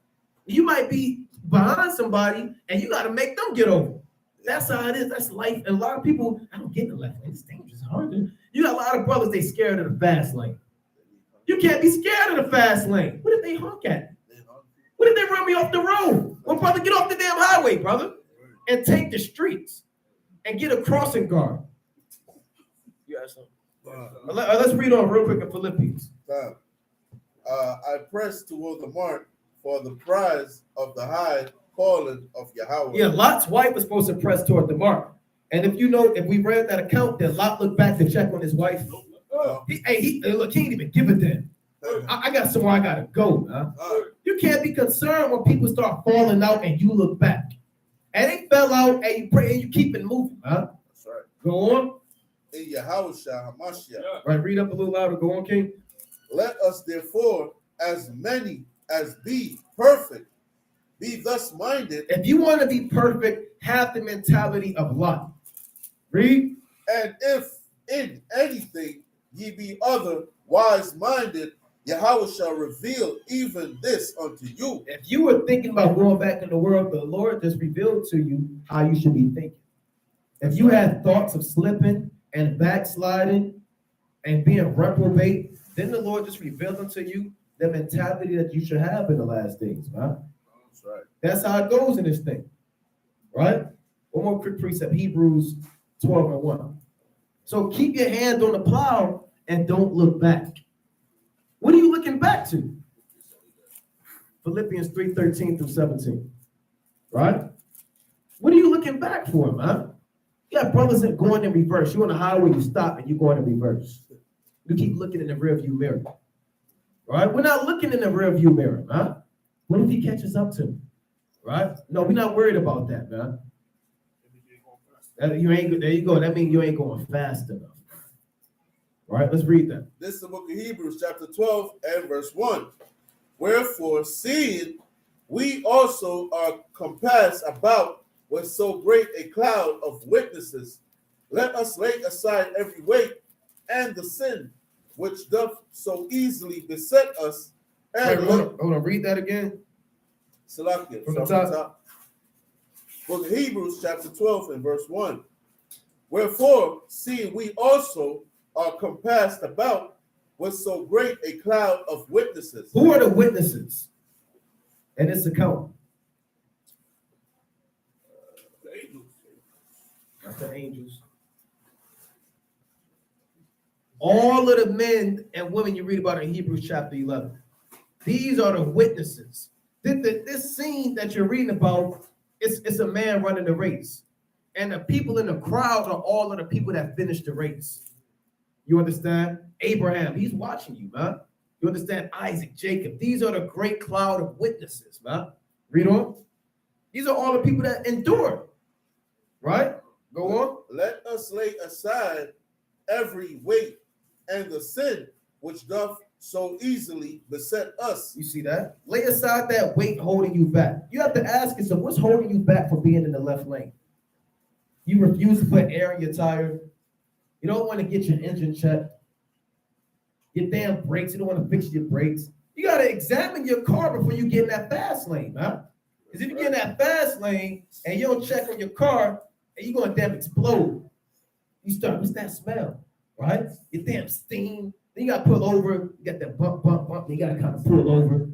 You might be behind somebody and you got to make them get over. That's how it is. That's life. And a lot of people, I don't get in the left lane. It's dangerous. It's hard. You got a lot of brothers, they scared of the fast lane. You can't be scared of the fast lane. What if they honk at me? What if they run me off the road? Well, brother, get off the damn highway, brother. And take the streets and get a crossing guard. You ask something? Let's read on real quick in Philippians. I press toward the mark for the prize of the high calling of Yahweh. Yeah, Lot's wife was supposed to press toward the mark. And if you know, if we read that account, then Lot looked back to check on his wife. He didn't even give a damn. I got somewhere I got to go, man. You can't be concerned when people start falling out and you look back. And they fell out, and you pray, and you keep it moving, huh? That's right. Go on. In Yahweh Hamashiach. Right, read up a little louder. Go on, King. Let us therefore, as many as be perfect, be thus minded. If you want to be perfect, have the mentality of Lot. Read. And if in anything ye be other wise-minded, Yahweh shall reveal even this unto you. If you were thinking about going back in the world, the Lord just revealed to you how you should be thinking. If you had thoughts of slipping and backsliding and being reprobate, then the Lord just revealed unto you the mentality that you should have in the last days, right? That's right. That's how it goes in this thing, right? One more quick precept, Hebrews 12:1. So keep your hand on the plow and don't look back. What are you looking back to? Philippians 3:13-17. Right? What are you looking back for, man? You got brothers that going in reverse. You on the highway, you stop and you going in reverse. You keep looking in the rearview mirror. Right? We're not looking in the rearview mirror, man. What if he catches up to me? Right? No, we're not worried about that, man. There you go. That means you ain't going fast enough. All right, let's read that. This is the book of Hebrews, chapter 12 and verse 1. Wherefore, seeing we also are compassed about with so great a cloud of witnesses, let us lay aside every weight and the sin which doth so easily beset us, and Wait, hold on, read that again. Salakia, From the top. Book of Hebrews, chapter 12, and verse 1. Wherefore, seeing we also are compassed about with so great a cloud of witnesses. Who are the witnesses in this account? Not the angels. All of the men and women you read about in Hebrews chapter 11. These are the witnesses. This scene that you're reading about, it's a man running the race. And the people in the crowd are all of the people that finished the race. You understand? Abraham, he's watching you, man. You understand? Isaac, Jacob. These are the great cloud of witnesses, man. Read on. These are all the people that endured. Right? Go on. Let us lay aside every weight and the sin which doth so easily beset us. You see that? Lay aside that weight holding you back. You have to ask yourself, what's holding you back from being in the left lane? You refuse to put air in your tire. You don't want to get your engine checked. Your damn brakes, you don't want to fix your brakes. You got to examine your car before you get in that fast lane, man. Because if you get in that fast lane and you don't check on your car, and you're going to damn explode. You start, what's that smell? Right? Your damn steam. Then you got to pull over. You got that bump. Then you got to kind of pull over.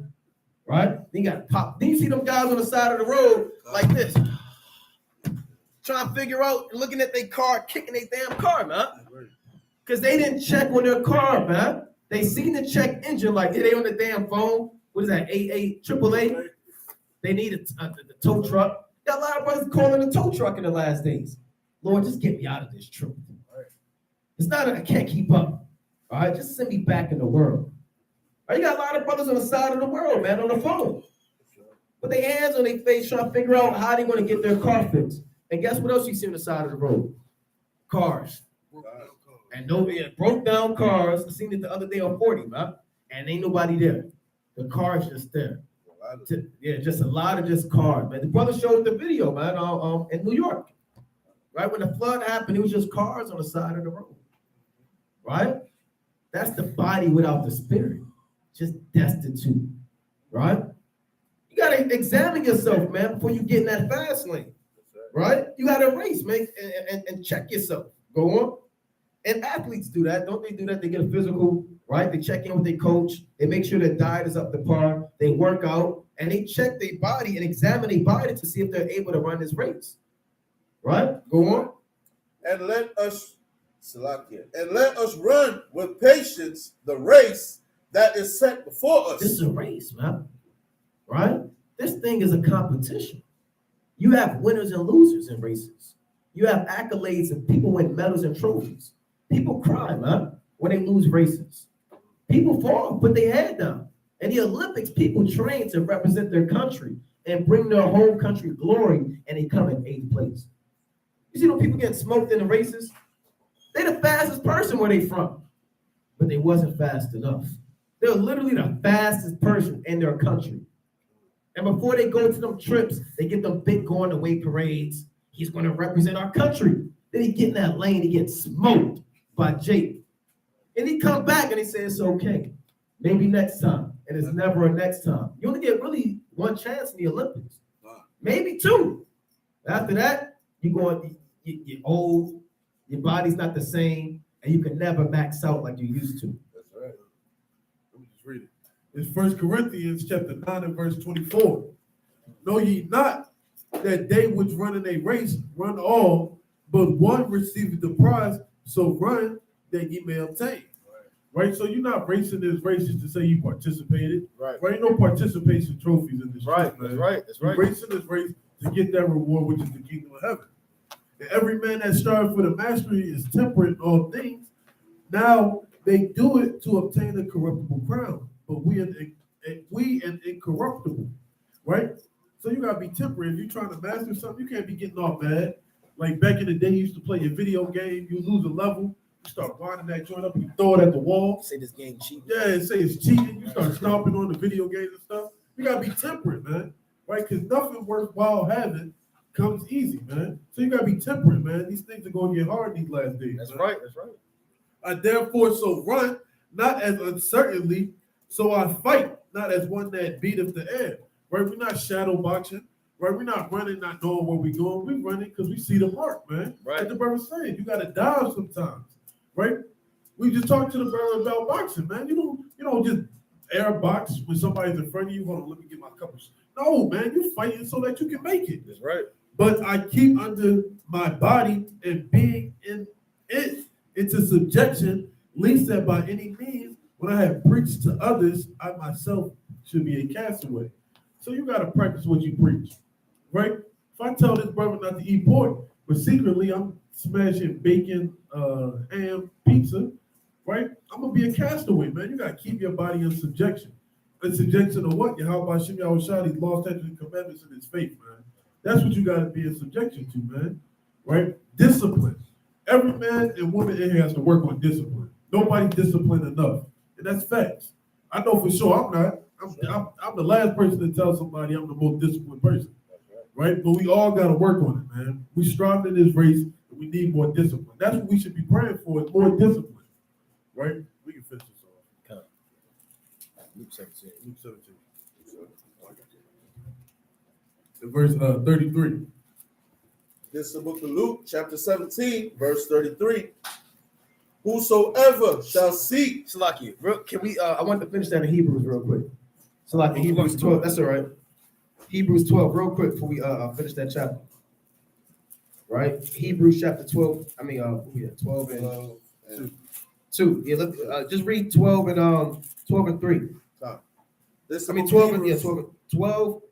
Right? Then you got to pop. Then you see them guys on the side of the road like this. Trying to figure out, looking at their car, kicking their damn car, man. Because they didn't check on their car, man. They seen the check engine light. They on the damn phone. What is that? AAA? They need the tow truck. Got a lot of brothers calling the tow truck in the last days. Lord, just get me out of this truck. It's not that I can't keep up. All right, just send me back in the world. Right, you got a lot of brothers on the side of the world, man, on the phone. With their hands on their face trying to figure out how they want to get their car fixed. And guess what else you see on the side of the road? Cars. And broke down cars. I seen it the other day on 40, man. And ain't nobody there. The car's just there. Yeah, just a lot of just cars, man. The brother showed the video, man, in New York. Right? When the flood happened, it was just cars on the side of the road. Right? That's the body without the spirit. Just destitute. Right? You got to examine yourself, man, before you get in that fast lane. Right? You got to race, man, and check yourself. Go on. And athletes do that. Don't they do that? They get a physical, right? They check in with their coach. They make sure their diet is up to par. They work out, and they check their body and examine their body to see if they're able to run this race. Right? Go on. And let us run with patience the race that is set before us. This is a race, man. Right? This thing is a competition. You have winners and losers in races. You have accolades and people win medals and trophies. People cry, man, when they lose races. People fall, put their head down. In the Olympics, people train to represent their country and bring their home country glory, and they come in 8th place. You see those people getting smoked in the races? They're the fastest person where they from, but they wasn't fast enough. They're literally the fastest person in their country. And before they go to them trips, they get them big going away parades. He's going to represent our country. Then he get in that lane, he gets smoked by Jake. And he come back and he says, it's okay. Maybe next time. And it's never a next time. You only get really one chance in the Olympics. Maybe two. After that, you're old, your body's not the same, and you can never max out like you used to. That's right. Let me just read it. It's 1 Corinthians chapter 9 and verse 24. Know ye not that they which run in a race run all, but one receiveth the prize, so run that ye may obtain. Right? So you're not racing this race just to say you participated. Right? Ain't no participation trophies in this race, man. That's right. You're racing this race to get that reward, which is the kingdom of heaven. And every man that strives for the mastery is temperate in all things. Now they do it to obtain a corruptible crown, but we an incorruptible, right? So you gotta be temperate. If you're trying to master something, you can't be getting all mad. Like back in the day, you used to play a video game, you lose a level, you start winding that joint up and you throw it at the wall. Say this game cheating. Yeah, say it's cheating. You start stomping on the video games and stuff. You gotta be temperate, man, right? Because nothing worthwhile having comes easy, man. So you gotta be temperate, man. These things are gonna get hard these last days. That's man. right. That's right. I therefore so run, not as uncertainly, so I fight, not as one that beateth the air. Right? We're not shadow boxing. Right? We're not running, not knowing where we're going. We're running because we see the mark, man. Right. Like the brother saying, you gotta dive sometimes. Right? We just talked to the brother about boxing, man. You don't just air box when somebody's in front of you. Hold on, let me get my cup of. No, man, you're fighting so that you can make it. That's right. But I keep under my body and being in it into subjection, least that by any means, when I have preached to others, I myself should be a castaway. So you got to practice what you preach, right? If I tell this brother not to eat pork, but secretly I'm smashing bacon, ham, pizza, right? I'm gonna be a castaway, man. You gotta keep your body in subjection. In subjection to what? Yahweh Hashem Yahweh Shah, these laws, statutes, and commandments in his faith, man. That's what you gotta be in subjection to, man. Right? Discipline. Every man and woman in here has to work on discipline. Nobody's disciplined enough. And that's facts. I know for sure I'm not. I'm the last person to tell somebody I'm the most disciplined person. Right? But we all gotta work on it, man. We strive in this race and we need more discipline. That's what we should be praying for, is more discipline. Right? We can finish this off. Luke 17. Luke 17. In verse 33. This is the book of Luke, chapter 17, verse 33. Whosoever shall seek. Salaki, can we? I want to finish that in Hebrews real quick. Salaki, Hebrews 12. That's all right. Hebrews 12, real quick before we finish that chapter. Right? Hebrews chapter 12. 12 and 2. Yeah, look, just read 12 and 3. This 12 and 12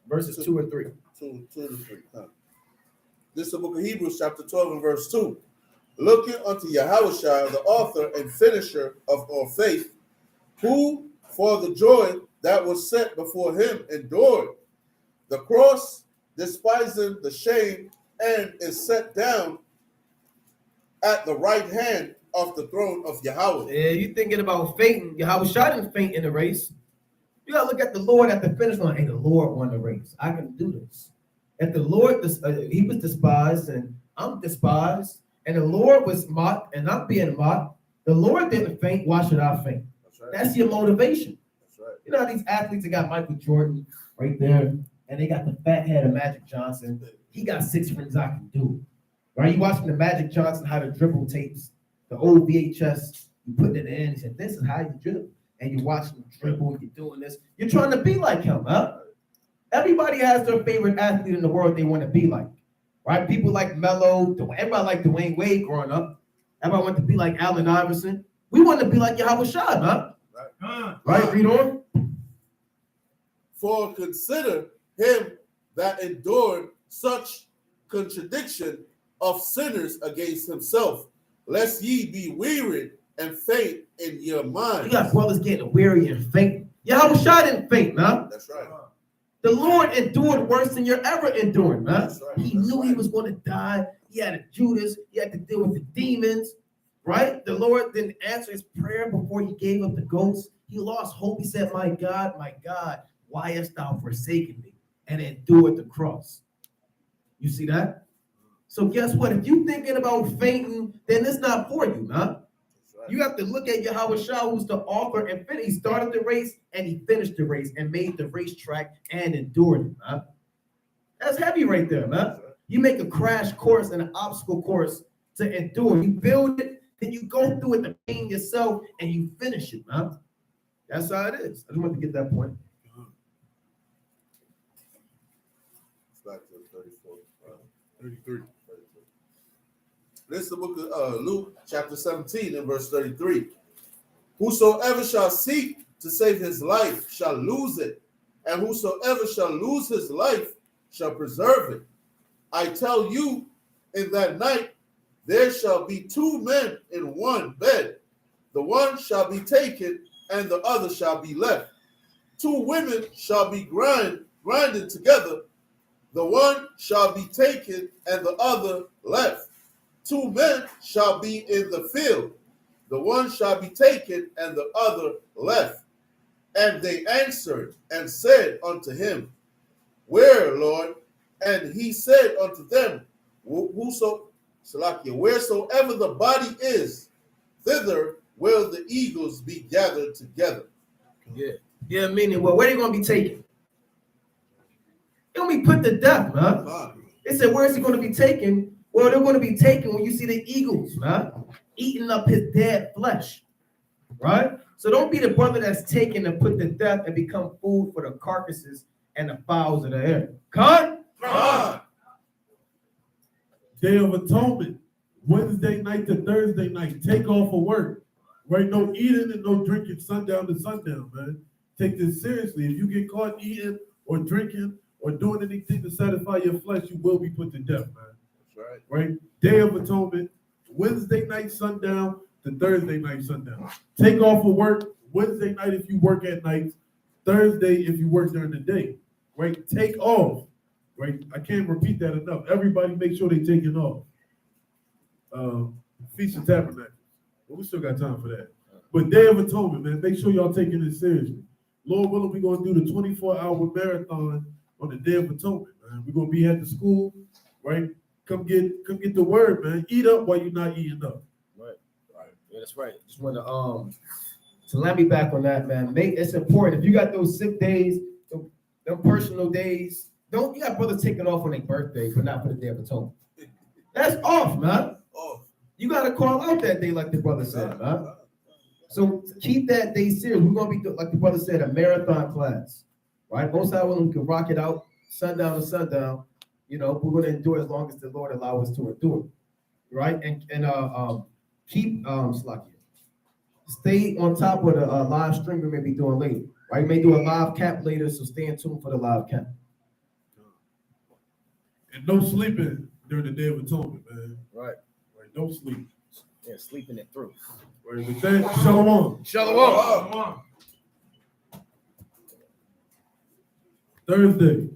verses 2 and 3. 2 to 3. This is the book of Hebrews, chapter 12 and verse 2. Looking unto Yahushua, the author and finisher of our faith, who for the joy that was set before him endured the cross, despising the shame, and is set down at the right hand of the throne of Yahweh. Yeah, you thinking about fainting. Yahushua didn't faint in the race. You gotta look at the Lord at the finish line. Hey, the Lord won the race. I can do this. And the Lord, he was despised, and I'm despised, and the Lord was mocked, and I'm being mocked. The Lord didn't faint. Why should I faint? That's right. That's your motivation. That's right. You know these athletes that got Michael Jordan right there, and they got the fat head of Magic Johnson. He got 6 rings. I can do it. Right? You watching the Magic Johnson how to dribble tapes, the old VHS. You put it in. He said, "This is how you dribble." And you're watching him dribble. You're doing this. You're trying to be like him, huh? Everybody has their favorite athlete in the world they want to be like, right? People like Melo. Everybody like Dwayne Wade growing up. Everybody want to be like Allen Iverson. We want to be like Yahweh Shah, huh? Right? Read on. For consider him that endured such contradiction of sinners against himself, lest ye be wearied and faint in your mind. You got brothers getting weary and faint. Yahweh Shah didn't faint, huh? That's right. The Lord endured worse than you're ever enduring, huh? That's right. He knew he was going to die. He had a Judas. He had to deal with the demons, right? The Lord didn't answer his prayer before he gave up the ghost. He lost hope. He said, my God, why hast thou forsaken me?" And endured the cross. You see that? So guess what? If you're thinking about fainting, then it's not for you, huh? You have to look at Yahweh Shah, who's the author and finisher. He started the race and he finished the race and made the racetrack and endured it, man. That's heavy right there, man. You make a crash course and an obstacle course to endure. You build it, then you go through it, the pain yourself, and you finish it, man. That's how it is. I just want to get that point. It's back to 34. 33. This is the book of Luke, chapter 17, and verse 33. Whosoever shall seek to save his life shall lose it, and whosoever shall lose his life shall preserve it. I tell you, in that night there shall be 2 men in one bed. The one shall be taken, and the other shall be left. 2 women shall be grinded together. The one shall be taken, and the other left. 2 men shall be in the field. The one shall be taken, and the other left. And they answered and said unto him, Where, Lord? And he said unto them, wheresoever the body is, thither will the eagles be gathered together. Yeah, meaning, well, where they going to be taken? They're going to be put to death, man. They said, where is he going to be taken? Well, they're going to be taken when you see the eagles, man, eating up his dead flesh, right? So don't be the brother that's taken and put to death and become food for the carcasses and the fowls of the air. Con? Day of Atonement, Wednesday night to Thursday night. Take off of work, right? No eating and no drinking sundown to sundown, man. Take this seriously. If you get caught eating or drinking or doing anything to satisfy your flesh, you will be put to death, man. That's right. Right? Day of Atonement, Wednesday night sundown to Thursday night sundown. Take off of work Wednesday night if you work at night, Thursday if you work during the day. Right? Take off. Right? I can't repeat that enough. Everybody make sure they taking off. Feast of Tabernacles. Well, we still got time for that. But Day of Atonement, man, make sure y'all taking it seriously. Lord willing, we're going to do the 24-hour marathon on the Day of Atonement, man. We're going to be at the school, right? Come get the word, man. Eat up while you're not eating up. Right. Yeah, that's right. Just want to let me back on that, man. It's important. If you got those sick days, them personal days, you got brothers taking off on their birthday, but not for the Day of Atonement. That's off, man. You got to call out that day, like the brother said, man. So keep that day serious. We're going to be, like the brother said, a marathon class, right? Most of we can rock it out sundown to sundown. We're going to endure as long as the Lord allows us to endure, right? And keep stay on top of the live stream we may be doing later, right? We may do a live cap later, so stay in tune for the live cap. And no sleeping during the Day of Atonement, man. Right. Don't sleep. Yeah, sleeping it through. Right. With that, shalom. Shalom. Thursday.